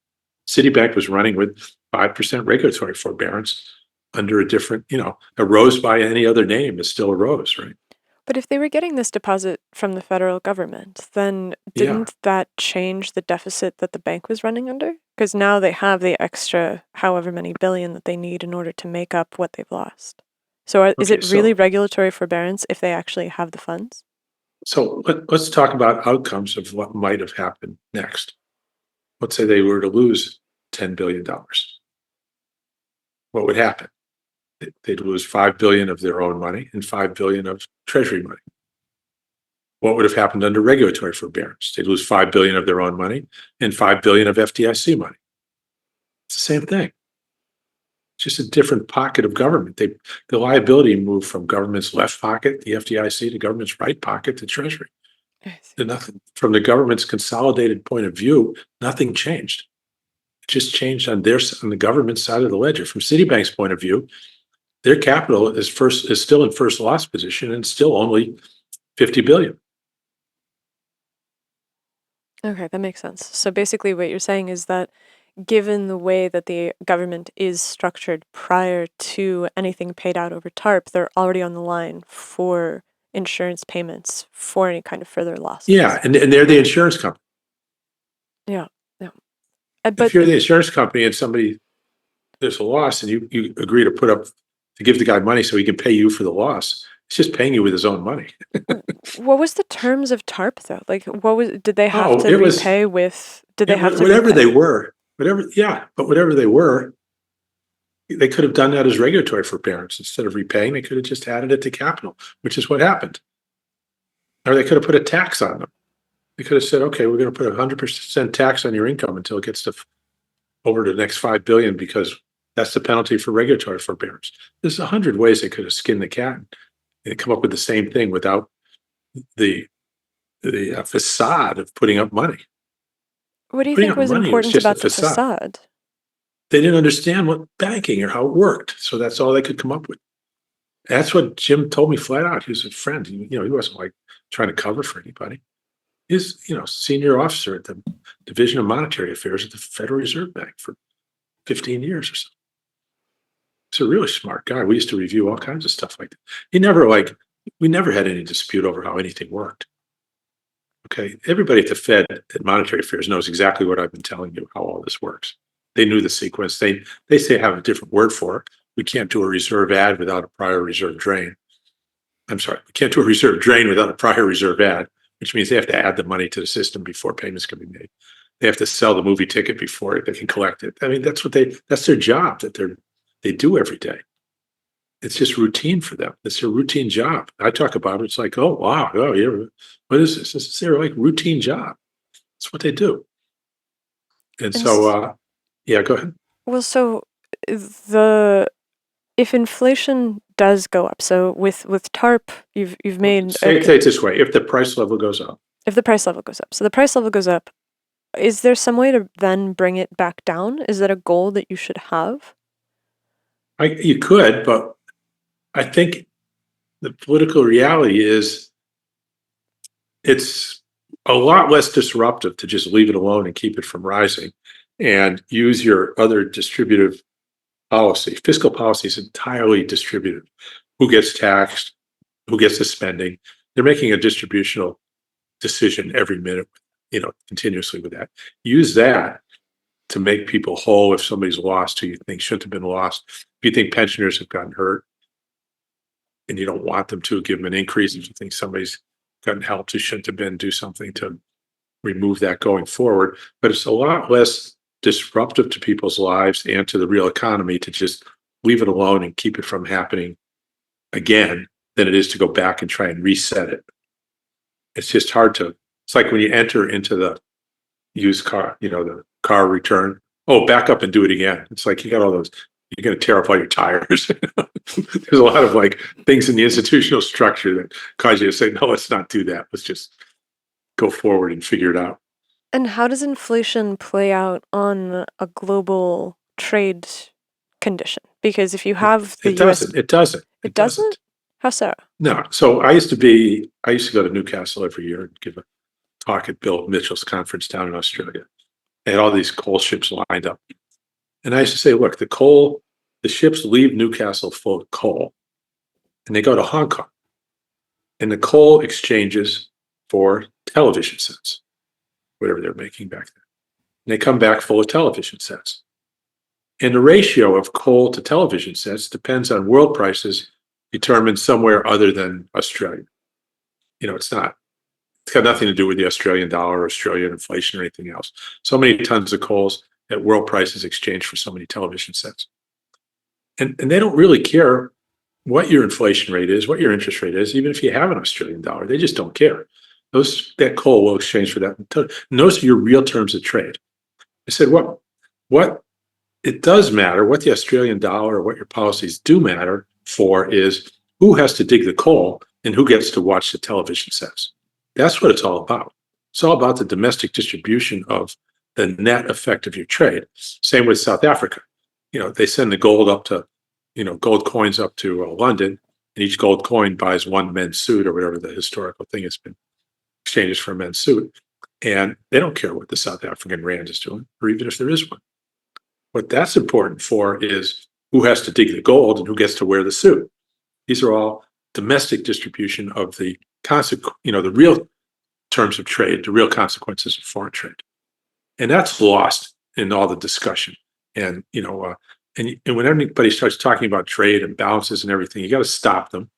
Citibank was running with 5% regulatory forbearance under a different, a rose by any other name is still a rose, right? But if they were getting this deposit from the federal government, then didn't that change the deficit that the bank was running under? Because now they have the extra however many billion that they need in order to make up what they've lost. So is it really regulatory forbearance if they actually have the funds? So let's talk about outcomes of what might have happened next. Let's say they were to lose $10 billion. What would happen? They'd lose $5 billion of their own money and $5 billion of Treasury money. What would have happened under regulatory forbearance? They'd lose $5 billion of their own money and $5 billion of FDIC money. It's the same thing. It's just a different pocket of government. The liability moved from government's left pocket, the FDIC, to government's right pocket, the Treasury. Nothing from the government's consolidated point of view. Nothing changed. It just changed on the government side of the ledger. From Citibank's point of view, their capital is still in first loss position and still only $50 billion. Okay, that makes sense. So basically, what you're saying is that given the way that the government is structured prior to anything paid out over TARP, they're already on the line for insurance payments for any kind of further losses. Yeah, and they're the insurance company. Yeah. But if you're the insurance company and there's a loss and you agree to give the guy money so he can pay you for the loss, it's just paying you with his own money. What was the terms of TARP though? Like, did they have to repay with? Did they have to whatever they were? Whatever they were, they could have done that as regulatory forbearance instead of repaying. They could have just added it to capital, which is what happened. Or they could have put a tax on them. They could have said, "Okay, we're going to put 100% tax on your income until it gets to over the next $5 billion because that's the penalty for regulatory forbearance." There's 100 ways they could have skinned the cat and come up with the same thing without the facade of putting up money. What do you think was important about the facade? They didn't understand what banking or how it worked, so that's all they could come up with. That's what Jim told me flat out. He was a friend. He wasn't like trying to cover for anybody. He's senior officer at the Division of Monetary Affairs at the Federal Reserve Bank for 15 years or so. He's a really smart guy. We used to review all kinds of stuff like that. We never had any dispute over how anything worked. Okay, everybody at the Fed at Monetary Affairs knows exactly what I've been telling you, how all this works. They knew the sequence. They say have a different word for it. We can't do a reserve add without a prior reserve drain. I'm sorry, we can't do a reserve drain without a prior reserve add, which means they have to add the money to the system before payments can be made. They have to sell the movie ticket before they can collect it. I mean, that's their job that they do every day. It's just routine for them. It's a routine job. I talk about it. It's like, oh, wow. Oh, yeah. What is this? It's their routine job. It's what they do. And so, yeah, go ahead. Well, so if inflation does go up, so with TARP, you've made. Say it this way: if the price level goes up. If the price level goes up, so the price level goes up. Is there some way to then bring it back down? Is that a goal that you should have? You could, but I think the political reality is it's a lot less disruptive to just leave it alone and keep it from rising and use your other distributive policy. Fiscal policy is entirely distributive. Who gets taxed? Who gets the spending? They're making a distributional decision every minute, continuously with that. Use that to make people whole if somebody's lost who you think shouldn't have been lost. If you think pensioners have gotten hurt and you don't want them to, give them an increase. If you think somebody's gotten help who shouldn't have been, do something to remove that going forward. But it's a lot less disruptive to people's lives and to the real economy to just leave it alone and keep it from happening again than it is to go back and try and reset it. It's just hard to, it's like when you enter into the used car, the car return, oh, back up and do it again. It's like you got all those, you're going to tear up all your tires. There's a lot of like things in the institutional structure that cause you to say, no, let's not do that. Let's just go forward and figure it out. And how does inflation play out on a global trade condition? Because if you have the US... It doesn't. It doesn't? How so? No. So I used to go to Newcastle every year and give a talk at Bill Mitchell's conference down in Australia. They had all these coal ships lined up. And I used to say, look, the ships leave Newcastle full of coal and they go to Hong Kong. And the coal exchanges for television sets, whatever they're making back then. And they come back full of television sets. And the ratio of coal to television sets depends on world prices determined somewhere other than Australia. It's got nothing to do with the Australian dollar or Australian inflation or anything else. So many tons of coals at world prices exchanged for so many television sets. And they don't really care what your inflation rate is, what your interest rate is, even if you have an Australian dollar. They just don't care. That coal will exchange for that. And those are your real terms of trade. I said, what it does matter, what the Australian dollar or what your policies do matter for is who has to dig the coal and who gets to watch the television sets. That's what it's all about. It's all about the domestic distribution of the net effect of your trade. Same with South Africa. They send the gold up to, gold coins up to London, and each gold coin buys one men's suit or whatever the historical thing has been, exchanges for a men's suit. And they don't care what the South African rand is doing, or even if there is one. What that's important for is who has to dig the gold and who gets to wear the suit. These are all domestic distribution of the the real terms of trade, the real consequences of foreign trade. And that's lost in all the discussion. And, and when anybody starts talking about trade and balances and everything, you got to stop them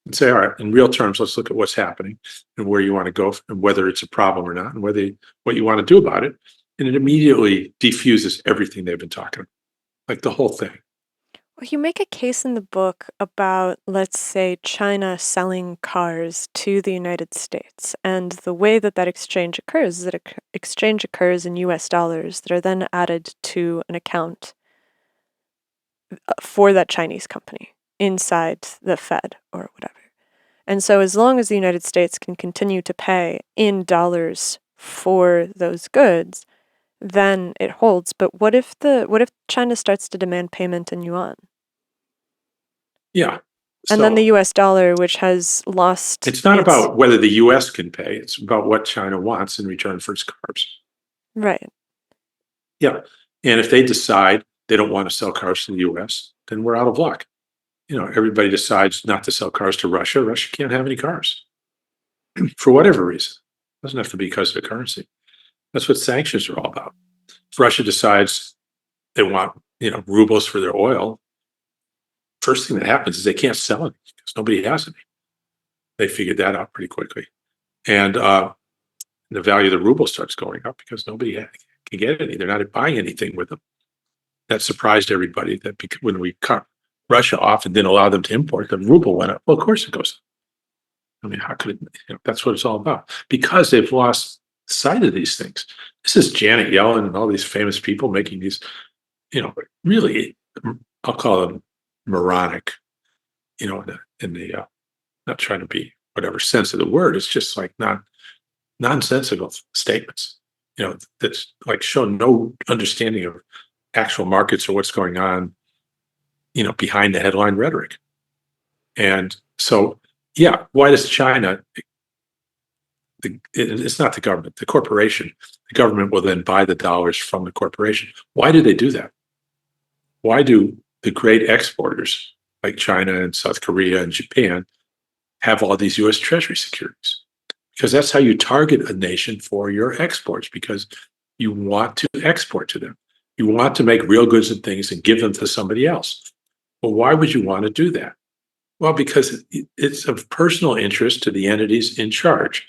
and say, all right, in real terms, let's look at what's happening and where you want to go and whether it's a problem or not and what you want to do about it. And it immediately defuses everything they've been talking about, like the whole thing. Well, you make a case in the book about, let's say, China selling cars to the United States. And the way that exchange occurs is that exchange occurs in US dollars that are then added to an account for that Chinese company inside the Fed or whatever. And so as long as the United States can continue to pay in dollars for those goods, then it holds. But what if China starts to demand payment in yuan? Yeah. And then the US dollar, which has lost... It's not about whether the US can pay. It's about what China wants in return for its cars. Right. Yeah. And if they decide they don't want to sell cars to the US, then we're out of luck. Everybody decides not to sell cars to Russia. Russia can't have any cars for whatever reason. It doesn't have to be because of the currency. That's what sanctions are all about. If Russia decides they want, rubles for their oil, first thing that happens is they can't sell it because nobody has any. They figured that out pretty quickly. And the value of the ruble starts going up because nobody can get any. They're not buying anything with them. That surprised everybody that when we cut Russia off and didn't allow them to import, the ruble went up. Well, of course it goes up. I mean, how could it? That's what it's all about. Because they've lost sight of these things. This is Janet Yellen and all these famous people making these, really, I'll call them moronic, in the not trying to be whatever sense of the word. It's just like nonsensical statements, that's like show no understanding of actual markets or what's going on, behind the headline rhetoric. And so, yeah, why does China it's not the government, the corporation. The government will then buy the dollars from the corporation. Why do they do that? Why do the great exporters like China and South Korea and Japan have all these U.S. Treasury securities? Because that's how you target a nation for your exports, because you want to export to them. You want to make real goods and things and give them to somebody else. Well, why would you want to do that? Well, because it's of personal interest to the entities in charge.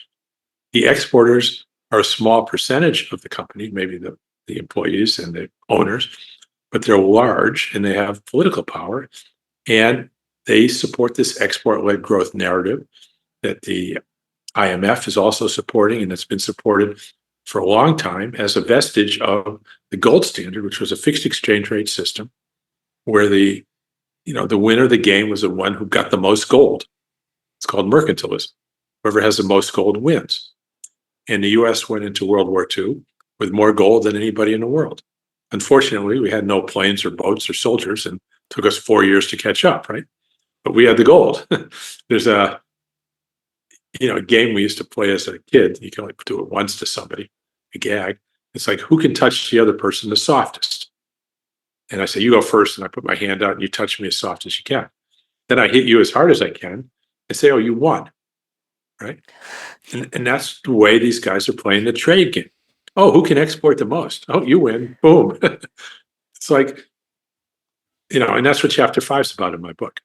The exporters are a small percentage of the company, maybe the employees and the owners, but they're large and they have political power, and they support this export-led growth narrative that the IMF is also supporting, and it's been supported for a long time as a vestige of the gold standard, which was a fixed exchange rate system where the winner of the game was the one who got the most gold. It's called mercantilism. Whoever has the most gold wins. And the US went into World War II with more gold than anybody in the world. Unfortunately, we had no planes or boats or soldiers, and it took us 4 years to catch up, right? But we had the gold. There's a game we used to play as a kid. You can only do it once to somebody, a gag. It's like, who can touch the other person the softest? And I say, you go first, and I put my hand out, and you touch me as soft as you can. Then I hit you as hard as I can and say, oh, you won, right? And that's the way these guys are playing the trade game. Oh, who can export the most? Oh, you win. Boom. It's like, and that's what chapter 5 is about in my book.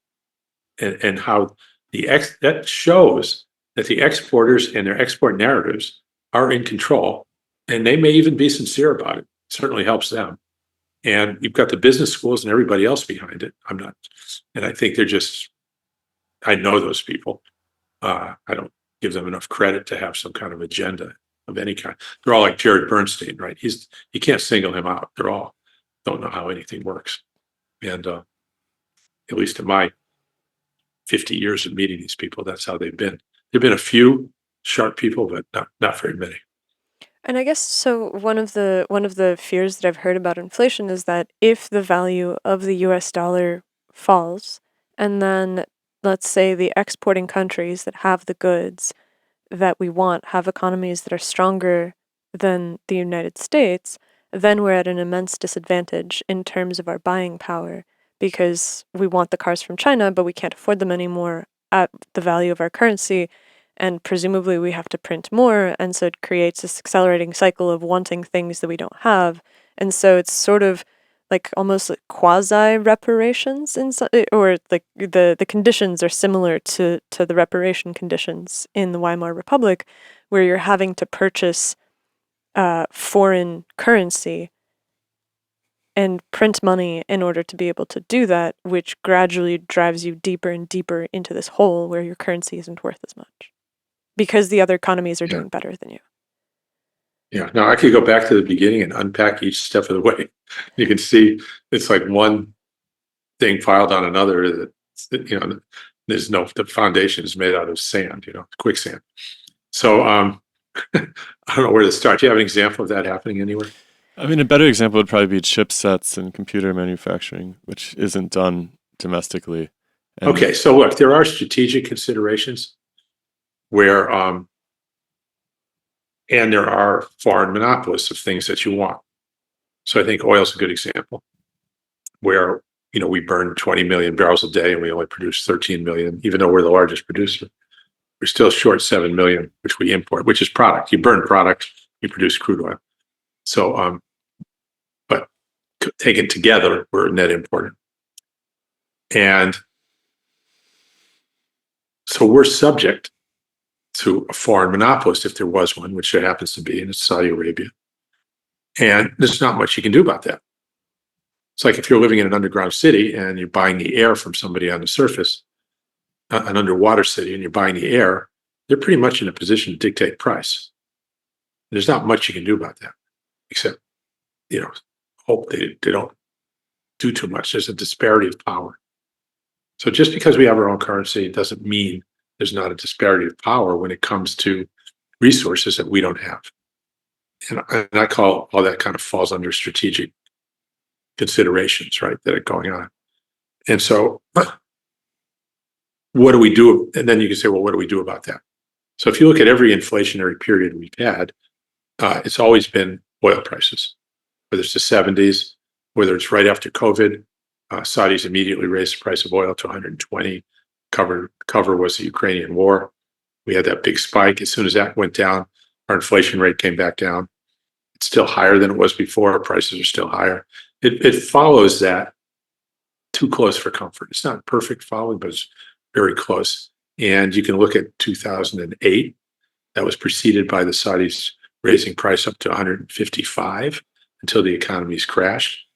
And how that shows that the exporters and their export narratives are in control, and they may even be sincere about it. It certainly helps them. And you've got the business schools and everybody else behind it. I'm not, and I think I know those people. I don't give them enough credit to have some kind of agenda of any kind. They're all like Jared Bernstein, right? You can't single him out. They're all don't know how anything works. And at least in my 50 years of meeting these people, that's how they've been. There've been a few sharp people, but not very many. And I guess so one of the fears that I've heard about inflation is that if the value of the US dollar falls, and then let's say the exporting countries that have the goods that we want have economies that are stronger than the United States, then we're at an immense disadvantage in terms of our buying power, because we want the cars from China, but we can't afford them anymore at the value of our currency. And presumably we have to print more, and so it creates this accelerating cycle of wanting things that we don't have. And so it's sort of like almost like quasi reparations, or like the conditions are similar to the reparation conditions in the Weimar Republic, where you're having to purchase foreign currency and print money in order to be able to do that, which gradually drives you deeper and deeper into this hole where your currency isn't worth as much, because the other economies are doing better than you. Yeah. Now I could go back to the beginning and unpack each step of the way. You can see it's like one thing piled on another that, the foundation is made out of sand, quicksand. So I don't know where to start. Do you have an example of that happening anywhere? I mean, a better example would probably be chipsets and computer manufacturing, which isn't done domestically. Okay. So look, there are strategic considerations where, and there are foreign monopolists of things that you want. So I think oil is a good example where, we burn 20 million barrels a day and we only produce 13 million, even though we're the largest producer. We're still short 7 million, which we import, which is product. You burn product, you produce crude oil. So, but taken together, we're a net importer. And so we're subject to a foreign monopolist, if there was one, which there happens to be, and it's Saudi Arabia. And there's not much you can do about that. It's like if you're living in an underground city and you're buying the air from somebody on the surface, an underwater city, and you're buying the air, they're pretty much in a position to dictate price. There's not much you can do about that, except, hope they don't do too much. There's a disparity of power. So just because we have our own currency doesn't mean there's not a disparity of power when it comes to resources that we don't have. And I call all that kind of falls under strategic considerations, right, that are going on. And so what do we do? And then you can say, well, what do we do about that? So if you look at every inflationary period we've had, it's always been oil prices, whether it's the 70s, whether it's right after COVID. Saudis immediately raised the price of oil to 120. Cover was the Ukrainian war. We had that big spike. As soon as that went down, our inflation rate came back down. It's still higher than it was before. Prices are still higher. It follows that too close for comfort. It's not perfect following, but it's very close. And you can look at 2008. That was preceded by the Saudis raising price up to 155 until the economies crashed.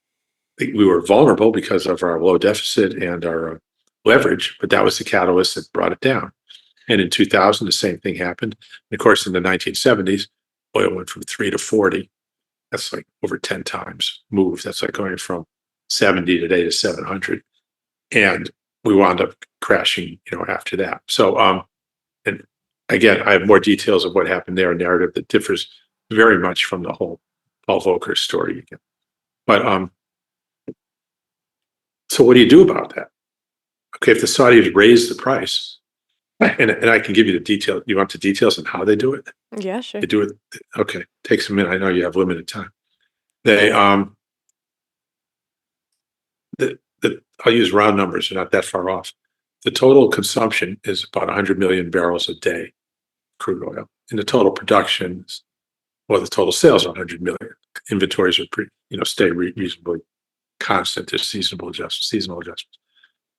We were vulnerable because of our low deficit and our leverage, but that was the catalyst that brought it down. And in 2000, the same thing happened. And of course, in the 1970s, oil went from 3 to 40. That's like over 10 times move. That's like going from 70 today to 700. And we wound up crashing, after that. So, and again, I have more details of what happened there, a narrative that differs very much from the whole Paul Volcker story again. But so what do you do about that? Okay, if the Saudis raise the price, and I can give you the detail. You want the details on how they do it? Yeah, sure. They do it. Okay, takes a minute. I know you have limited time. They I'll use round numbers. They're not that far off. The total consumption is about 100 million barrels a day, crude oil, and the total production is, the total sales are 100 million. Inventories are pretty, stay reasonably constant. There's seasonal adjustments.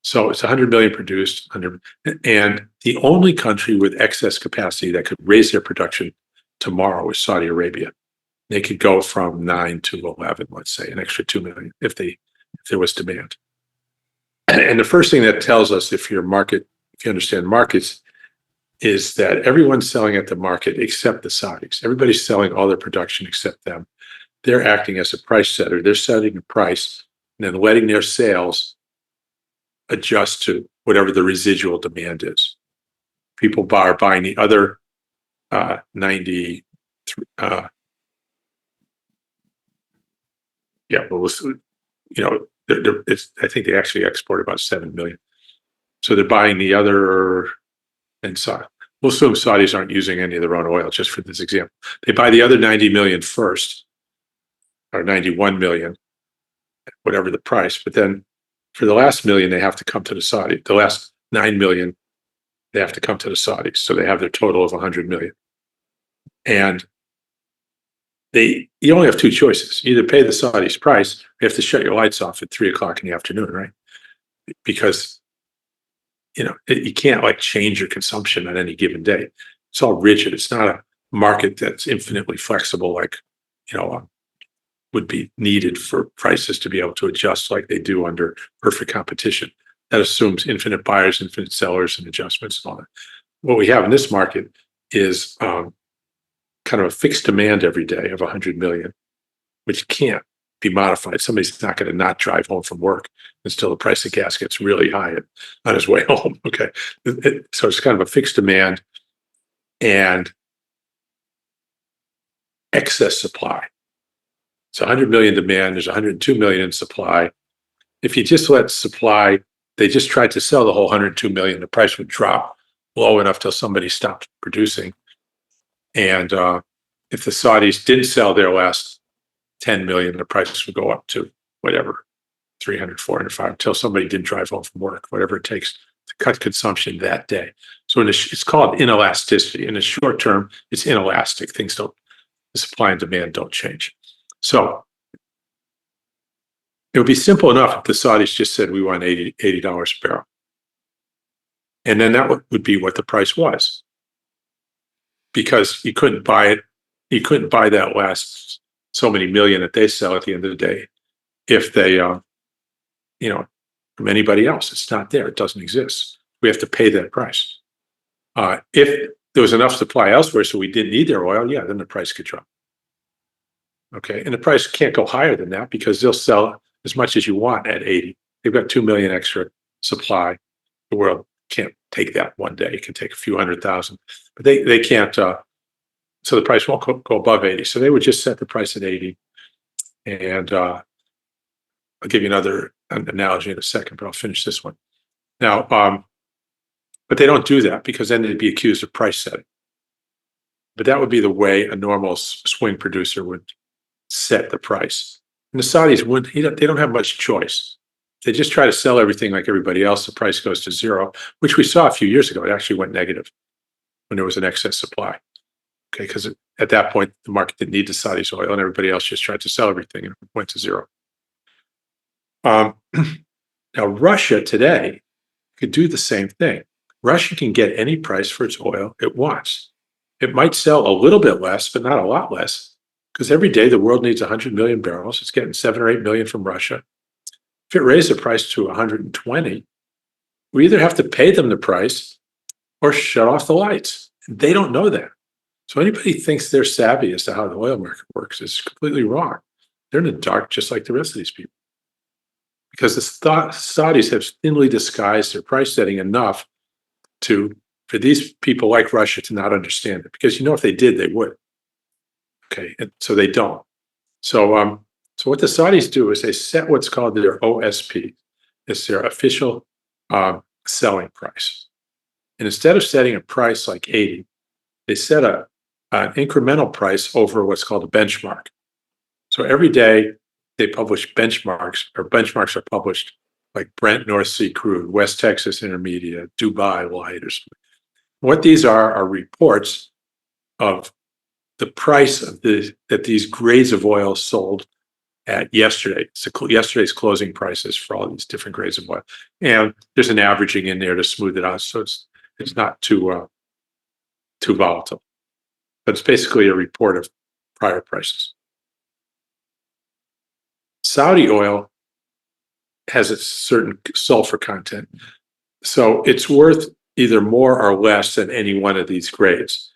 So it's 100 million produced, and the only country with excess capacity that could raise their production tomorrow is Saudi Arabia. They could go from 9 to 11, let's say, an extra 2 million if there was demand. And the first thing that tells us if you understand markets, is that everyone's selling at the market except the Saudis. Everybody's selling all their production except them. They're acting as a price setter. They're setting a price and then letting their sales adjust to whatever the residual demand is. People are buying the other 90. I think they actually export about 7 million. So they're buying the other, and so we'll assume Saudis aren't using any of their own oil, just for this example. They buy the other 90 million first, or 91 million, whatever the price. But then for the last million, they have to come to the Saudi. The last 9 million, they have to come to the Saudis. So they have their total of 100 million. And you only have two choices. Either pay the Saudis price, or you have to shut your lights off at 3:00 in the afternoon, right? Because you can't change your consumption on any given day. It's all rigid. It's not a market that's infinitely flexible, would be needed for prices to be able to adjust like they do under perfect competition. That assumes infinite buyers, infinite sellers, and adjustments and all that. What we have in this market is kind of a fixed demand every day of 100 million, which can't be modified. Somebody's not going to not drive home from work until the price of gas gets really high on his way home. Okay. So it's kind of a fixed demand and excess supply. It's 100 million demand. There's 102 million in supply. If you just let supply, they just tried to sell the whole 102 million, the price would drop low enough till somebody stopped producing. And if the Saudis didn't sell their last 10 million, the price would go up to whatever, 300, 400, 500, until somebody didn't drive home from work, whatever it takes to cut consumption that day. So it's called inelasticity. In the short term, it's inelastic. The supply and demand don't change. So it would be simple enough if the Saudis just said, we want $80 a barrel. And then that would be what the price was. Because you couldn't buy it. You couldn't buy that last so many million that they sell at the end of the day if they, from anybody else. It's not there. It doesn't exist. We have to pay that price. If there was enough supply elsewhere so we didn't need their oil, then the price could drop. Okay, and the price can't go higher than that because they'll sell as much as you want at 80. They've got 2 million extra supply. The world can't take that one day. It can take a few 100,000, but they can't. So the price won't go above 80. So they would just set the price at 80. And I'll give you another analogy in a second, but I'll finish this one now. But they don't do that because then they'd be accused of price setting. But that would be the way a normal swing producer would set the price. And the Saudis wouldn't, they don't have much choice. They just try to sell everything like everybody else. The price goes to zero, which we saw a few years ago. It actually went negative when there was an excess supply. Okay, because at that point, the market didn't need the Saudis oil and everybody else just tried to sell everything and it went to zero. Now, Russia today could do the same thing. Russia can get any price for its oil it wants. It might sell a little bit less, but not a lot less, because every day the world needs 100 million barrels. It's getting 7 or 8 million from Russia. If it raised the price to 120, we either have to pay them the price or shut off the lights. They don't know that. So anybody thinks they're savvy as to how the oil market works is completely wrong. They're in the dark just like the rest of these people. Because the Saudis have thinly disguised their price setting enough for these people like Russia to not understand it. Because if they did, they would. Okay, and so they don't. So what the Saudis do is they set what's called their OSP. It's their official selling price. And instead of setting a price like 80, they set an incremental price over what's called a benchmark. So every day they publish benchmarks, or benchmarks are published like Brent North Sea crude, West Texas Intermediate, Dubai Light, or something. What these are reports of the price of that these grades of oil sold at yesterday. So yesterday's closing prices for all these different grades of oil, and there's an averaging in there to smooth it out, so it's not too volatile. But it's basically a report of prior prices. Saudi oil has a certain sulfur content, so it's worth either more or less than any one of these grades.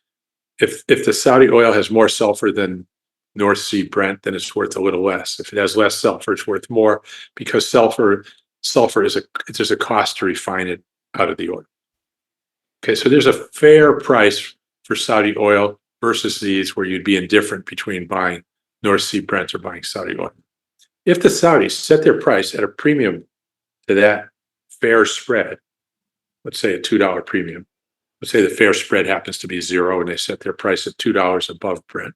If the Saudi oil has more sulfur than North Sea Brent, then it's worth a little less. If it has less sulfur, it's worth more, because sulfur is there's a cost to refine it out of the oil. Okay, so there's a fair price for Saudi oil versus these where you'd be indifferent between buying North Sea Brent or buying Saudi oil. If the Saudis set their price at a premium to that fair spread, let's say a $2 premium, let's say the fair spread happens to be zero and they set their price at $2 above Brent,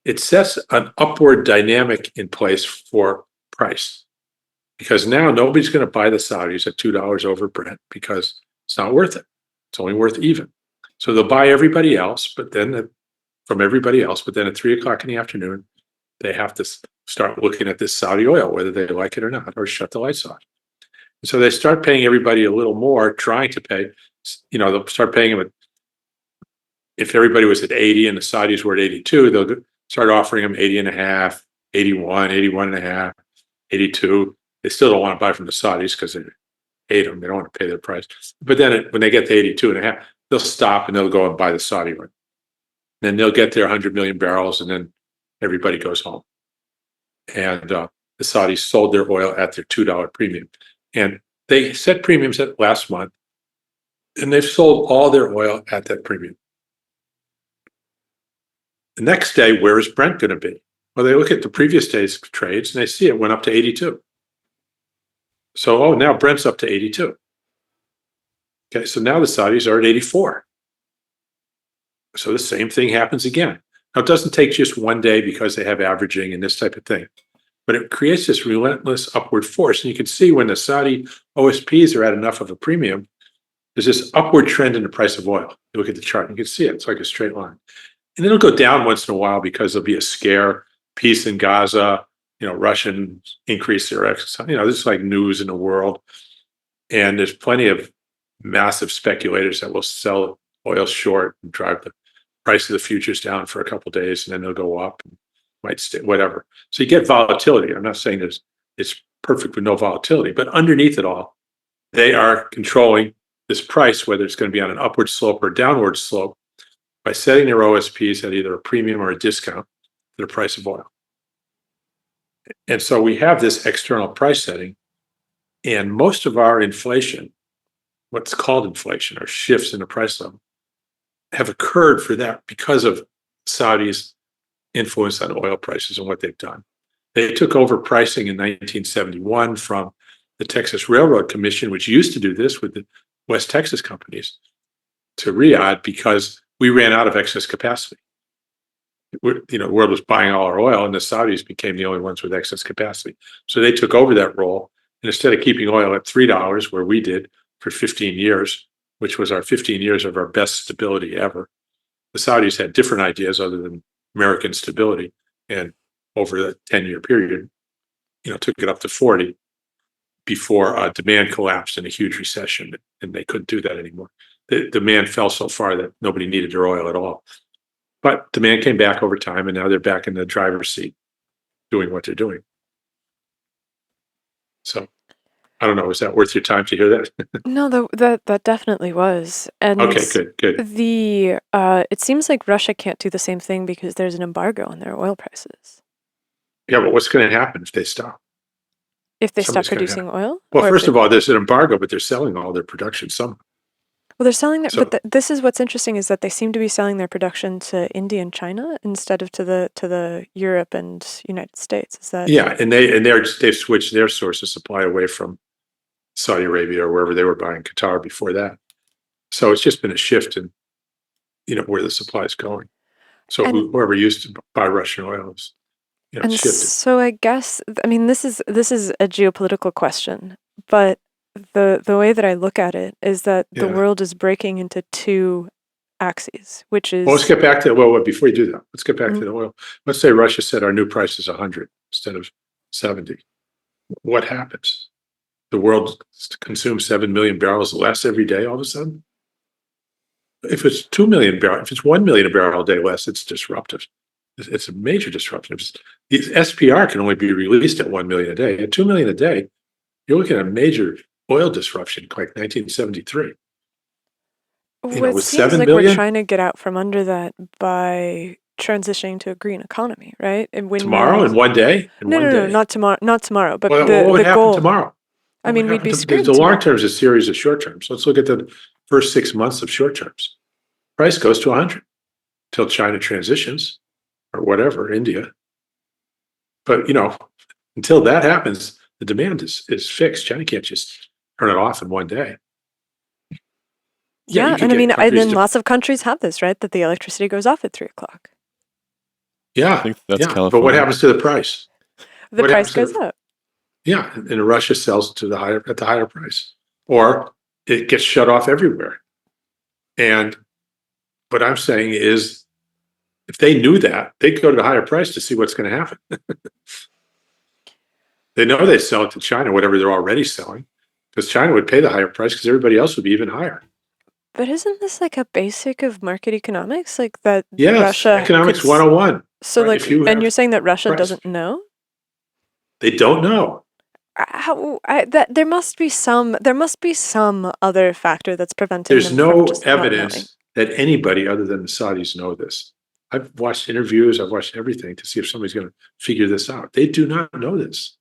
it sets an upward dynamic in place for price. Because now nobody's going to buy the Saudis at $2 over Brent because it's not worth it. It's only worth even. So they'll buy everybody else, but then from everybody else, but then at 3 o'clock in the afternoon, they have to start looking at this Saudi oil, whether they like it or not, or shut the lights off. And so they start paying everybody a little more, trying to pay, they'll start paying them if everybody was at 80 and the Saudis were at 82, they'll start offering them 80 and a half, 81, 81 and a half, 82. They still don't want to buy from the Saudis because they hate them. They don't want to pay their price. But then when they get to 82 and a half, they'll stop and they'll go and buy the Saudi one. Then they'll get their 100 million barrels and then everybody goes home. And the Saudis sold their oil at their $2 premium. And they set premiums at last month, and they've sold all their oil at that premium. The next day, where is Brent going to be? Well, they look at the previous day's trades and they see it went up to 82. So, now Brent's up to 82. Okay, so now the Saudis are at 84. So the same thing happens again. Now, it doesn't take just one day because they have averaging and this type of thing, but it creates this relentless upward force. And you can see when the Saudi OSPs are at enough of a premium, there's this upward trend in the price of oil. You look at the chart, you can see it. It's like a straight line. And then it'll go down once in a while because there'll be a scare, peace in Gaza, Russians increase their this is like news in the world. And there's plenty of massive speculators that will sell oil short and drive the price of the futures down for a couple of days, and then they'll go up and might stay, whatever. So you get volatility. I'm not saying it's perfect with no volatility, but underneath it all, they are controlling this price, whether it's going to be on an upward slope or downward slope, by setting their OSPs at either a premium or a discount to the price of oil. And so we have this external price setting, and most of our inflation, what's called inflation or shifts in the price level, have occurred for that because of Saudi's influence on oil prices and what they've done. They took over pricing in 1971 from the Texas Railroad Commission, which used to do this with the West Texas companies, to Riyadh because we ran out of excess capacity. The world was buying all our oil, and the Saudis became the only ones with excess capacity. So they took over that role, and instead of keeping oil at $3, where we did for 15 years, which was our 15 years of our best stability ever, the Saudis had different ideas other than American stability, and over the 10-year period, took it up to 40 before demand collapsed in a huge recession, and they couldn't do that anymore. The demand fell so far that nobody needed their oil at all. But demand came back over time, and now they're back in the driver's seat doing what they're doing. So I don't know. Is that worth your time to hear that? No, that definitely was. And Okay, good. it seems like Russia can't do the same thing because there's an embargo on their oil prices. Yeah, but what's going to happen if they stop? If they stop Something's gonna producing oil? Well, Or if first they- of all, there's an embargo, but they're selling all their production somehow. Well, they're selling their, So- but this is what's interesting is that they seem to be selling their production to India and China instead of to the Europe and United States. Is that? Yeah, and they've switched their source of supply away from Saudi Arabia or wherever they were buying, Qatar before that. So it's just been a shift in, where the supply is going. So And- whoever used to buy Russian oil is, And shifted. so I guess this is a geopolitical question, but the way that I look at it is that the Yeah. world is breaking into two axes, which is Well, let's get back to before you do that. Let's get back Mhm. to the oil. Let's say Russia said our new price is 100 instead of 70. What happens? The world consumes 7 million barrels less every day. All of a sudden, if it's 2 million barrels, if it's 1 million a barrel a day less, it's disruptive. It's a major disruption. The SPR can only be released at 1 million a day. At 2 million a day, you're looking at a major oil disruption like 1973. well, it with seems 7 like billion? we're trying to get out from under that by transitioning to a green economy, right? And Tomorrow in one day? no, not tomorrow, not tomorrow, but Well, the what would happen goal. tomorrow? I mean, we'd be Because screwed. the long tomorrow. term is a series of short terms. Let's look at the first 6 months of short terms. Price goes to 100 till China transitions or whatever, India. But, until that happens, the demand is fixed. China can't just turn it off in one day. Yeah, you could and I get mean, countries to- lots of countries have this, right? That the electricity goes off at 3:00. Yeah, I think that's yeah. But California. what happens to the price? The What price happens goes to up. Yeah, and Russia sells at the higher price, or it gets shut off everywhere. And what I'm saying is, if they knew that, they'd go to the higher price to see what's going to happen. They know they sell it to China, whatever they're already selling, because China would pay the higher price because everybody else would be even higher. But isn't this like a basic of market economics, like that Yes, Russia economics could 101. So right? like, If you and have you're saying that Russia price. doesn't know? They don't know. There must be some other factor that's preventing There's them no from just not knowing. evidence that anybody other than the Saudis know this. I've watched interviews, I've watched everything to see if somebody's going to figure this out. They do not know this.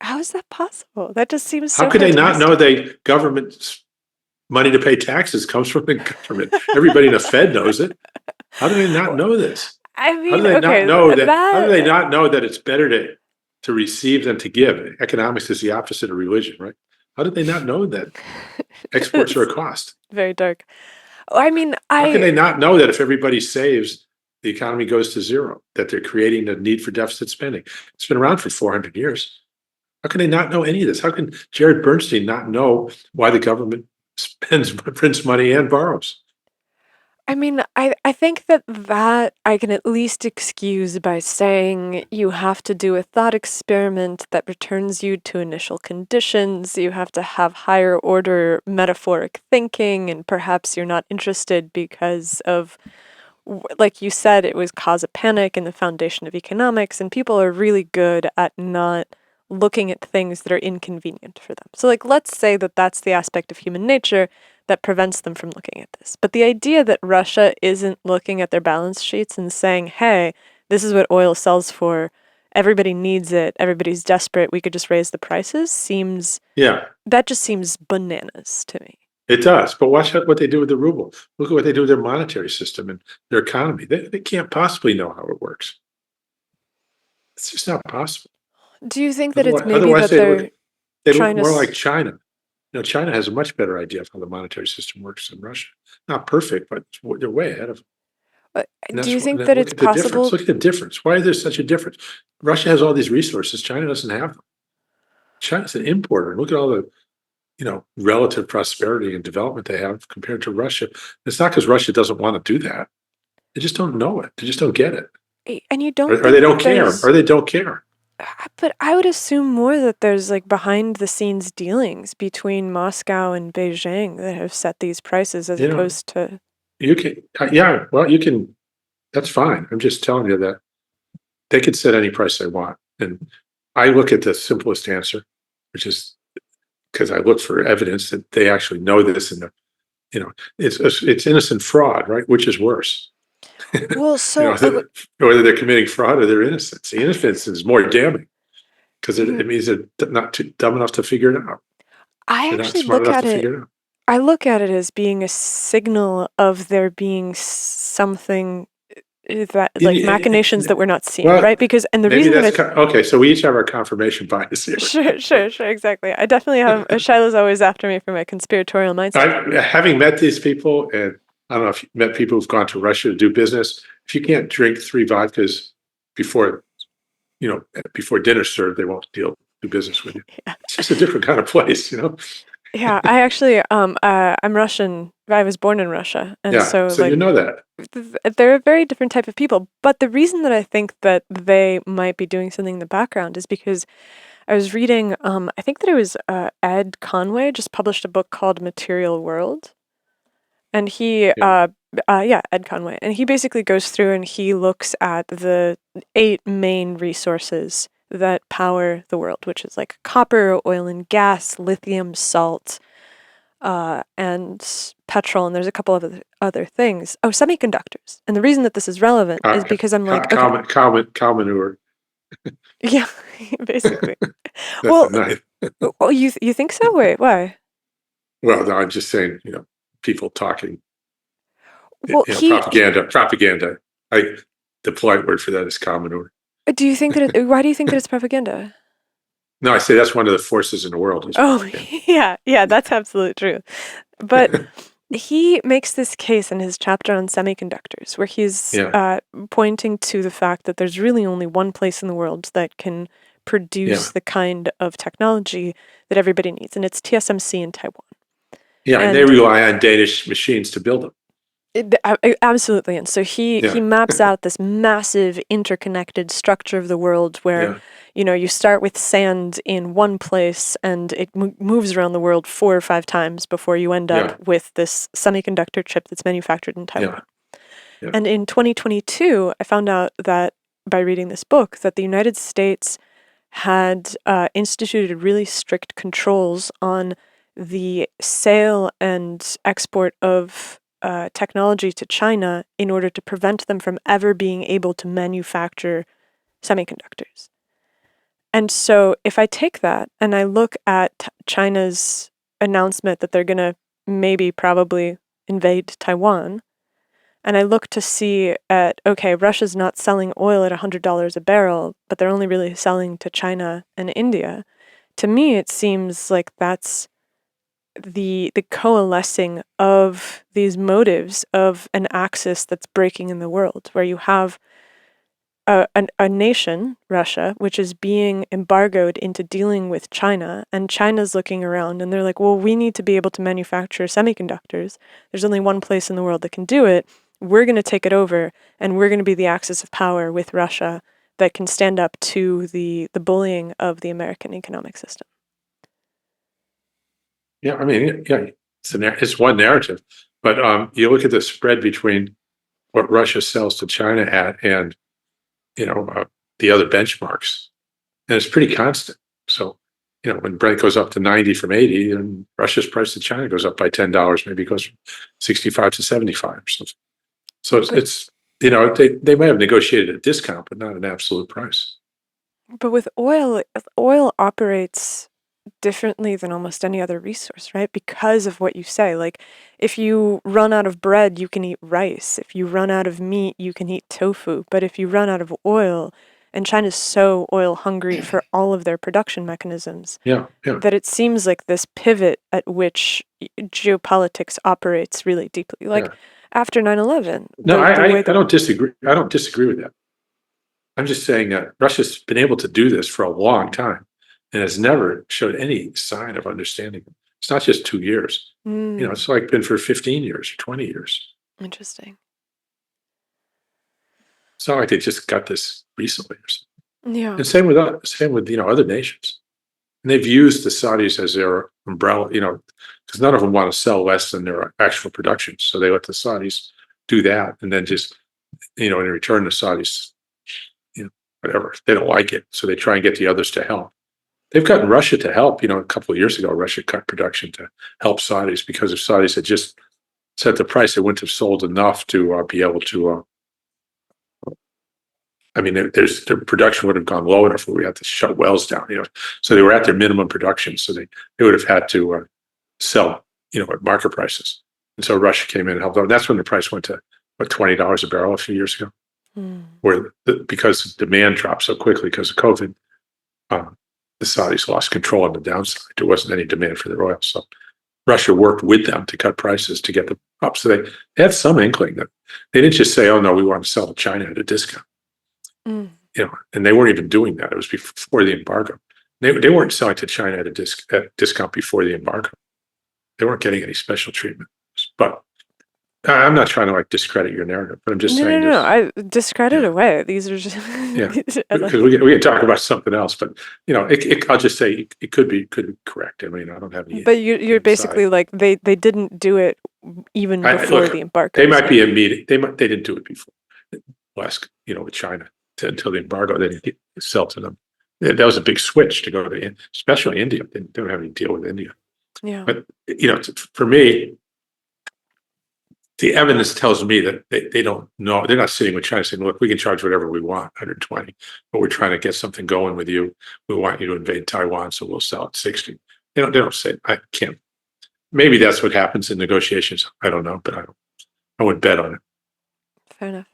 How is that possible? That just seems so How could they not know fantastic. government's money to pay taxes comes from the government? Everybody in the Fed knows it. How do they not know this? I mean, How do they okay, not know that? How do they not know that it's better to receive than to give? Economics is the opposite of religion, right? How did they not know that exports are a cost? Very dark. I mean, How can they not know that if everybody saves, the economy goes to zero, that they're creating the need for deficit spending? It's been around for 400 years. How can they not know any of this? How can Jared Bernstein not know why the government prints money and borrows? I mean, I think that I can at least excuse by saying you have to do a thought experiment that returns you to initial conditions. You have to have higher order metaphoric thinking, and perhaps you're not interested because of, like you said, it was cause of panic in the foundation of economics, and people are really good at not looking at things that are inconvenient for them. So, like, let's say that that's the aspect of human nature that prevents them from looking at this. But the idea that Russia isn't looking at their balance sheets and saying, hey, this is what oil sells for, everybody needs it, everybody's desperate, we could just raise the prices, that just seems bananas to me. It does. But watch what they do with the ruble. Look at what they do with their monetary system and their economy. They can't possibly know how it works. It's just not possible. Do you think that it's maybe Otherwise, that they look trying more to like China. China has a much better idea of how the monetary system works than Russia. Not perfect, but they're way ahead of. And Do that's you what, think that look it's at the difference. possible? Look at the difference. Why is there such a difference? Russia has all these resources. China doesn't have them. China's an importer. Look at all the, relative prosperity and development they have compared to Russia. It's not because Russia doesn't want to do that. They just don't know it. They just don't get it. And you don't Or think they don't that care. there's, Or they don't care. but I would assume more that there's like behind the scenes dealings between Moscow and Beijing that have set these prices as You know, opposed to. you can, yeah, well, you can, that's fine. I'm just telling you that they can set any price they want. And I look at the simplest answer, which is because I look for evidence that they actually know this, and it's innocent fraud, right? Which is worse, Well, so whether they're committing fraud or they're innocent. The innocence is more damning because it means they're not too dumb enough to figure it out. I They're not actually smart look enough at to it. figure it out. I look at it as being a signal of there being something that like machinations that we're not seeing, Well, right? Because and the maybe reason that that's okay. So we each have our confirmation bias here. sure, exactly. I definitely have. Shiloh's always after me for my conspiratorial mindset. Having met these people, and I don't know if you've met people who've gone to Russia to do business. If you can't drink 3 vodkas before, before dinner's served, they won't do business with you. Yeah. It's just a different kind of place, Yeah, I actually, I'm Russian. I was born in Russia, and Yeah. so So like you know that. they're a very different type of people. But the reason that I think that they might be doing something in the background is because I was reading. I think that it was Ed Conway just published a book called Material World, and Ed Conway, and he basically goes through and he looks at the 8 main resources that power the world, which is like copper, oil and gas, lithium, salt, and petrol, and there's a couple of other things. Oh, semiconductors. And the reason that this is relevant is because I'm like, okay, Cow manure. yeah, basically. That's Well, a knife. oh, you think so? Wait, why? Well, no, I'm just saying, people talking, Well, propaganda. The polite word for that is cow manure. do you think that why do you think that it's propaganda? No, I say that's one of the forces in the world. Oh, yeah, that's absolutely true. But he makes this case in his chapter on semiconductors where he's pointing to the fact that there's really only one place in the world that can produce the kind of technology that everybody needs, and it's TSMC in Taiwan. Yeah, and they rely on Danish machines to build them. Absolutely. And so he maps out this massive interconnected structure of the world where, you start with sand in one place and it moves around the world 4 or 5 times before you end up with this semiconductor chip that's manufactured in Taiwan. Yeah. And in 2022, I found out that by reading this book that the United States had instituted really strict controls on the sale and export of technology to China in order to prevent them from ever being able to manufacture semiconductors. And so if I take that and I look at China's announcement that they're going to probably invade Taiwan, and I look to see okay, Russia's not selling oil at $100 a barrel, but they're only really selling to China and India. To me, it seems like that's the coalescing of these motives of an axis that's breaking in the world, where you have a nation, Russia, which is being embargoed into dealing with China, and China's looking around and they're like, well, we need to be able to manufacture semiconductors. There's only one place in the world that can do it. We're going to take it over, and we're going to be the axis of power with Russia that can stand up to the bullying of the American economic system. Yeah, I mean, it's one narrative, but you look at the spread between what Russia sells to China at and the other benchmarks, and it's pretty constant. So when Brent goes up to 90 from 80, and Russia's price to China goes up by $10, maybe it goes from 65 to 75 or something. So it's they might have negotiated a discount, but not an absolute price. But with oil operates differently than almost any other resource, right? Because of what you say. Like, if you run out of bread, you can eat rice. If you run out of meat, you can eat tofu. But if you run out of oil, And China's so oil hungry for all of their production mechanisms Yeah. that it seems like this pivot at which geopolitics operates really deeply. Like after 9/11, No, the way I don't disagree. I don't disagree with that. I'm just saying that Russia's been able to do this for a long time and has never showed any sign of understanding it. It's not just 2 years. It's like been for 15 years or 20 years. Interesting. It's not like they just got this recently or something. Yeah. And same with other nations. And they've used the Saudis as their umbrella, because none of them want to sell less than their actual production. So they let the Saudis do that, and then just, in return, the Saudis, whatever, they don't like it, so they try and get the others to help. They've gotten Russia to help. A couple of years ago, Russia cut production to help Saudis, because if Saudis had just set the price, they wouldn't have sold enough to be able to. Their production would have gone low enough where we had to shut wells down. So they were at their minimum production, so they would have had to sell, at market prices. And so Russia came in and helped out. And that's when the price went to $20 a barrel a few years ago, where because demand dropped so quickly because of COVID, the Saudis lost control on the downside. There wasn't any demand for their oil, so Russia worked with them to cut prices to get them up. So they had some inkling that they didn't just say, "Oh no, we want to sell to China at a discount." And they weren't even doing that. It was before the embargo. They weren't selling to China at a discount before the embargo. They weren't getting any special treatment. But I'm not trying to discredit your narrative, but I'm just saying. No. I discredit away. These are just because we can talk about something else. But I'll just say it could be correct. I don't have any. But you're basically like they didn't do it even before the embargo. They might be immediate. They didn't do it before. Last, with China. Until the embargo, they didn't sell to them. That was a big switch to go to, especially India. They don't have any deal with India. Yeah. But for me, the evidence tells me that they don't know. They're not sitting with China saying, "Look, we can charge whatever we want, 120, but we're trying to get something going with you. We want you to invade Taiwan, so we'll sell at 60." They don't say. I can't. Maybe that's what happens in negotiations. I don't know, but I would bet on it. Fair enough.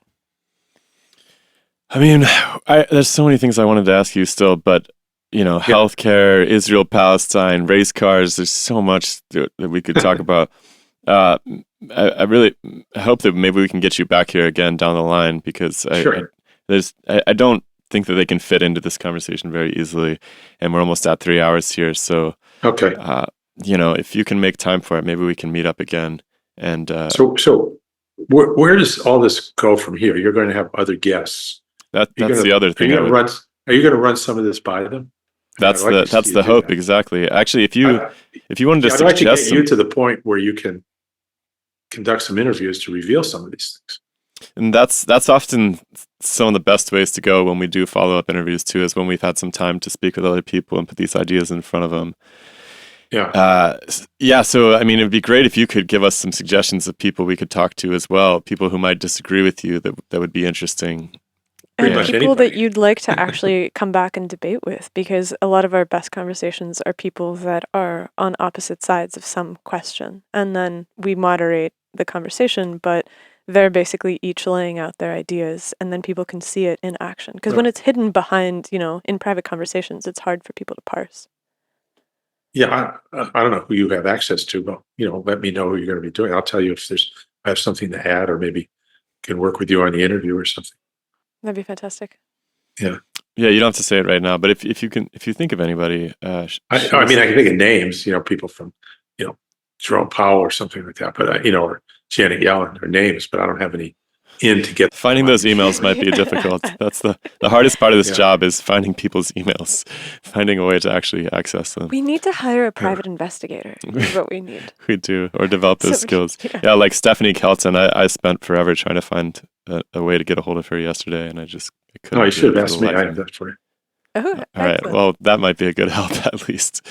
There's so many things I wanted to ask you still, but healthcare, Israel, Palestine, race cars. There's so much that we could talk about. I really hope that maybe we can get you back here again down the line, because I don't think that they can fit into this conversation very easily, and we're almost at 3 hours here. So okay, if you can make time for it, maybe we can meet up again. And so where does all this go from here? You're going to have other guests. That's the other thing. Are you going to run some of this by them? That's the hope, exactly. Actually, if you wanted to I'd like to get suggest you to the point where you can conduct some interviews to reveal some of these things. And that's often some of the best ways to go when we do follow-up interviews too, is when we've had some time to speak with other people and put these ideas in front of them. Yeah. So, it'd be great if you could give us some suggestions of people we could talk to as well, people who might disagree with you that would be interesting. And people that you'd like to actually come back and debate with, because a lot of our best conversations are people that are on opposite sides of some question. And then we moderate the conversation, but they're basically each laying out their ideas, and then people can see it in action. Because when it's hidden behind, in private conversations, it's hard for people to parse. Yeah, I don't know who you have access to, but let me know who you're going to be doing. I'll tell you if I have something to add, or maybe can work with you on the interview or something. That'd be fantastic. Yeah. Yeah, you don't have to say it right now, but if you think of anybody, I can think of names. People from Jerome Powell or something like that, but or Janet Yellen, or names, but I don't have any in to get. Finding those emails might be difficult. That's the hardest part of this job, is finding people's emails, finding a way to actually access them. We need to hire a private investigator. Is what we need. We do, or develop those skills. Yeah, like Stephanie Kelton, I spent forever trying to find a way to get a hold of her yesterday, and I couldn't. Oh, you should have asked me. I have that for you. Oh, all right. Well, that might be a good help at least.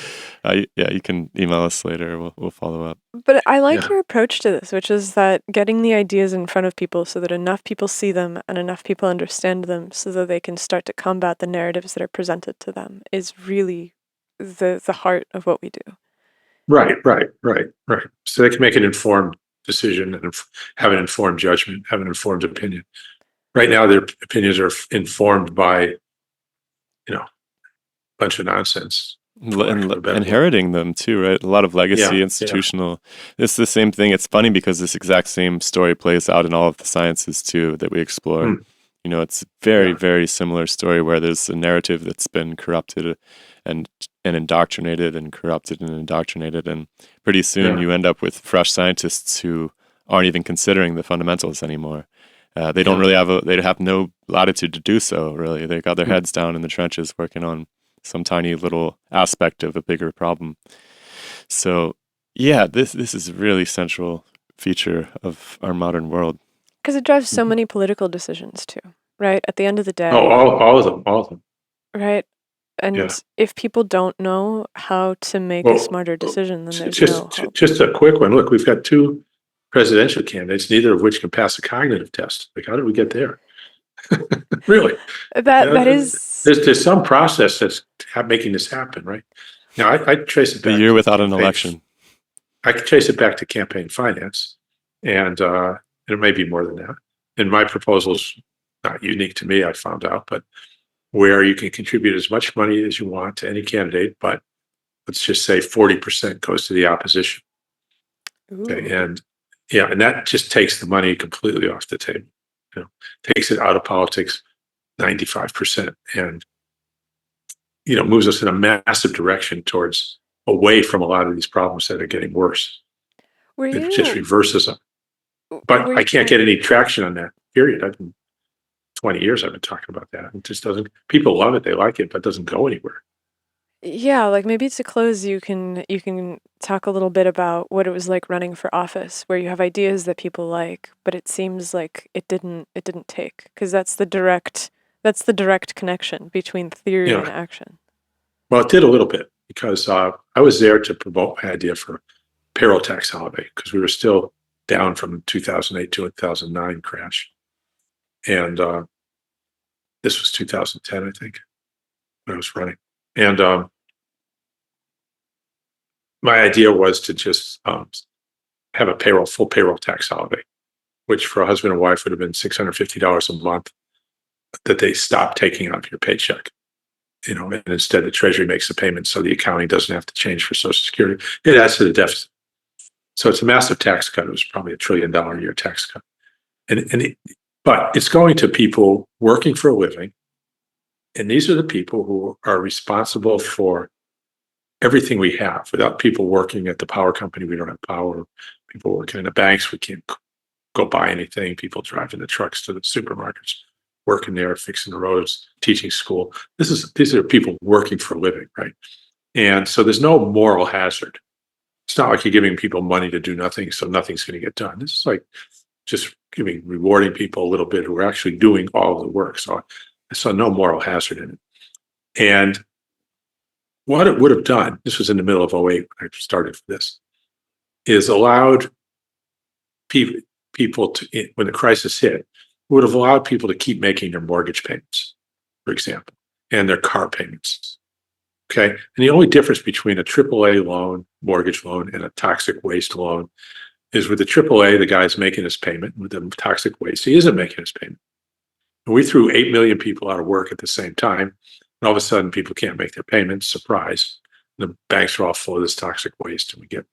You can email us later. We'll follow up. But I like your approach to this, which is that getting the ideas in front of people so that enough people see them and enough people understand them, so that they can start to combat the narratives that are presented to them, is really the heart of what we do. Right. So they can make an informed decision and have an informed judgment, have an informed opinion. Right now, their opinions are informed by bunch of nonsense. For lack of a better word. Inheriting them too, right? A lot of legacy, Yeah, institutional. It's the same thing. It's funny because this exact same story plays out in all of the sciences too that we explore. Mm. It's very, Yeah. very similar story where there's a narrative that's been corrupted and indoctrinated and corrupted and indoctrinated, and pretty soon Yeah. you end up with fresh scientists who aren't even considering the fundamentals anymore. They don't Yeah. really they have no latitude to do so. Really, they got their heads down in the trenches working on some tiny little aspect of a bigger problem. So, yeah, this is a really central feature of our modern world. Because it drives so many political decisions too, right? At the end of the day, All of them. right? And Yeah. if people don't know how to make a Well, smarter decision, then there's no hope. Just a quick one. Look, we've got two presidential candidates, neither of which can pass a cognitive test. Like, how did we get there? Really? That is There's some process that's making this happen, right? Now, I trace it back. The year to without an campaign- election. I could trace it back to campaign finance, and it may be more than that. And my proposal's not unique to me, I found out, but where you can contribute as much money as you want to any candidate, but let's just say 40% goes to the opposition. Okay, and that just takes the money completely off the table. Takes it out of politics 95%, and moves us in a massive direction towards away from a lot of these problems that are getting worse. It just reverses them. But I can't get any traction on that. Period. 20 years I've been talking about that. It just doesn't. People love it, they like it, but it doesn't go anywhere. Yeah, like maybe to close, you can talk a little bit about what it was like running for office, where you have ideas that people like, but it seems like it didn't take, because that's the direct connection between theory and action. Well, it did a little bit because I was there to promote my idea for payroll tax holiday because we were still down from 2008 to 2009 crash, and this was 2010, I think, when I was running. And my idea was to just have a full payroll tax holiday, which for a husband and wife would have been $650 a month that they stop taking out of your paycheck. And instead the Treasury makes the payment so the accounting doesn't have to change for Social Security. It adds to the deficit. So it's a massive tax cut. It was probably $1 trillion a year tax cut. But it's going to people working for a living. And these are the people who are responsible for everything we have. Without people working at the power company, we don't have power. People working in the banks, we can't go buy anything. People driving the trucks to the supermarkets, working there, fixing the roads, teaching school. These are people working for a living, right? And so there's no moral hazard. It's not like you're giving people money to do nothing, so nothing's going to get done. This is like just rewarding people a little bit who are actually doing all of the work. So I saw no moral hazard in it. And what it would have done, this was in the middle of 2008 when I started for this, is allowed people to, when the crisis hit, would have allowed people to keep making their mortgage payments, for example, and their car payments. Okay. And the only difference between a AAA loan, mortgage loan, and a toxic waste loan is with the AAA, the guy's making his payment. With the toxic waste, he isn't making his payment. And we threw 8 million people out of work at the same time. And all of a sudden, people can't make their payments. Surprise. The banks are all full of this toxic waste, and we get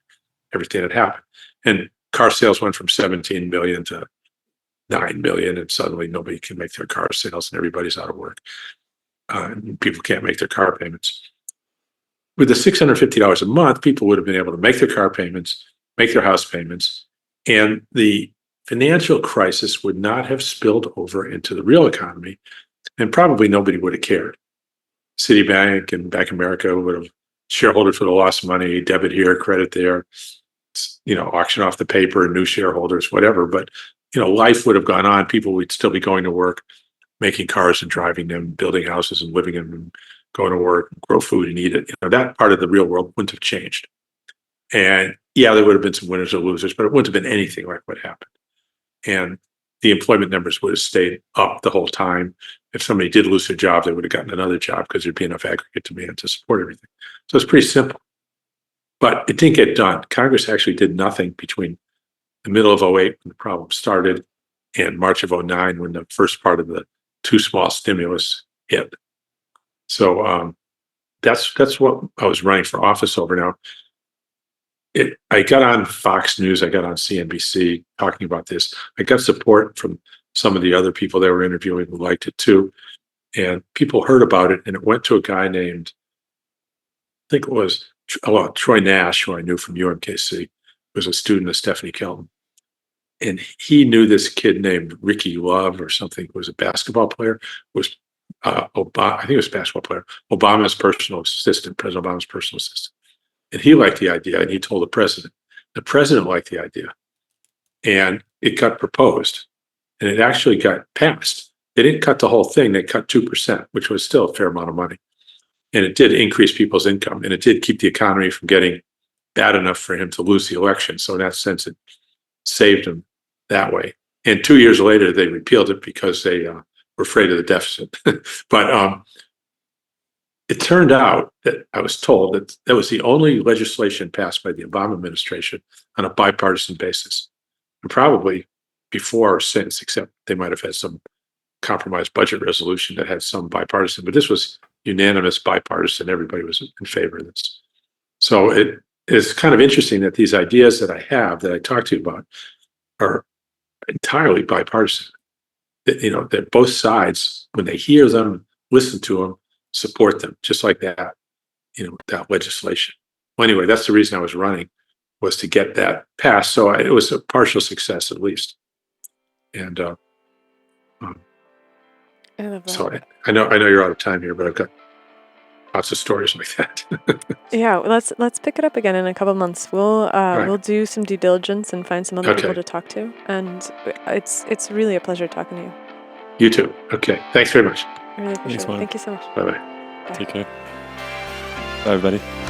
everything that happened. And car sales went from 17 million to 9 million, and suddenly nobody can make their car sales, and everybody's out of work. And people can't make their car payments. With the $650 a month, people would have been able to make their car payments, make their house payments, and the financial crisis would not have spilled over into the real economy, and probably nobody would have cared. Citibank and Bank of America would have shareholders would have lost money, debit here, credit there, auction off the paper, new shareholders, whatever. But life would have gone on. People would still be going to work, making cars and driving them, building houses and living in them, going to work, grow food and eat it. That part of the real world wouldn't have changed. And yeah, there would have been some winners or losers, but it wouldn't have been anything like what happened. And the employment numbers would have stayed up the whole time. If somebody did lose their job, they would have gotten another job because there'd be enough aggregate demand to support everything. So it's pretty simple. But it didn't get done. Congress actually did nothing between the middle of 2008 when the problem started and March of 2009 when the first part of the too small stimulus hit. So that's what I was running for office over. Now, I got on Fox News, I got on CNBC talking about this. I got support from some of the other people they were interviewing who liked it too. And people heard about it, and it went to a guy named, I think it was Troy Nash, who I knew from UMKC, was a student of Stephanie Kelton. And he knew this kid named Ricky Love or something, who was a basketball player, was Obama, I think it was a basketball player, Obama's personal assistant, President Obama's personal assistant. And he liked the idea, and he told the president. The president liked the idea, and it got proposed, and it actually got passed. They didn't cut the whole thing; they cut 2%, which was still a fair amount of money, and it did increase people's income, and it did keep the economy from getting bad enough for him to lose the election. So in that sense, it saved him that way. And 2 years later, they repealed it because they were afraid of the deficit. But it turned out that I was told that that was the only legislation passed by the Obama administration on a bipartisan basis, and probably before or since, except they might have had some compromise budget resolution that had some bipartisan, but this was unanimous bipartisan. Everybody was in favor of this. So it is kind of interesting that these ideas that I have, that I talk to you about, are entirely bipartisan. That both sides, when they hear them, listen to them, support them, just like that, that legislation. Well, anyway, that's the reason I was running, was to get that passed. So it was a partial success, at least. And I love that. so I know you're out of time here, but I've got lots of stories like that. Yeah, let's pick it up again in a couple months. We'll do some due diligence and find some other people to talk to, and it's really a pleasure talking to you. You too. Okay, thanks very much. I really appreciate it. Thank you so much. Bye-bye. Take care. Bye, everybody.